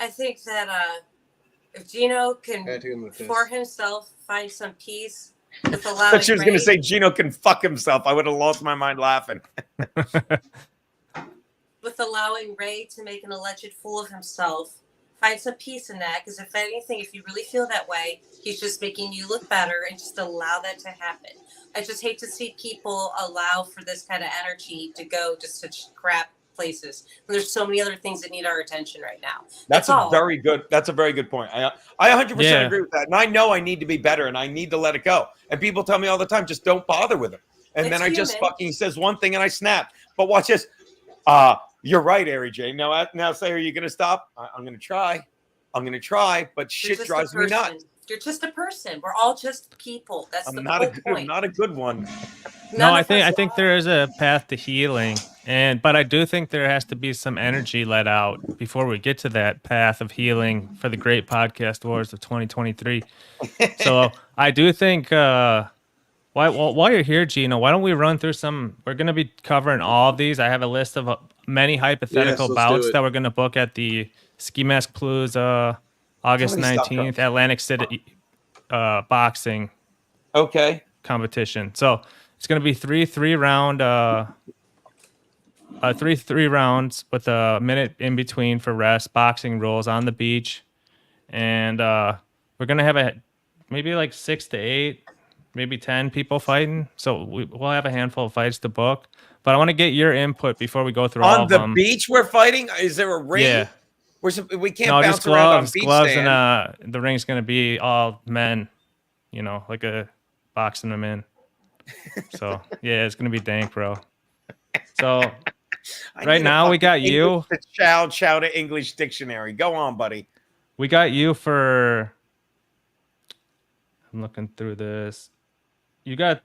S4: I think that if Geno can, for himself, find some peace with allowing. I thought
S1: she was going to say Geno can fuck himself. I would have lost my mind laughing.
S4: With allowing Ray to make an alleged fool of himself, find some peace in that. Because if anything, if you really feel that way, he's just making you look better, and just allow that to happen. I just hate to see people allow for this kind of energy to go to such crap places. And there's so many other things that need our attention right now. That's a very good point. I 100% agree with that. And I know I need to be better, and I need to let it go. And people tell me all the time, just don't bother with him. And then I just fucking says one thing and I snap. But watch this. You're right, Ari J. Now say, are you going to stop? I'm going to try. But shit drives me nuts. You're just a person. We're all just people. That's the whole point. I'm
S1: not a good one.
S3: No, I think there is a path to healing, but I do think there has to be some energy let out before we get to that path of healing for the great podcast wars of 2023. So I do think while you're here, Geno, why don't we run through some? We're going to be covering all of these. I have a list of many hypothetical bouts that we're going to book at the Ski Mask Palooza August 19th, Atlantic City boxing competition. So it's going to be three rounds with a minute in between for rest, boxing rules on the beach. And we're going to have maybe like 6 to 8 maybe 10 people fighting. So we'll have a handful of fights to book. But I want to get your input before we go through all of them.
S1: On the beach we're fighting? Is there a ring?
S3: Yeah.
S1: We can't bounce
S3: just
S1: around on beach
S3: gloves,
S1: sand.
S3: and the ring's going to be all men, like a boxing them in. So, yeah, it's going to be dank, bro. So, right now we got you.
S1: Chow to English dictionary. Go on, buddy.
S3: We got you for... I'm looking through this. You got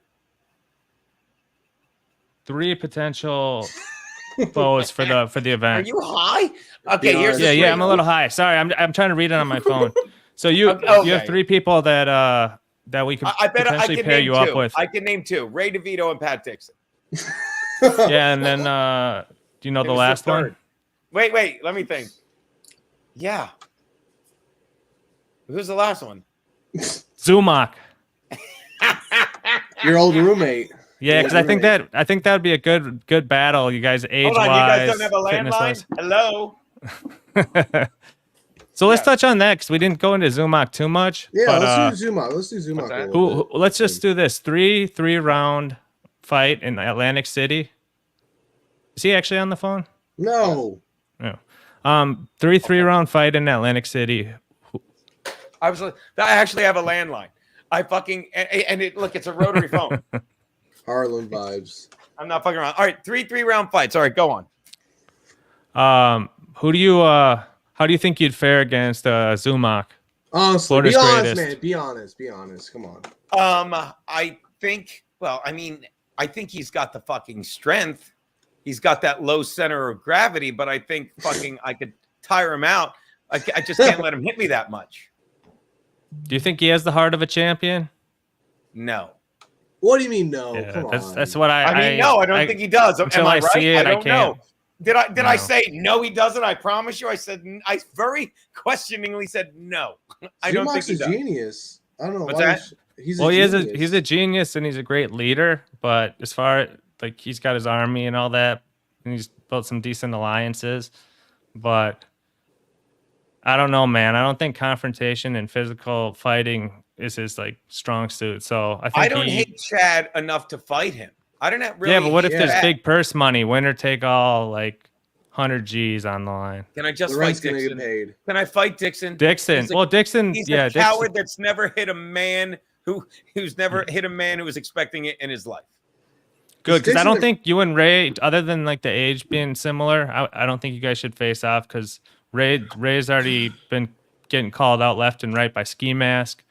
S3: 3 potential foes for the event.
S1: Are you high? Okay, here's
S3: yeah. I'm a little high. Sorry, I'm trying to read it on my phone. So you have 3 people that we could potentially pair you up with.
S1: I can name 2: Ray DeVito and Pat Dixon.
S3: Yeah, and then do you know the last one?
S1: Wait, let me think. Yeah. Who's the last one?
S3: Zumak.
S2: Your old roommate.
S3: Yeah, because I think that would be a good battle. You guys age wise.
S1: Hold on, you guys don't have a landline? Hello.
S3: So let's touch on that because we didn't go into Zumak too much.
S2: Yeah, let's do Zumak.
S3: Let's just do this 3 round fight in Atlantic City. Is he actually on the phone?
S2: No.
S3: 3 round fight in Atlantic City.
S1: I actually have a landline. Look, it's a rotary phone.
S2: Harlem vibes.
S1: I'm not fucking around. All right, 3 round fights. All right, go on.
S3: Who do you how do you think you'd fare against Zumak?
S2: Honestly,
S3: Florida's
S2: be honest,
S3: greatest.
S2: man. Be honest. Come on.
S1: I think he's got the fucking strength. He's got that low center of gravity, but I think I could tire him out. I just can't let him hit me that much.
S3: Do you think he has the heart of a champion?
S1: No.
S2: What do you mean no?
S3: Yeah,
S2: Come on.
S3: That's what I
S1: no, I don't think he does.
S3: Until
S1: Am I
S3: I
S1: right?
S3: see it,
S1: I don't know. Did
S3: No.
S1: I say no? He doesn't. I promise you. I very questioningly said no. I don't think he does.
S2: Zumak's a genius. I don't know.
S1: What's that?
S2: He's a
S3: genius and he's a great leader. But as far like he's got his army and all that, and he's built some decent alliances. But I don't know, man. I don't think confrontation and physical fighting is his like strong suit. So I don't
S1: hate Chad enough to fight him. I don't really.
S3: Yeah, but what if there's big purse money, winner take all, like 100 G's on the line?
S1: Can I just fight Dixon? Can I fight Dixon?
S3: Dixon. He's
S1: a coward that's never hit a man who's never hit a man who was expecting it in his life.
S3: Good, because I don't think you and Ray, other than like the age being similar, I don't think you guys should face off because Ray's already been getting called out left and right by Ski Mask,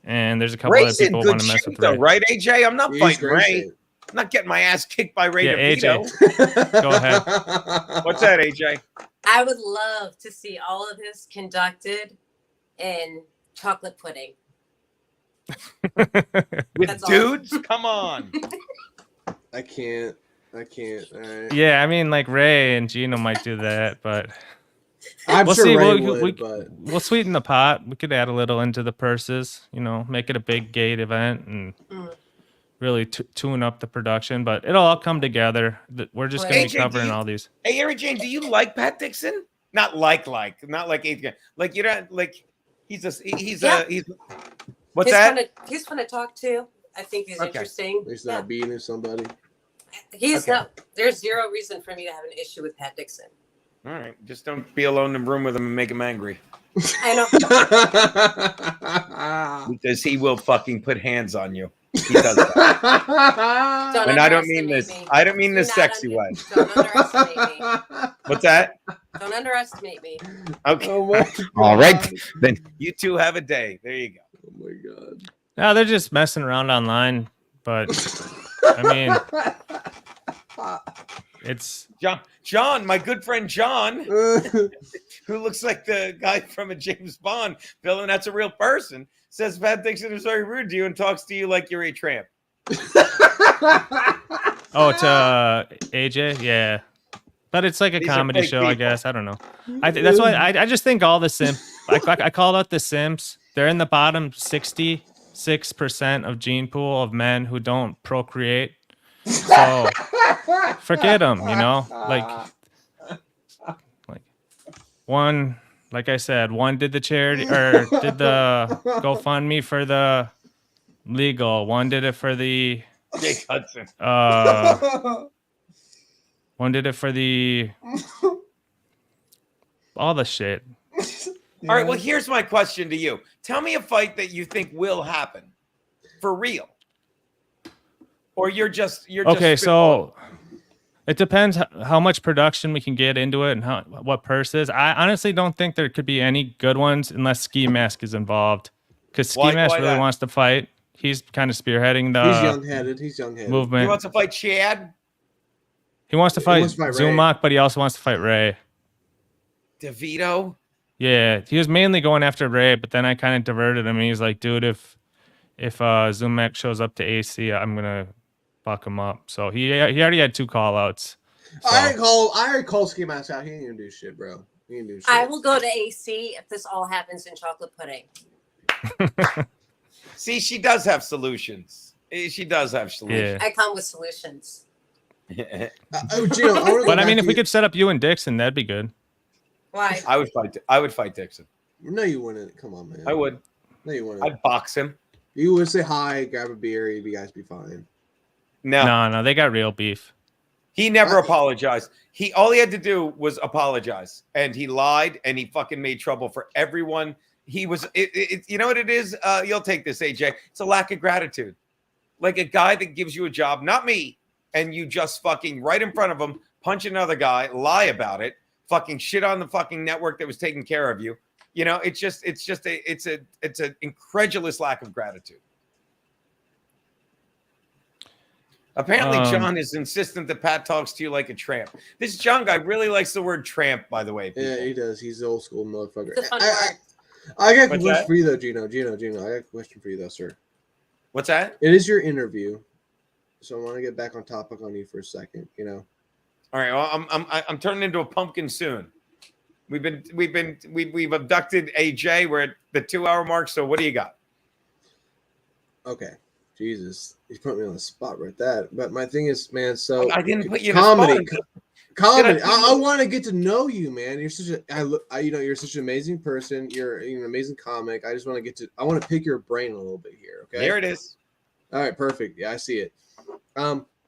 S3: and there's a couple other people who want to mess with Ray.
S1: Right, AJ? I'm not fighting Ray. I'm not getting my ass kicked by Ray DeVito.
S3: AJ. Go ahead.
S1: What's that, AJ?
S4: I would love to see all of this conducted in chocolate pudding.
S1: With dudes? Come on.
S2: I can't. Right.
S3: Yeah, I mean, like Ray and Geno might do that, but
S2: I'm
S3: we'll
S2: sure
S3: see.
S2: Ray
S3: We'll sweeten the pot. We could add a little into the purses, make it a big gate event and really tune up the production. But it'll all come together. We're just going to be covering all these.
S1: Hey, Eric James, do you like Pat Dixon? Not like eighth guy. Like you're not like he's what's that?
S4: He's fun to talk to. I think he's interesting.
S2: He's not beating somebody.
S4: There's zero reason for me to have an issue with Pat Dixon.
S1: All right, just don't be alone in the room with him and make him angry.
S4: I
S1: know. Because he will fucking put hands on you. He does that. And I don't mean this. I don't mean this sexy way.
S4: Don't underestimate me.
S1: What's that?
S4: Don't underestimate me.
S1: Okay.
S2: Oh
S1: all right. Then you two have a day. There you go.
S2: Oh my god.
S3: No, they're just messing around online, but I mean, it's
S1: John, my good friend John, who looks like the guy from a James Bond villain, and that's a real person, says Pat Dixon is very rude to you and talks to you like you're a tramp.
S3: Oh, to AJ, yeah, but it's like a comedy show, people. I guess. I don't know. That's why I just think all the simps. I called out the simps. They're in the bottom 66% of gene pool of men who don't procreate. So forget them, like one, like I said, one did the charity or did the GoFundMe for the legal. One did it for the
S1: Jake Hudson.
S3: One did it for the all the shit.
S1: Yeah. All right. Well, here's my question to you. Tell me a fight that you think will happen for real, or you're just
S3: okay. So it depends how much production we can get into it and what purses. I honestly don't think there could be any good ones unless Ski Mask is involved, because Ski Mask really wants to fight. He's kind of spearheading the.
S2: He's young-headed.
S3: Movement.
S1: He wants to fight Chad.
S3: He wants to fight Zumak, but he also wants to fight Ray.
S1: DeVito.
S3: Yeah, he was mainly going after Ray, but then I kind of diverted him. And he's like, dude, if Zumak shows up to AC, I'm gonna fuck him up. So he already had 2 call outs. So.
S2: I already called Ski Mask out. He ain't gonna do shit, bro. He ain't do shit.
S4: I will go to AC if this all happens in chocolate pudding.
S1: See, she does have solutions. She does have solutions.
S4: Yeah. I come with solutions.
S2: Gino,
S3: but I mean, if we could set up you and Dixon, that'd be good.
S4: Why?
S1: I would fight Dixon.
S2: No, you wouldn't. Come on, man.
S1: I would.
S2: No, you wouldn't.
S1: I'd box him.
S2: You would say hi, grab a beer, you guys be fine.
S3: No, they got real beef.
S1: He never apologized. All he had to do was apologize, and he lied, and he fucking made trouble for everyone. He was, you know what it is? You'll take this, AJ. It's a lack of gratitude. Like a guy that gives you a job, not me, and you just fucking right in front of him, punch another guy, lie about it, fucking shit on the fucking network that was taking care of you. You know, it's an incredulous lack of gratitude. Apparently, John is insistent that Pat talks to you like a tramp. This John guy really likes the word tramp, by the way. People.
S2: Yeah, he does. He's the old school motherfucker. I got a question for you, though, Gino. I got a question for you, though, sir.
S1: What's that?
S2: It is your interview, so I want to get back on topic on you for a second. You know.
S1: All right. Well, I'm turning into a pumpkin soon. We've abducted AJ. We're at the 2-hour mark. So what do you got?
S2: Okay. Jesus, he's putting me on the spot right there. But my thing is, man, so
S1: I didn't put you in
S2: comedy.
S1: Comedy.
S2: I want to get to know you, man. You're such you're such an amazing person. You're an amazing comic. I just want to I want to pick your brain a little bit here. Okay.
S1: There it is.
S2: All right, perfect. Yeah, I see it.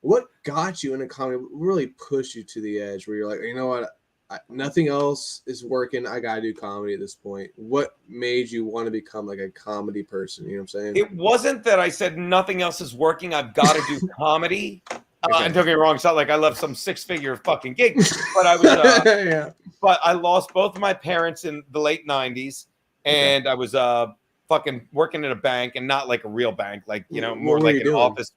S2: What got you into comedy? What really pushed you to the edge where you're like, you know what? Nothing else is working. I gotta do comedy at this point. What made you want to become like a comedy person? You know what I'm saying?
S1: It wasn't that I said nothing else is working. I've got to do comedy.
S2: Okay.
S1: And don't get me wrong, it's not like I left some 6-figure fucking gig, but I was.
S2: Yeah.
S1: But I lost both of my parents in the late '90s, and I was fucking working at a bank, and not like a real bank, like more like an office.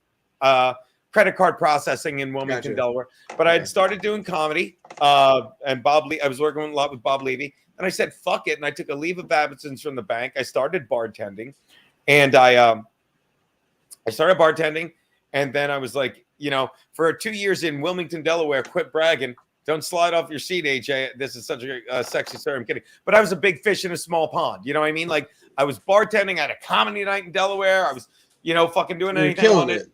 S1: Credit card processing in Wilmington, Delaware. But I had started doing comedy, and I was working a lot with Bob Levy, and I said, fuck it. And I took a leave of absence from the bank. I started bartending, and I started bartending. And then I was like, for 2 years in Wilmington, Delaware, quit bragging. Don't slide off your seat, AJ. This is such a sexy story. I'm kidding. But I was a big fish in a small pond. You know what I mean? Like I was bartending at a comedy night in Delaware. I was, fucking doing anything on it.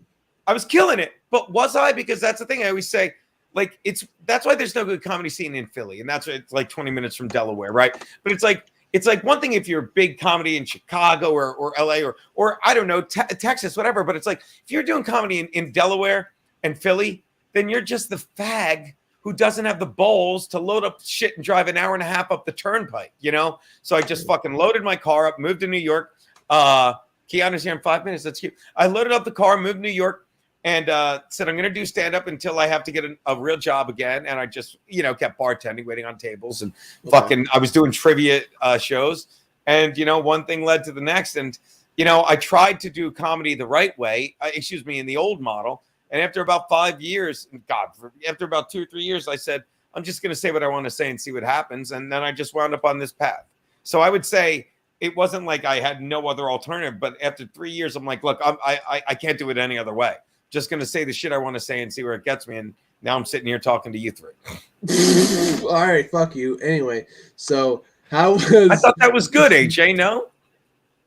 S1: I was killing it, but was I? Because that's the thing I always say, like that's why there's no good comedy scene in Philly, and that's it's like 20 minutes from Delaware, right? But it's like one thing if you're big comedy in Chicago or LA or I don't know Texas, whatever. But it's like if you're doing comedy in Delaware and Philly, then you're just the fag who doesn't have the balls to load up shit and drive an hour and a half up the turnpike, So I just fucking loaded my car up, moved to New York. Keanu's here in 5 minutes. That's cute. I loaded up the car, moved to New York. And said, I'm going to do stand-up until I have to get a real job again. And I just, kept bartending, waiting on tables. And I was doing trivia shows. And, one thing led to the next. And, I tried to do comedy the right way, in the old model. And after about 5 years, after about 2 or 3 years, I said, I'm just going to say what I want to say and see what happens. And then I just wound up on this path. So I would say it wasn't like I had no other alternative. But after 3 years, I'm like, look, I can't do it any other way. Just going to say the shit I want to say and see where it gets me. And now I'm sitting here talking to you three.
S2: All right. Fuck you. Anyway, so how was...
S1: I thought that was good, AJ, no?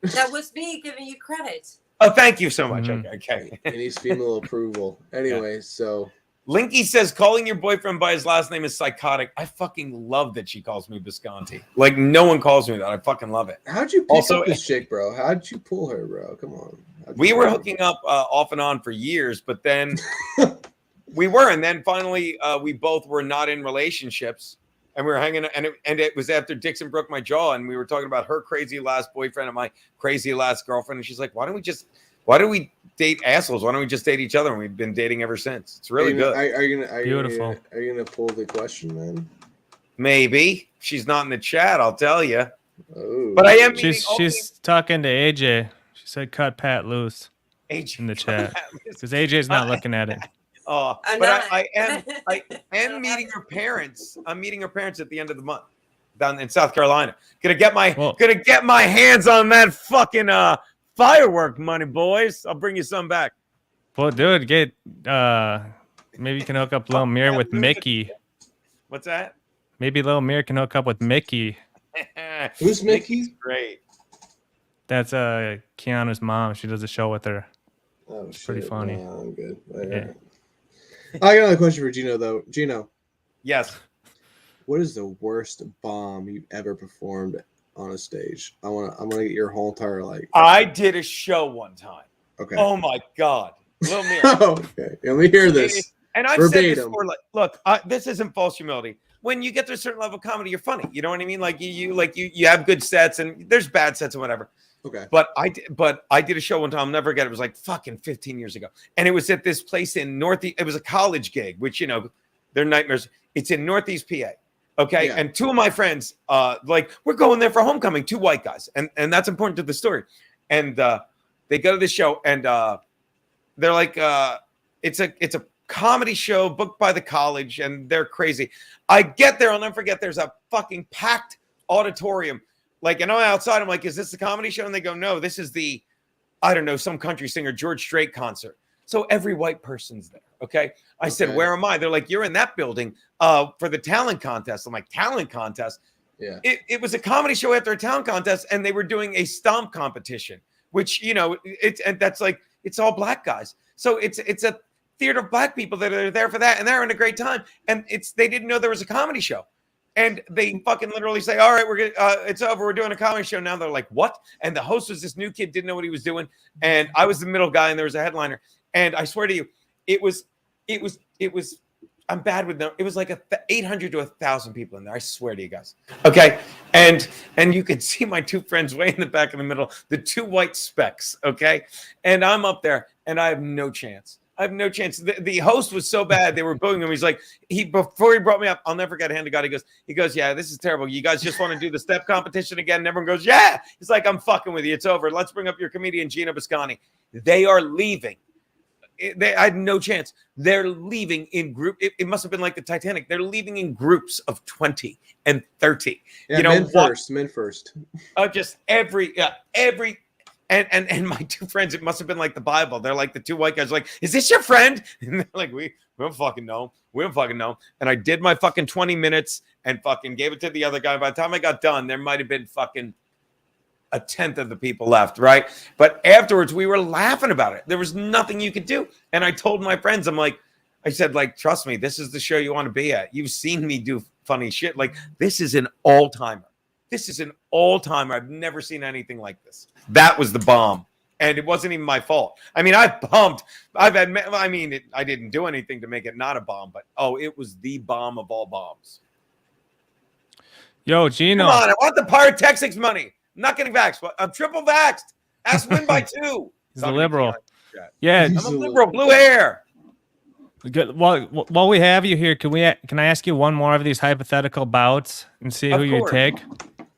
S4: That was me giving you credit.
S1: Oh, thank you so much.
S3: Mm-hmm.
S1: Okay.
S2: It needs female approval. Anyway, so...
S1: Linky says calling your boyfriend by his last name is psychotic. I fucking love that she calls me Bisconte. Like, no one calls me that. I fucking love it.
S2: How'd you pick up this chick, bro? How'd you pull her, bro? Come on.
S1: We were hooking up off and on for years, but then we were, and then finally we both were not in relationships, and we were hanging, and it was after Dixon broke my jaw, and we were talking about her crazy last boyfriend and my crazy last girlfriend, and she's like, why don't we date assholes? Why don't we just date each other? And we've been dating ever since. It's really good.
S2: Are you gonna pull the question, man?
S1: Maybe. She's not in the chat, I'll tell you.
S2: Oh.
S1: But I am.
S3: She's talking to AJ. She said, "Cut Pat loose."
S1: AJ
S3: in the chat because AJ's not looking at it.
S1: Oh, but I am meeting her parents. I'm meeting her parents at the end of the month down in South Carolina. Gonna get my hands on that fucking firework money, boys. I'll bring you some back.
S3: Well, dude, maybe you can hook up Lil Mir with Mickey.
S1: What's that?
S3: Maybe Lil Mir can hook up with Mickey.
S2: Who's Mickey?
S1: Great.
S2: That's
S3: Keanu's mom. She does a show with her.
S2: Oh,
S3: it's pretty funny.
S2: No, I'm good.
S3: Yeah.
S2: I got another question for Geno, though. Geno.
S1: Yes.
S2: What is the worst bomb you've ever performed on a stage? I want to get your whole entire
S1: I did a show one time.
S2: Okay.
S1: Oh my God. Lil Mir.
S2: Okay. Let me hear this.
S1: And I've
S2: verbatim.
S1: said this before, look, this isn't false humility. When you get to a certain level of comedy, you're funny. You know what I mean? Like you have good sets, and there's bad sets and whatever.
S2: Okay.
S1: But I did a show one time. I'll never forget. It was like fucking 15 years ago, and it was at this place in Northeast. It was a college gig, which they're nightmares. It's in Northeast PA. Okay, yeah. And two of my friends, we're going there for homecoming. Two white guys, and that's important to the story. And they go to this show, and they're like, it's a comedy show booked by the college, and they're crazy. I get there, I'll never forget, there's a fucking packed auditorium. And I'm outside, I'm like, is this the comedy show? And they go, no, this is the, I don't know, some country singer, George Strait concert. So every white person's there, okay? I said, where am I? They're like, you're in that building for the talent contest. I'm like, talent contest?
S2: Yeah.
S1: It was a comedy show after a talent contest, and they were doing a stomp competition, which, it's all black guys. So it's a theater of black people that are there for that, and they're having a great time. And they didn't know there was a comedy show, and they fucking literally say, "All right, it's over. We're doing a comedy show now." They're like, "What?" And the host was this new kid, didn't know what he was doing, and I was the middle guy, and there was a headliner. And I swear to you, it was. I'm bad with them. It was like 800 to 1,000 people in there. I swear to you guys. Okay, and you could see my two friends way in the back in the middle, the two white specks. Okay, and I'm up there, and I have no chance. I have no chance. The host was so bad, they were booing him. He's like, before he brought me up, I'll never forget, hand to God, he goes, yeah, this is terrible. You guys just want to do the step competition again? And everyone goes, yeah. He's like, I'm fucking with you. It's over. Let's bring up your comedian, Geno Bisconte. They are leaving. I had no chance. They're leaving in group. It must have been like the Titanic. They're leaving in groups of 20 and 30.
S2: Yeah, men first.
S1: Just every. And my two friends, it must have been like the Bible. They're like the two white guys, like, is this your friend? And they're like, we don't fucking know. We don't fucking know. And I did my fucking 20 minutes and fucking gave it to the other guy. By the time I got done, there might have been fucking a tenth of the people left, right? But afterwards, we were laughing about it. There was nothing you could do. And I told my friends, I said, trust me, this is the show you want to be at. You've seen me do funny shit. This is an all-timer. This is an all-timer. I've never seen anything like this. That was the bomb. And it wasn't even my fault. I mean, I didn't do anything to make it not a bomb, but it was the bomb of all bombs.
S3: Yo, Geno.
S1: Come on, I want the pyrotechnics money. I'm not getting vaxxed, but I'm triple vaxxed. Ask win by 2.
S3: He's a liberal. Yeah.
S1: I'm a liberal, blue hair.
S3: Good. Well, while we have you here, can I ask you one more of these hypothetical bouts and see who you take?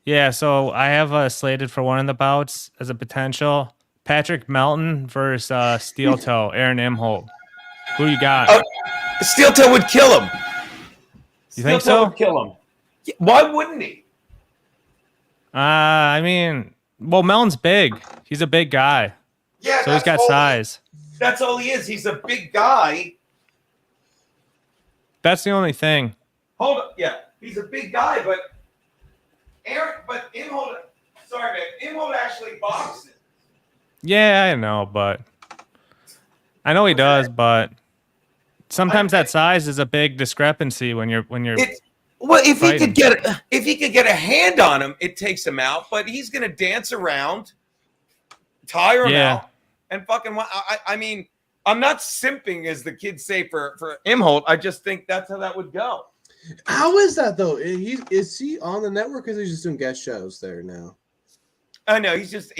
S3: Yeah, so I have slated for one of the bouts as a potential. Patrick Melton versus Steel Toe, Aaron Imholt. Who you got?
S1: Steel Toe would kill him.
S3: You think so?
S1: Would kill him. Why wouldn't he?
S3: Melton's big. He's a big guy.
S1: Yeah,
S3: so he's got size.
S1: That's all he is. He's a big guy.
S3: That's the only thing.
S1: Hold up. Yeah, he's a big guy, but Imholt actually boxes.
S3: Yeah, I know, but I know he does, but sometimes that size is a big discrepancy when you're
S1: if he could get a hand on him, it takes him out, but he's gonna dance around, tire him out, and fucking. I mean, I'm not simping, as the kids say, for Imholt. I just think that's how that would go.
S2: How is that though? Is he on the network? Or is he just doing guest shows there now?
S1: I know he's just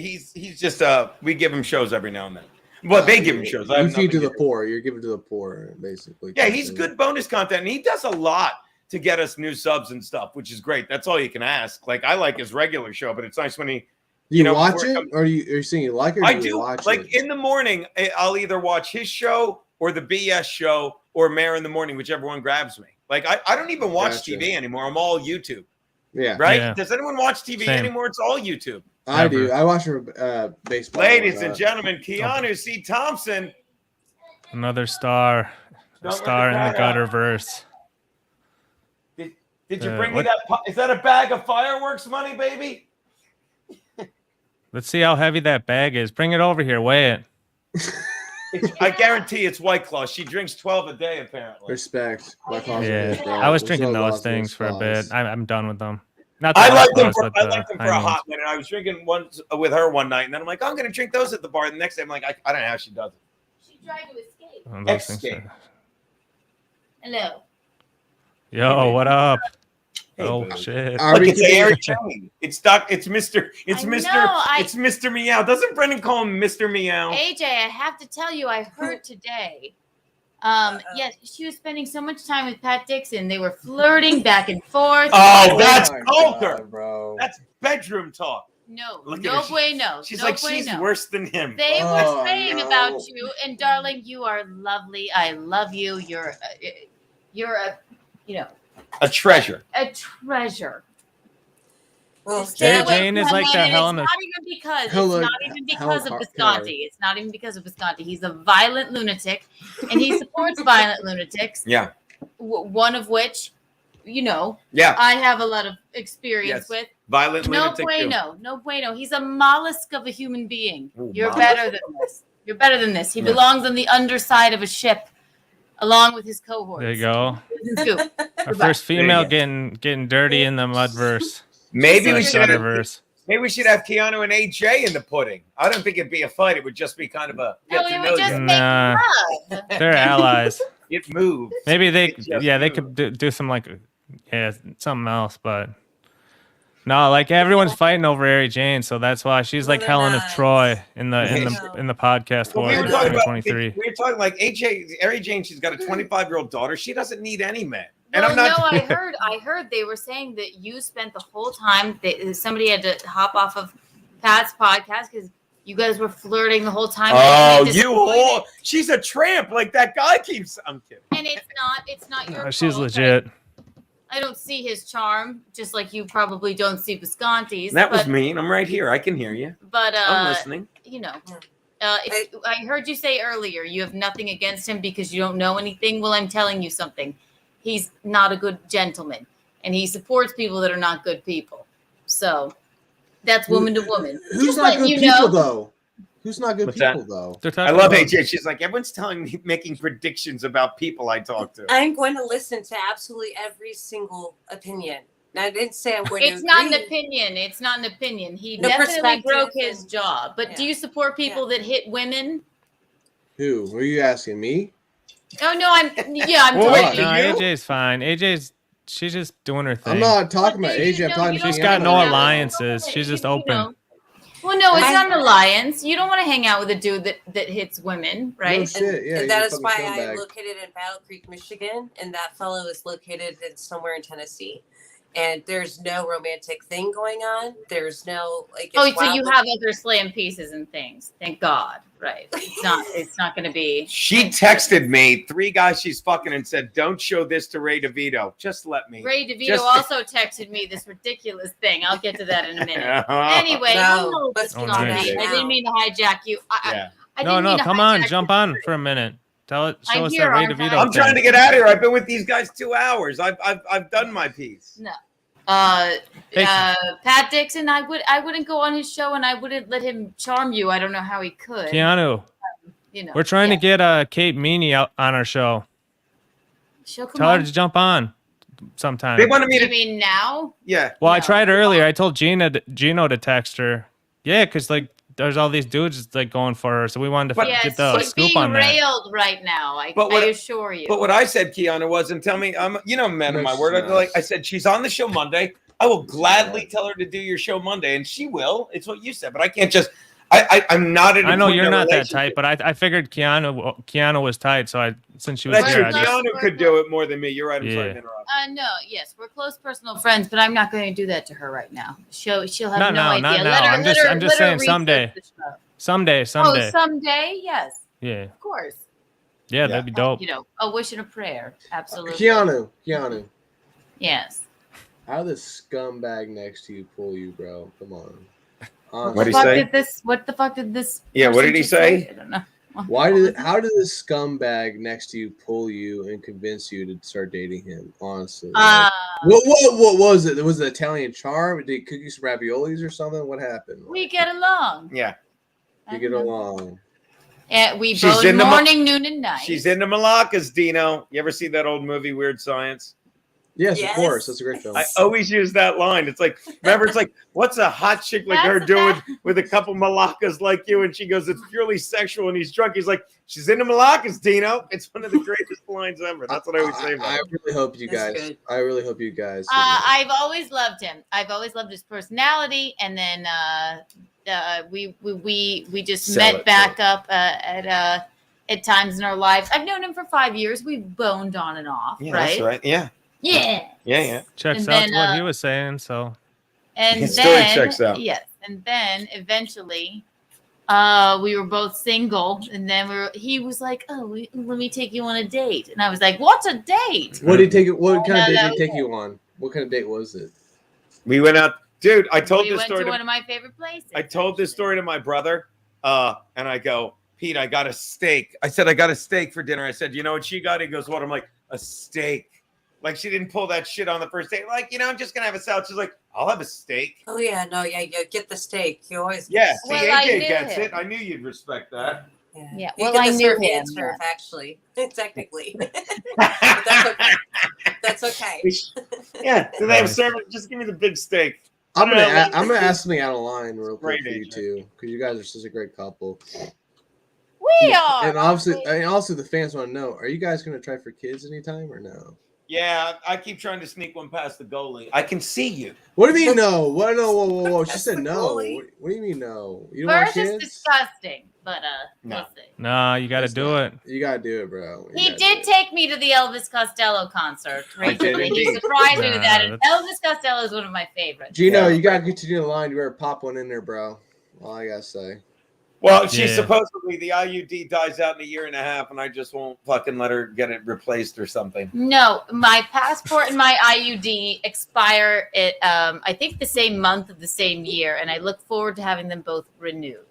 S1: we give him shows every now and then. Well, they give him shows.
S2: You feed to the poor. You're giving to the poor, basically.
S1: Yeah, he's good bonus content, and he does a lot to get us new subs and stuff, which is great. That's all you can ask. Like, I like his regular show, but it's nice when he.
S2: You know, watch it, or are you saying you like it? Or
S1: I do.
S2: Watch
S1: like
S2: it?
S1: In the morning, I'll either watch his show or the BS show or Mayor in the Morning, whichever one grabs me. Like, I don't even watch TV anymore. I'm all YouTube.
S2: Yeah.
S1: Right?
S3: Yeah.
S1: Does anyone watch TV anymore? It's all YouTube.
S2: I do. I watch baseball.
S1: Ladies and gentlemen, Keanu C. Thompson.
S3: Another star. A star in the gutterverse.
S1: Did you bring me that? Is that a bag of fireworks money, baby?
S3: Let's see how heavy that bag is. Bring it over here. Weigh it.
S1: I guarantee it's White Claw. She drinks 12 a day, apparently.
S2: Respect.
S3: Yeah. I was drinking those things for a bit. I'm done with them.
S1: I liked them for a hot minute. I was drinking one with her one night, and then I'm like, I'm going to drink those at the bar. The next day, I'm like, I don't know how she does it.
S5: She tried to escape.
S1: Escape.
S5: Hello.
S3: Yo, what up?
S1: Hey,
S3: oh
S1: baby.
S3: shit!
S1: Look, it's Eric Jane. It's Doc. It's Mr. It's
S5: It's
S1: Mr. Meow. Doesn't Brendan call him Mr. Meow?
S5: AJ, I have to tell you, I heard today. Yes, she was spending so much time with Pat Dixon. They were flirting back and forth.
S1: Oh, that's
S2: vulgar,
S1: vulgar,
S2: bro.
S1: That's bedroom talk.
S5: No,
S1: Look at
S5: no
S1: her.
S5: bueno.
S1: She's
S5: no
S1: like,
S5: bueno.
S1: she's worse than him.
S5: They were saying about you, and darling, you are lovely. I love you. You're a,
S1: A treasure.
S5: a treasure.
S4: Well,
S3: Jane is like that Helena.
S5: It's not even because of Bisconte. It's not even because of Bisconte. He's a violent lunatic, and he supports violent lunatics.
S1: Yeah.
S5: One of which,
S1: Yeah.
S5: I have a lot of experience with.
S1: Violent
S5: No
S1: lunatic.
S5: bueno. No bueno. He's a mollusk of a human being.
S1: Ooh,
S5: You're
S1: mollusk.
S5: better than this. You're better than this. He
S1: Yeah.
S5: belongs on the underside of a ship, along with his cohorts.
S3: There you go.
S5: Scoop.
S3: Our
S5: Goodbye.
S3: first female getting dirty in the mudverse.
S1: Maybe we should have.
S3: Gutterverse.
S1: Maybe we should have Keanu and AJ in the pudding. I don't think it'd be a fight. It would just be kind of a.
S5: No, it would just make
S3: Nah.
S5: love.
S3: They're allies.
S1: It moves.
S3: Maybe they
S1: It just
S3: could do some something else, but no, like everyone's fighting over Ari Jane, so that's why she's like
S4: they're
S3: Helen of
S4: not.
S3: Troy in the podcast
S1: Well,
S3: war
S1: we
S3: in
S1: were talking about.
S3: 2023.
S1: We were talking like Ari Jane. She's got a 25-year-old daughter. She doesn't need any man. And
S5: Well,
S1: I'm not.
S5: no, I heard they were saying that you spent the whole time. Somebody had to hop off of Pat's podcast because you guys were flirting the whole time.
S1: Oh,
S5: And
S1: you whore! She's a tramp, like that guy keeps. I'm kidding.
S5: And it's not your fault.
S3: She's legit.
S5: I don't see his charm, just like you probably don't see Bisconte's.
S1: That was mean. I'm right here. I can hear you.
S5: But
S1: I'm listening.
S5: I heard you say earlier you have nothing against him because you don't know anything. Well, I'm telling you something. He's not a good gentleman, and he supports people that are not good people. So that's woman to woman.
S2: Who's
S5: Just
S2: not
S5: letting
S2: good
S5: you
S2: people
S5: know.
S2: though? Who's not good
S1: What's
S2: people
S1: that?
S2: though?
S3: They're
S1: I
S3: talking
S1: love
S3: about-
S1: AJ. She's like, everyone's telling me, making predictions about people I talk to.
S4: I'm going to listen to absolutely every single opinion. Now, I didn't say I'm going to.
S5: It's not an
S4: agree.
S5: opinion. It's not an opinion. He
S4: No
S5: definitely
S4: perspective
S5: broke his
S4: and-
S5: jaw. But do
S4: yeah.
S5: you support people that hit women?
S2: Who? Were you asking me?
S5: Oh no, I'm
S1: Well, wait,
S5: talking.
S3: No,
S1: you?
S3: AJ's fine. she's just doing her thing.
S2: I'm not talking
S5: But
S2: about
S5: you
S2: AJ. I'm
S5: know,
S2: talking
S5: you
S2: about
S3: She's
S5: don't
S3: got
S5: hang
S3: no
S5: out with
S3: alliances.
S5: women.
S3: She's just
S5: You
S3: open.
S5: know. Well, no, it's
S4: I-
S5: not an alliance. You don't want to hang out with a dude that hits women, right?
S2: No shit. Yeah,
S4: And
S2: you're
S4: that
S2: a
S4: is
S2: fucking
S4: why
S2: scumbag.
S4: I'm located in Battle Creek, Michigan, and that fellow is located in somewhere in Tennessee. And there's no romantic thing going on. There's no like.
S5: Oh,
S4: it's
S5: so you
S4: wildly-
S5: have other slam pieces and things. Thank God, right? It's not going to be.
S1: She texted me 3 guys she's fucking and said, "Don't show this to Ray DeVito. Just let me."
S5: Ray DeVito
S1: Just-
S5: also texted me this ridiculous thing. I'll get to that in a minute.
S1: Uh-huh.
S5: Anyway,
S4: No, let's
S3: get
S5: Bisconte,
S3: on
S5: I
S3: that
S5: didn't mean to hijack you.
S1: Yeah.
S5: I
S3: No,
S5: didn't mean to
S3: come on,
S5: hijack
S3: jump
S5: you.
S3: on for a minute. Show
S5: I'm
S3: us
S5: here,
S3: that Ray
S5: aren't
S3: DeVito.
S5: I?
S1: I'm trying to get out of here. I've been with these guys 2 hours. I've done my piece.
S5: No.
S3: Hey.
S5: Pat Dixon, I wouldn't go on his show and I wouldn't let him charm you. I don't know how he could.
S3: Keanu, we're trying to get Kate Meany out on our show.
S5: She'll come
S3: Tell her
S5: on.
S3: to jump on sometime.
S1: They wanted me
S5: You
S1: to.
S5: mean now?
S1: Yeah.
S3: Well, I
S5: No.
S3: tried earlier. I told Geno to text her. Yeah, because like there's all these dudes like going for her, so we wanted to get the
S5: she's
S3: scoop
S5: being
S3: on that.
S5: railed right now. I assure you.
S1: But what I said, Keanu, was, and tell me, man of my word. I said she's on the show Monday. I will gladly tell her to do your show Monday, and she will. It's what you said, but I can't just. I'm not at.
S3: I know you're not that tight, but I figured Keanu was tight, so since she was here,
S1: Keanu could do it more than me. You're right. I'm sorry to interrupt.
S5: No, yes, we're close personal friends, but I'm not going to do that to her right now. She'll have no idea.
S3: Not now. I'm just saying someday. Someday.
S5: Oh, someday, yes.
S3: Yeah.
S5: Of course.
S3: Yeah, that'd be dope.
S5: A wish and a prayer. Absolutely.
S2: Keanu.
S5: Yes.
S2: How did this scumbag next to you pull you, bro? Come on.
S1: What did he say?
S5: What the fuck did this?
S1: Yeah, what did he say?
S5: I don't know.
S2: How did this scumbag next to you pull you and convince you to start dating him? Honestly, what was it? Was it Italian charm? Did he cook you some raviolis or something? What happened?
S5: We get along.
S1: Yeah,
S2: you get along.
S5: Yeah, we both morning, noon, and night.
S1: She's into Malakas, Dino. You ever see that old movie, Weird Science?
S2: Yes, of course. That's a great film.
S1: I always use that line. It's like, remember, it's like, what's a hot chick like her doing with a couple malakas like you? And she goes, it's purely sexual. And he's drunk. He's like, she's into malakas, Dino. It's one of the greatest lines ever. That's what I always say about
S2: I really hope you guys. I really hope you guys.
S5: I've always loved him. I've always loved his personality. And then we just met back up at times in our lives. I've known him for 5 years. We've boned on and off.
S1: Yeah,
S5: right?
S1: That's right. Yeah.
S5: Yeah.
S3: Checks out to what he was saying. So.
S5: And
S1: it
S5: then
S1: still checks out.
S5: Yes. And then eventually, we were both single, and then he was like, "Oh, let me take you on a date," and I was like, "What's a date?"
S2: What did he take? What kind of date did he take you on? What kind of date was it?
S1: We went out, dude. I told this story
S5: to one of my favorite places.
S1: I told this story to my brother, and I go, Pete, I got a steak. I said I got a steak for dinner. I said, you know what she got? He goes, what? I'm like, a steak. Like she didn't pull that shit on the first date. Like, I'm just gonna have a salad. She's like, I'll have a steak.
S4: Oh yeah, no, yeah, you get the steak. You always
S1: AJ gets it. I knew you'd respect that.
S5: Yeah. Well, I knew him.
S4: Turf, actually, technically. But that's okay. That's okay.
S1: Yeah. Do they have service? Just give me the big steak.
S2: I'm gonna ask something out of line real quick for you two, because you guys are such a great couple.
S5: We are.
S2: And also the fans want to know: are you guys gonna try for kids anytime or no?
S1: Yeah, I keep trying to sneak one past the goalie. I can see you.
S2: What do you mean no? What? No, whoa. She said no. What do you mean no? You don't want kids?
S5: Is disgusting, but
S1: no.
S5: we'll see.
S3: No, you got to do it.
S2: You got to do it, bro.
S5: He did take me to the Elvis Costello concert recently. He surprised me with that. And Elvis Costello is one of my favorites.
S2: Gino, you got to continue the line. You better pop one in there, bro. All I got to say.
S1: Well, she's supposedly the IUD dies out in a year and a half, and I just won't fucking let her get it replaced or something.
S5: No, my passport and my IUD expire at I think the same month of the same year, and I look forward to having them both renewed.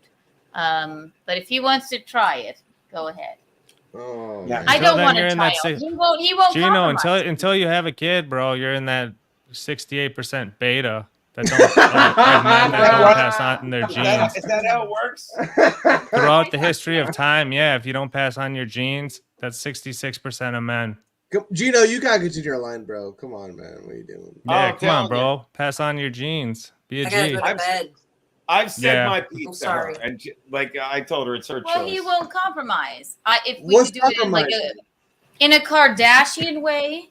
S5: But if he wants to try it, go ahead.
S2: Oh,
S1: yeah.
S5: I don't want to try it. He won't.
S3: Gino, until you have a kid, bro, you're in that 68% beta. That don't pass on their genes.
S1: Is that how it works?
S3: Throughout the history of time, if you don't pass on your genes, that's 66% of men.
S2: Gino, you gotta continue your line, bro. Come on, man. What are you doing?
S3: Yeah, come on, bro. You. Pass on your genes. Be a G.
S1: I've said my piece to her, and I told her it's her choice.
S5: Well, he won't compromise. If we could do it in a Kardashian way.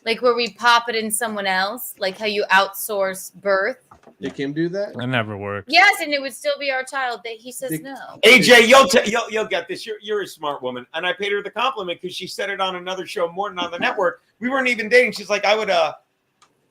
S5: Like where we pop it in someone else, like how you outsource birth.
S2: Did Kim do that?
S3: That never worked.
S5: Yes, and it would still be our child. That he says no.
S1: AJ, you'll get this. You're a smart woman, and I paid her the compliment because she said it on another show more than on the network. We weren't even dating. She's like, I would. No,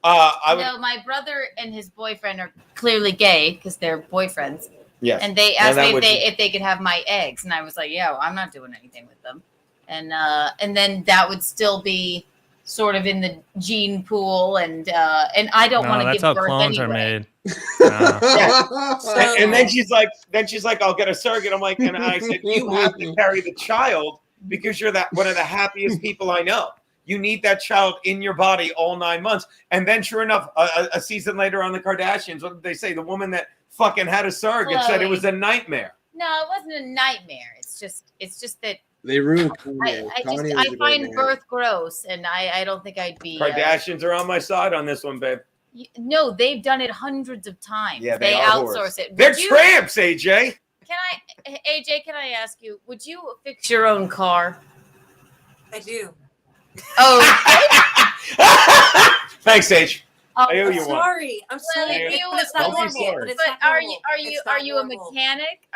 S5: my brother and his boyfriend are clearly gay because they're boyfriends.
S1: Yes.
S5: And they asked me if they could have my eggs, and I was like, yeah, well, I'm not doing anything with them. And then that would still be sort of in the gene pool, and I don't want to give birth
S3: clones
S5: anyway.
S3: Are made.
S1: And then she's like, I'll get a surrogate. I'm like, and I said, you have to carry the child because you're one of the happiest people I know. You need that child in your body all 9 months. And then sure enough, a season later on the Kardashians, what did they say? The woman that fucking had a surrogate said it was a nightmare.
S5: No, it wasn't a nightmare. It's just that
S2: they ruined
S5: I find birth gross, and I don't think I'd be.
S1: Kardashians are on my side on this one, babe.
S5: No, they've done it hundreds of times.
S1: Yeah,
S5: they outsource it.
S1: They're tramps, AJ.
S5: AJ, can I ask you, would you fix your own car?
S4: I do.
S5: Oh,
S1: thanks, H. I owe you one.
S4: I'm sorry. It's not normal.
S5: But are you a mechanic?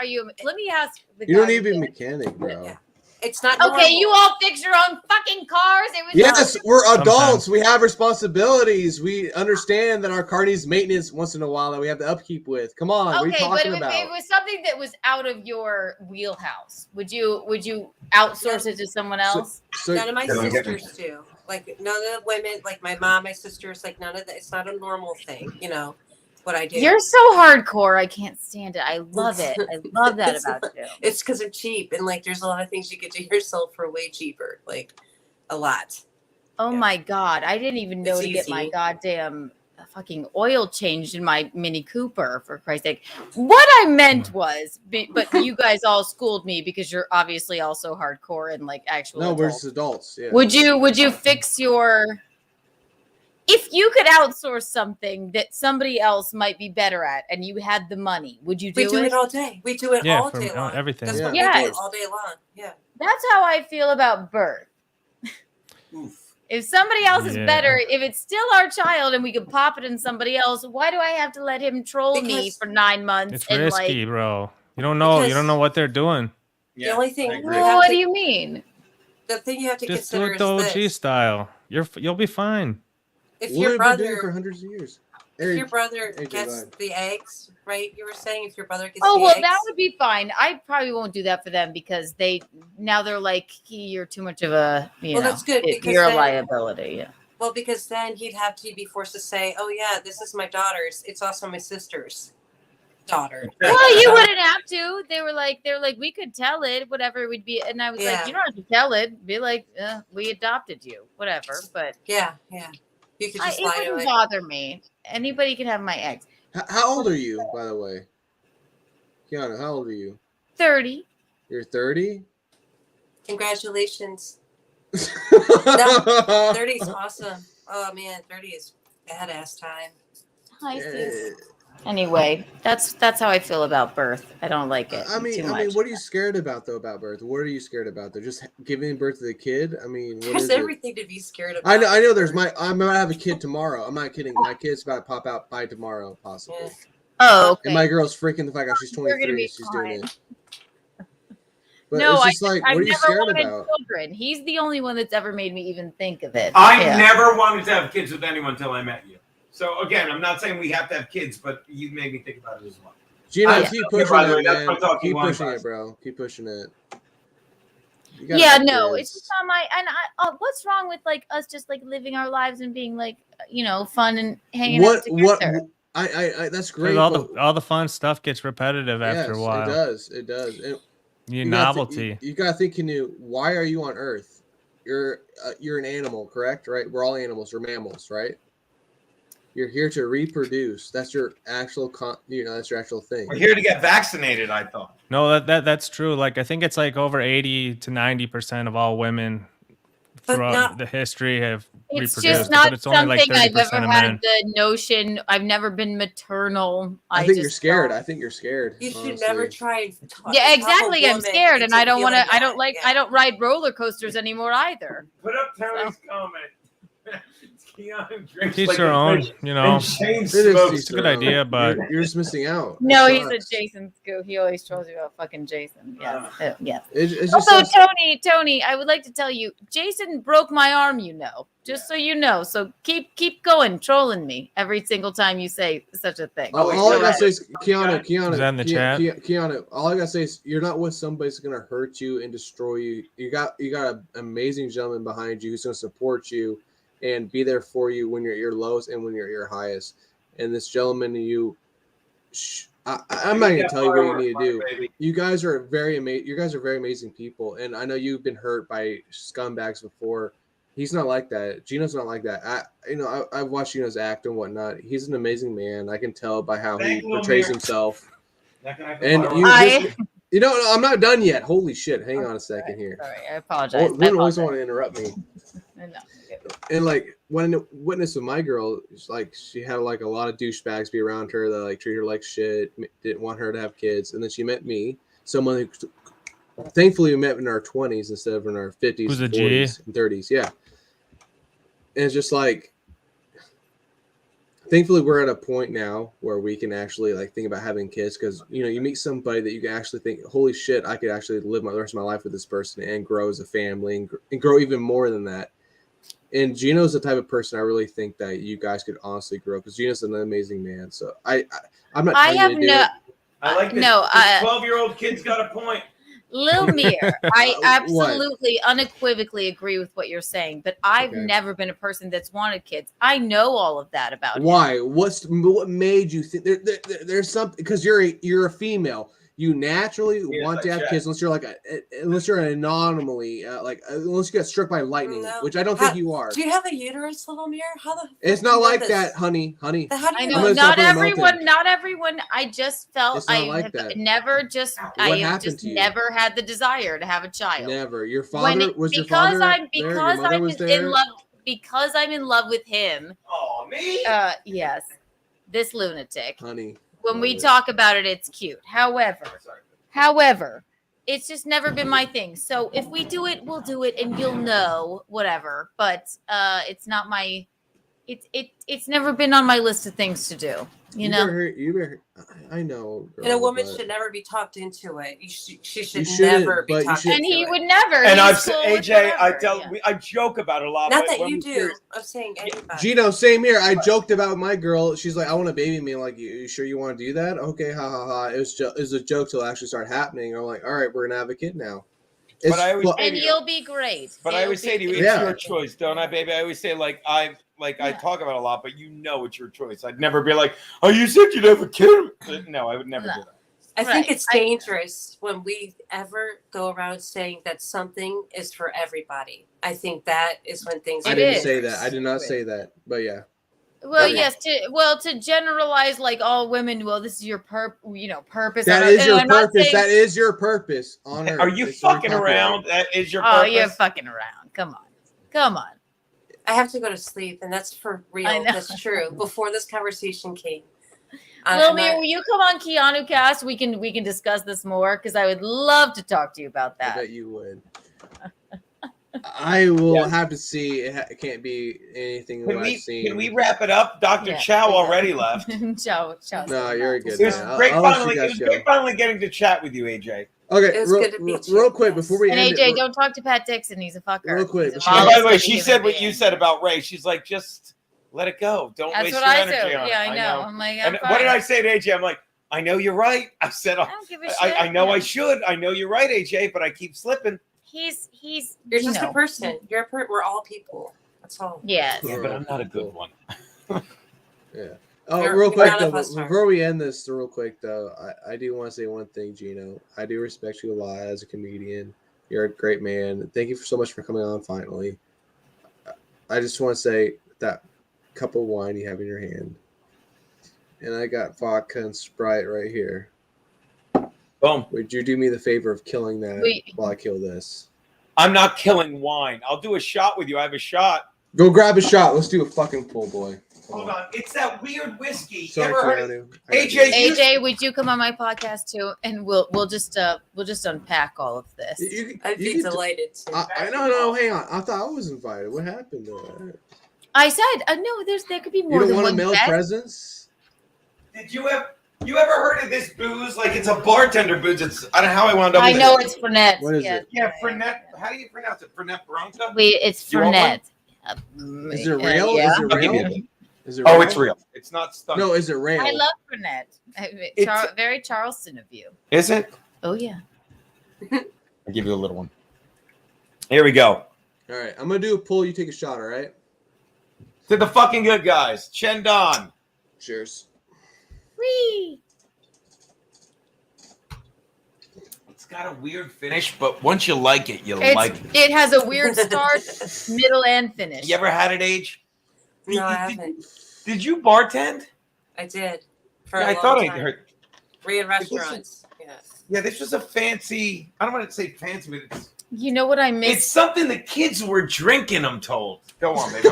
S5: Let me ask.
S2: You don't need to be a mechanic, bro.
S4: Yeah. It's not
S5: okay.
S4: normal.
S5: You all fix your own fucking cars.
S2: Yes, we're adults. We have responsibilities. We understand that our car needs maintenance once in a while that we have to upkeep with. Come on, what are you talking about?
S5: If it was something that was out of your wheelhouse, would you outsource it to someone else?
S4: None of my sisters do. Like none of the women, like my mom, my sisters, like none of that. It's not a normal thing, what I do.
S5: You're so hardcore. I can't stand it. I love it. I love that about you.
S4: It's because I'm cheap, and like there's a lot of things you could do yourself for way cheaper, like a lot.
S5: Oh my God. I didn't even know to get my goddamn fucking oil changed in my Mini Cooper, for Christ's sake. What I meant was, but you guys all schooled me because you're obviously also hardcore and like actual
S2: No,
S5: adults.
S2: we're just adults. Yeah.
S5: Would you fix your... If you could outsource something that somebody else might be better at and you had the money, would you do it?
S4: We do it all day. We do it all day long.
S3: Everything.
S4: That's what we do all day long. Yeah.
S5: That's how I feel about birth. If somebody else is better, if it's still our child and we could pop it in somebody else, why do I have to let him troll me for 9 months?
S3: It's risky, bro. You don't know. You don't know what they're doing.
S4: The only thing.
S5: What do you mean?
S4: The thing you have to
S3: just
S4: consider
S3: do it
S4: is
S3: the OG style. You'll be fine.
S4: If your brother
S2: for hundreds of years.
S4: If your brother gets the eggs, right? You were saying if your brother gets
S5: the eggs.
S4: that
S5: would be fine. I probably won't do that for them because they're like, you're too much of a,
S4: that's good because
S5: you're a liability. Yeah.
S4: Well, because then he'd have to be forced to say, oh yeah, this is my daughter's. It's also my sister's daughter.
S5: Well, you wouldn't have to. They were like, we could tell it, whatever it would be. And I was like, you don't have to tell it. Be like, we adopted you, whatever. But
S4: yeah. You could just lie to it.
S5: It wouldn't bother me. Anybody can have my eggs.
S2: How old are you, by the way? Kiana, how old are you?
S5: 30.
S2: You're 30?
S4: Congratulations. 30 is awesome. Oh, man, 30 is badass time.
S5: Hi, sis. Anyway, that's how I feel about birth. I don't like it.
S2: I mean, what are you scared about though about birth? What are you scared about? They're just giving birth to the kid. I mean,
S4: there's everything to be scared about.
S2: I know. I'm gonna have a kid tomorrow. I'm not kidding. My kid's about to pop out by tomorrow, possibly.
S4: Yeah.
S5: Oh, okay.
S2: And my girl's freaking the fact out. She's 23. She's doing it. But
S5: no,
S2: it's just what are you scared about?
S5: Children. He's the only one that's ever made me even think of it.
S1: I never wanted to have kids with anyone until I met you. So again, I'm not saying we have to have kids, but you made me think about it as well.
S2: Gino, keep pushing it, man. Keep pushing it, bro. Keep pushing it.
S5: Yeah, no, it's just not my. And what's wrong with like us just like living our lives and being like fun and hanging out together?
S2: I that's great.
S3: All the fun stuff gets repetitive after a while.
S2: It does.
S3: You novelty.
S2: You gotta think, why are you on Earth? You're an animal, correct? Right? We're all animals. We're mammals, right? You're here to reproduce. That's your actual, that's your actual thing.
S1: We're here to get vaccinated, I thought.
S3: No, that's true. Like I think it's like over 80 to 90% of all women throughout the history have reproduced.
S5: It's just not
S3: but it's only like
S5: something I've ever had
S3: men.
S5: the notion. I've never been maternal.
S2: I think you're scared. I think you're scared.
S4: You should never try.
S5: Yeah, exactly. I'm scared, and I don't want to. I don't like. Yeah. I don't ride roller coasters anymore either.
S1: Put up Tony's comment.
S3: Teach their own, it's a good idea, but
S2: you're just missing out.
S5: No, he's a Jason Scoop. He always trolls you about fucking Jason. Yeah.
S2: It's
S5: also, Tony, I would like to tell you, Jason broke my arm. Just so you know. So keep going, trolling me every single time you say such a thing.
S2: All I gotta say is, Kiana,
S3: is that in the chat?
S2: Kiana, all I gotta say is, you're not with somebody who's gonna hurt you and destroy you. You got an amazing gentleman behind you who's gonna support you and be there for you when you're at your lowest and when you're at your highest. And this gentleman, I'm not gonna tell you what you need to do. Baby. You guys are very amazing people, and I know you've been hurt by scumbags before. He's not like that. Geno's not like that. I've watched Geno's act and whatnot. He's an amazing man. I can tell by how he portrays himself. And I'm not done yet. Holy shit! Hang on a second here.
S5: Sorry, I apologize.
S2: Women always want to interrupt me. And like when witness with my girl, like she had like a lot of douchebags be around her that like treat her like shit, didn't want her to have kids, and then she met me, someone who thankfully we met in our 20s instead of in our 50s, 40s, and 30s. Yeah, and it's just like, thankfully we're at a point now where we can actually like think about having kids, because you meet somebody that you can actually think, holy shit, I could actually live the rest of my life with this person and grow as a family and grow even more than that. And Geno's the type of person I really think that you guys could honestly grow, because Geno's an amazing man. So I'm not.
S5: I have no.
S1: I like this.
S5: No,
S1: 12-year-old kid's got a point.
S5: Lil Mir, I absolutely, unequivocally agree with what you're saying, but I've never been a person that's wanted kids. I know all of that about
S2: why.
S5: him.
S2: What made you think there's something? Because you're a female. You naturally want to have kids unless you're an anomaly, unless you got struck by lightning, which I don't think you are.
S4: Do you have a uterus, Little Mir? How the?
S2: It's not like that, honey.
S4: How do you
S5: I know not everyone. I just felt I have never just never had the desire to have a child.
S2: Never. Your father was your father.
S5: Because I'm in love with him.
S1: Oh, me?
S5: Yes, this lunatic,
S2: honey.
S5: When we talk about it, it's cute. However, it's just never been my thing. So if we do it, we'll do it, and you'll know whatever. But it's not my. It's never been on my list of things to do. You know.
S2: I know. Girl,
S4: and a woman should never be talked into it. She should never be talked into it.
S5: And he would never.
S1: And I've said, AJ, I joke about it a lot.
S4: Not that you do. I'm saying anybody.
S2: Gino, same here. I joked about my girl. She's like, I want a baby. Me, like, you sure you want to do that? Okay, ha ha ha. It was a joke till it actually started happening. I'm like, all right, we're gonna have a kid now.
S5: And you'll be great.
S1: But I always say to you, it's your choice, don't I, baby? I always say, I talk about it a lot, but it's your choice. I'd never be like, oh, you said you'd have a kid. No, I would never do that.
S4: I think it's dangerous when we ever go around saying that something is for everybody. I think that is when things.
S2: I didn't say that. I did not say that. But yeah.
S5: Well, yes. To generalize like all women. Well, this is your purpose.
S2: That is your purpose. That is your purpose. On Earth.
S1: Are you fucking around? That is your purpose.
S5: Oh, you're fucking around. Come on.
S4: I have to go to sleep, and that's for real. That's true. Before this conversation came.
S5: Lil Mir, will you come on Keanu Cast? We can discuss this more, because I would love to talk to you about that.
S2: I bet you would. I will have to see. It can't be anything I've seen.
S1: Can we wrap it up? Dr. Chow already left.
S5: Chow.
S2: No, you're good.
S1: It was great finally getting to chat with you, AJ.
S2: Okay, real quick before we end
S5: AJ, don't talk to Pat Dixon. He's a fucker.
S2: Real quick.
S1: By the way, she said what you said about Ray. She's like, just let it go. Don't waste your energy on it.
S5: Yeah, I know. I'm like,
S1: what did I say to AJ? I'm like, I know you're right. I said,
S5: I don't give a shit.
S1: I know I should. I know you're right, AJ, but I keep slipping.
S5: He's
S4: You're just a person. We're all people. That's all.
S5: Yes.
S1: Yeah, but I'm not a good one.
S2: Yeah. Oh, real quick though, before we end this, real quick though, I do want to say one thing, Geno. I do respect you a lot as a comedian. You're a great man. Thank you so much for coming on finally. I just want to say that cup of wine you have in your hand, and I got vodka and Sprite right here.
S1: Boom.
S2: Would you do me the favor of killing that while I kill this?
S1: I'm not killing wine. I'll do a shot with you. I have a shot.
S2: Go grab a shot. Let's do a fucking pull, boy.
S1: Hold on. It's that weird whiskey.
S2: Sorry,
S1: you ever heard of
S5: AJ, would you come on my podcast too? And we'll just unpack all of this.
S4: I'd be delighted to.
S2: No, hang on. I thought I was invited. What happened there?
S5: I said no. There could be more.
S2: You don't want to mail presents?
S1: Did you ever heard of this booze? Like, it's a bartender booze. I don't know how I wound up with it.
S5: I know it's Fernet.
S2: What is it?
S1: Yeah, Fernet. How do you pronounce it? Fernet Branca?
S5: It's Fernet.
S2: Is it real?
S5: Yeah.
S2: Is it real?
S1: Is it real? Oh, it's real. It's not stunk.
S2: No, is it real?
S5: I love Fernet. Very Charleston of you.
S1: Is it?
S5: Oh, yeah.
S1: I'll give you a little one. Here we go.
S2: All right. I'm going to do a pull. You take a shot, all right?
S1: To the fucking good guys. Chendon.
S2: Cheers.
S5: Whee!
S1: It's got a weird finish, but once you like it, like it.
S5: It has a weird start, middle, and finish.
S1: You ever had it, Age?
S4: No, I haven't.
S1: Did you bartend?
S4: I did.
S1: I thought I heard.
S4: 3 in restaurants.
S1: Yeah, this was a fancy. I don't want to say fancy, but
S5: You know what I missed?
S1: It's something the kids were drinking, I'm told. Go on, baby.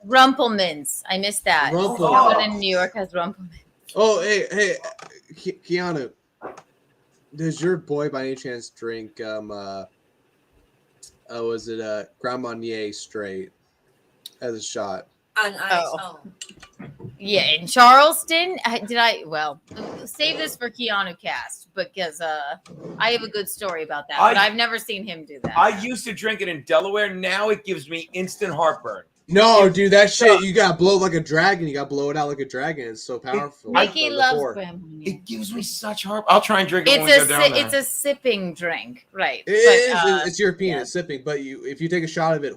S5: Rumplemans. I missed that. Someone in New York has Rumplemans.
S2: Oh, hey, Keanu. Does your boy by any chance drink was it Grand Marnier straight as a shot?
S4: On ice.
S5: Yeah, in Charleston, well, save this for Keanu Cast because I have a good story about that, but I've never seen him do that.
S1: I used to drink it in Delaware. Now it gives me instant heartburn.
S2: No, dude, that shit, you gotta blow it like a dragon. You gotta blow it out like a dragon. It's so powerful.
S5: Mickey loves Grand Marnier.
S1: It gives me such heartburn. I'll try and drink it when we go down there.
S5: It's a sipping drink, right?
S2: It's European. Yeah. It's sipping, but if you take a shot of it.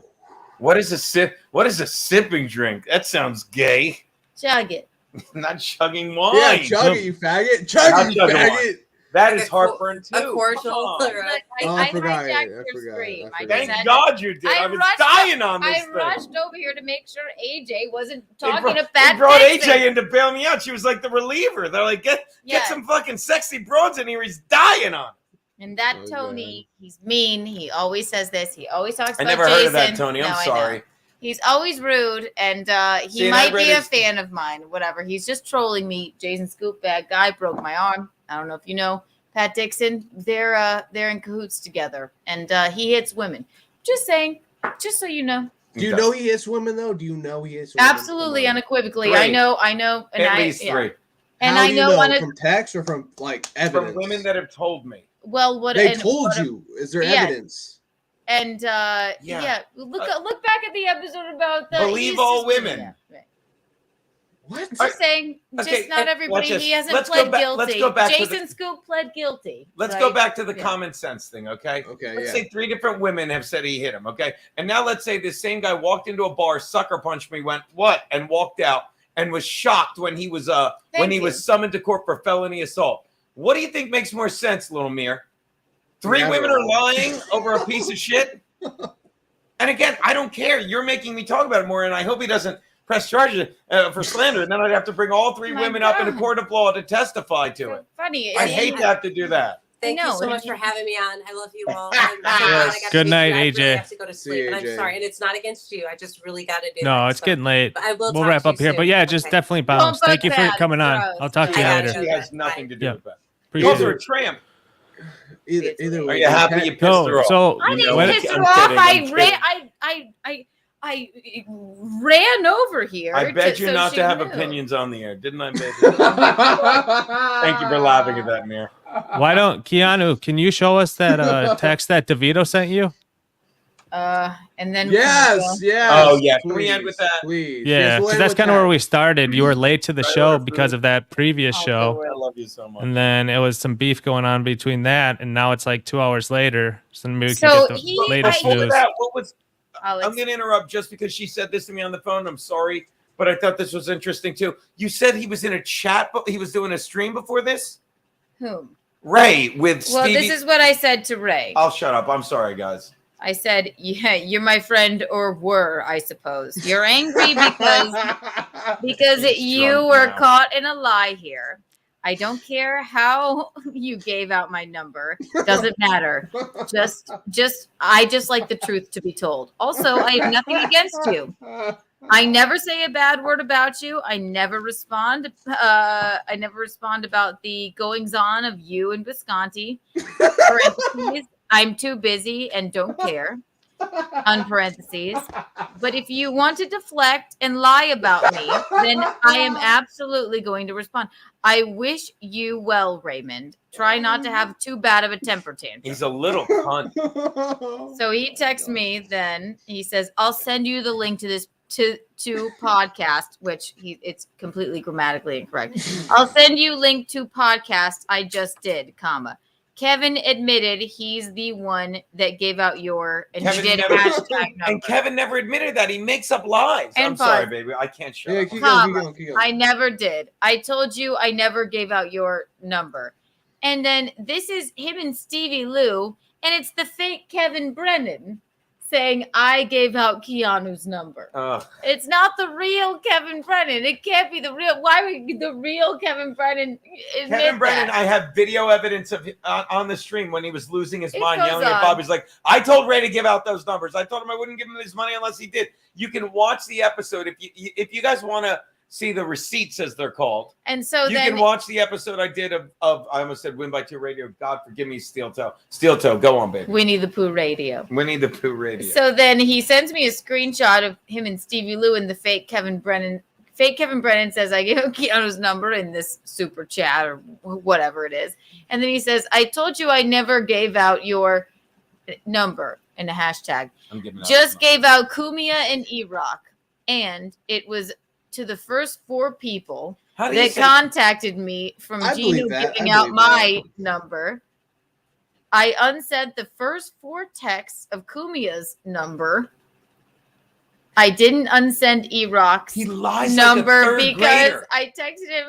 S1: What is a sip? What is a sipping drink? That sounds gay.
S5: Chug it.
S1: Not chugging wine.
S2: Yeah, chug it, you faggot. Chug it, you faggot.
S1: Wine. That is heartburn too.
S4: A cordial.
S5: I hijacked your scream.
S1: Thank God you did. I was dying on this thing.
S5: I rushed over here to make sure AJ wasn't talking to
S1: They brought AJ in to bail me out. She was like the reliever. They're like, get some fucking sexy broads in here. He's dying on.
S5: And that Tony, he's mean. He always says this. He always talks about Jason.
S1: I never heard of that, Tony. I'm sorry.
S5: He's always rude, and he might be a fan of mine. Whatever. He's just trolling me. Jason Scoop, bad guy, broke my arm. I don't know if you know Pat Dixon. They're in cahoots together, and he hits women. Just saying. Just so you know.
S2: Do you know he hits women though? Do you know he hits women?
S5: Absolutely, unequivocally. 3. I know. And
S1: At least 3.
S2: And how do you know from text or from like evidence?
S1: From women that have told me.
S5: Well, what
S2: they told you? Is there evidence?
S5: And look back at the episode about the
S1: believe all women.
S5: Yeah, right.
S2: What?
S5: Just saying, just not everybody. He hasn't pled guilty.
S1: Let's go back
S5: Jason Scoop pled guilty.
S1: Let's go back to the common sense thing, okay?
S2: Okay.
S1: Let's say 3 different women have said he hit him, okay? And now let's say this same guy walked into a bar, sucker punched me, went what, and walked out, and was shocked when he was summoned to court for felony assault. What do you think makes more sense, little Mir? 3 women are lying over a piece of shit? And again, I don't care. You're making me talk about it more, and I hope he doesn't press charges for slander, and then I'd have to bring all 3 women up in a court of law to testify to it.
S5: Funny.
S1: I hate to have to do that.
S4: Thank you so much for having me on. I love you all.
S3: Good night, AJ.
S4: I have to go to sleep, and I'm sorry. And it's not against you. I just really got to do
S3: No, it's getting late. We'll wrap up here.
S4: Soon.
S3: But yeah, just definitely bounce. Thank you for coming on. I'll talk to you later.
S1: She has nothing to do with that.
S3: Appreciate
S1: Those are a tramp.
S2: Either way.
S1: Are you happy you pissed her off?
S3: So
S5: I didn't piss her off. I ran over here.
S1: I begged you not to have opinions on the air, didn't I, baby? Thank you for laughing at that, Mir.
S3: Why don't Keanu? Can you show us that text that DeVito sent you?
S5: And then
S2: yes.
S1: Oh yeah,
S2: please,
S1: can we end with that?
S2: Please.
S3: Yeah, because that's kind of where we started. You were late to the show because of that previous show.
S1: I love you so much.
S3: And then it was some beef going on between that, and now it's like 2 hours later. So maybe we can get the latest news.
S1: I'm going to interrupt just because she said this to me on the phone. I'm sorry, but I thought this was interesting too. You said he was in a chat, but he was doing a stream before this?
S5: Whom?
S1: Ray with Stevie.
S5: Well, this is what I said to Ray.
S1: I'll shut up. I'm sorry, guys.
S5: I said, yeah, you're my friend, or were, I suppose. You're angry because you were caught in a lie here. I don't care how you gave out my number. Doesn't matter. I just like the truth to be told. Also, I have nothing against you. I never say a bad word about you. I never respond. I never respond about the goings on of you and Bisconte. Parentheses, I'm too busy and don't care. On parentheses. But if you want to deflect and lie about me, then I am absolutely going to respond. I wish you well, Raymond. Try not to have too bad of a temper tantrum.
S1: He's a little cunt.
S5: So he texts me then. He says, I'll send you the link to this to podcast, which it's completely grammatically incorrect. I'll send you link to podcast I just did, comma. Kevin admitted he's the one that gave out your and did hashtag number.
S1: And Kevin never admitted that. He makes up lies. I'm sorry, baby. I can't shut up.
S2: Keep going.
S5: I never did. I told you I never gave out your number. And then this is him and Stevie Lou, and it's the fake Kevin Brennan saying I gave out Keanu's number. It's not the real Kevin Brennan. It can't be the real. Why would the real Kevin Brennan admit
S1: Kevin Brennan,
S5: that?
S1: I have video evidence of on the stream when he was losing his mind,
S5: goes
S1: yelling at
S5: on.
S1: Bob. He's like, I told Ray to give out those numbers. I told him I wouldn't give him his money unless he did. You can watch the episode if you guys want to see the receipts, as they're called.
S5: And so
S1: you
S5: then
S1: can watch the episode I did of I almost said Win by Two Radio. God forgive me, Steel Toe. Steel Toe, go on, baby.
S5: Winnie the Pooh radio.
S1: Winnie the Pooh radio.
S5: So then he sends me a screenshot of him and Stevie Lou and the fake Kevin Brennan. Fake Kevin Brennan says, I gave him Keanu's number in this super chat or whatever it is. And then he says, I told you I never gave out your number in a hashtag.
S1: I'm giving
S5: Just gave out Kumia and E-Rock. And it was to the first 4 people that contacted me from Geno giving out my number. I unsent the first 4 texts of Kumia's number. I didn't unsend E-Rock's number because I texted him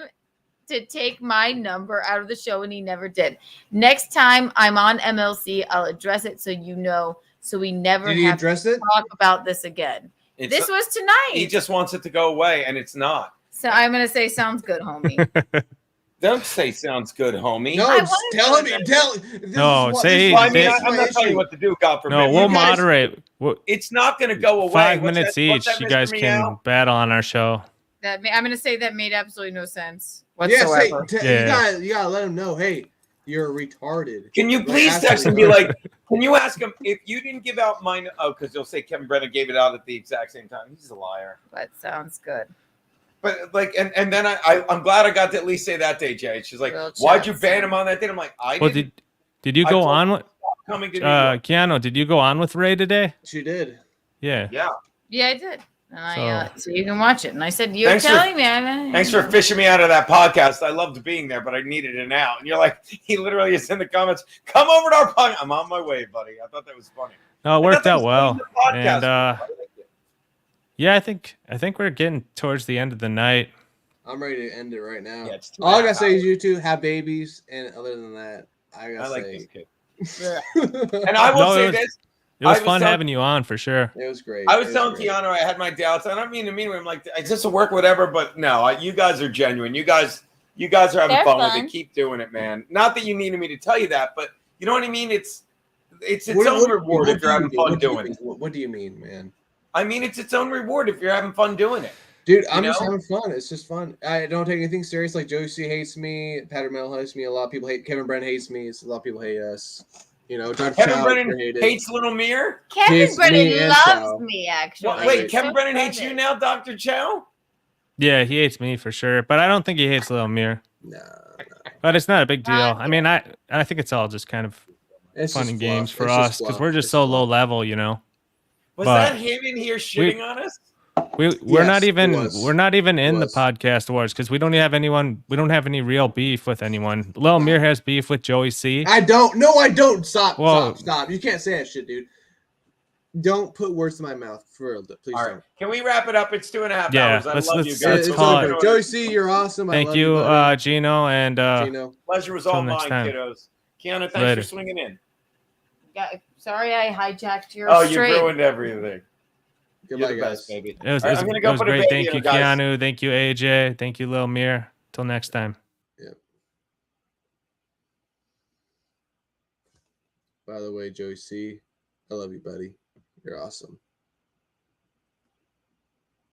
S5: to take my number out of the show and he never did. Next time I'm on MLC, I'll address it so you know, so we never have to talk about this again. This was tonight.
S1: He just wants it to go away, and it's not.
S5: So I'm going to say, sounds good, homie.
S1: Don't say sounds good, homie.
S2: No, tell him.
S3: No, say.
S1: I'm not telling you what to do, God forbid.
S3: No, we'll moderate.
S1: It's not going to go away.
S3: 5 minutes each. You guys can battle on our show.
S5: I'm going to say that made absolutely no sense whatsoever.
S2: You gotta let him know. Hey, you're retarded.
S1: Can you please text and be like? Can you ask him if you didn't give out mine? Oh, because you'll say Kevin Brennan gave it out at the exact same time. He's a liar.
S5: That sounds good.
S1: But like, and then I'm glad I got to at least say that day, Jay. She's like, why'd you ban him on that day? I'm like,
S3: did you go on with Keanu? Did you go on with Ray today?
S2: She did.
S3: Yeah,
S5: I did. And so you can watch it. And I said, you're telling me.
S1: Thanks for fishing me out of that podcast. I loved being there, but I needed an out. And you're like, he literally is in the comments. Come over to our podcast. I'm on my way, buddy. I thought that was funny.
S3: No, it worked out well. And yeah, I think we're getting towards the end of the night.
S2: I'm ready to end it right now. Yeah, all I gotta say is you two have babies, and other than that, I like this kid.
S1: And I will say this.
S3: It was fun having you on for sure.
S2: It was great.
S1: I was telling Keanu I had my doubts. I don't mean to mean I'm like, it's just a work, whatever. But no, you guys are genuine. You guys are having fun with it. Keep doing it, man. Not that you needed me to tell you that, but you know what I mean. It's own reward if you're having fun doing it.
S2: What do you mean, man?
S1: I mean, it's its own reward if you're having fun doing it.
S2: Dude, I'm just having fun. It's just fun. I don't take anything serious. Like Josie hates me. Patrick Mel hates me. A lot of people hate. Kevin Brennan hates me. A lot of people hate us. You know, Dr.
S1: Kevin Brennan hates Little Mir.
S5: Kevin Brennan loves me, actually.
S1: Wait, Kevin Brennan hates you now, Dr. Chow?
S3: Yeah, he hates me for sure, but I don't think he hates Little Mir.
S2: No.
S3: But it's not a big deal. I mean, I think it's all just kind of fun and games for us because we're just so low level, you know.
S1: Was that him in here shitting on us?
S3: We're not even in the podcast wars because we don't have any real beef with anyone. Lil Mir has beef with Joey C.
S2: I don't. Stop. You can't say that shit, dude. Don't put words in my mouth for real. Please
S1: all
S2: don't.
S1: Right. Can we wrap it up? It's 2.5 hours. I love you guys.
S2: Let's call it. Joey C, you're awesome.
S3: Thank you, Geno, and
S2: Geno.
S1: Pleasure was all mine, kiddos. Keanu, thanks for swinging in.
S5: Sorry, I hijacked your.
S1: Oh, you ruined everything.
S2: Goodbye, guys.
S1: Baby.
S3: It was great. Thank you, Keanu. Thank you, AJ. Thank you, Lil Mir. Till next time.
S2: Yep. By the way, Joey C, I love you, buddy. You're awesome.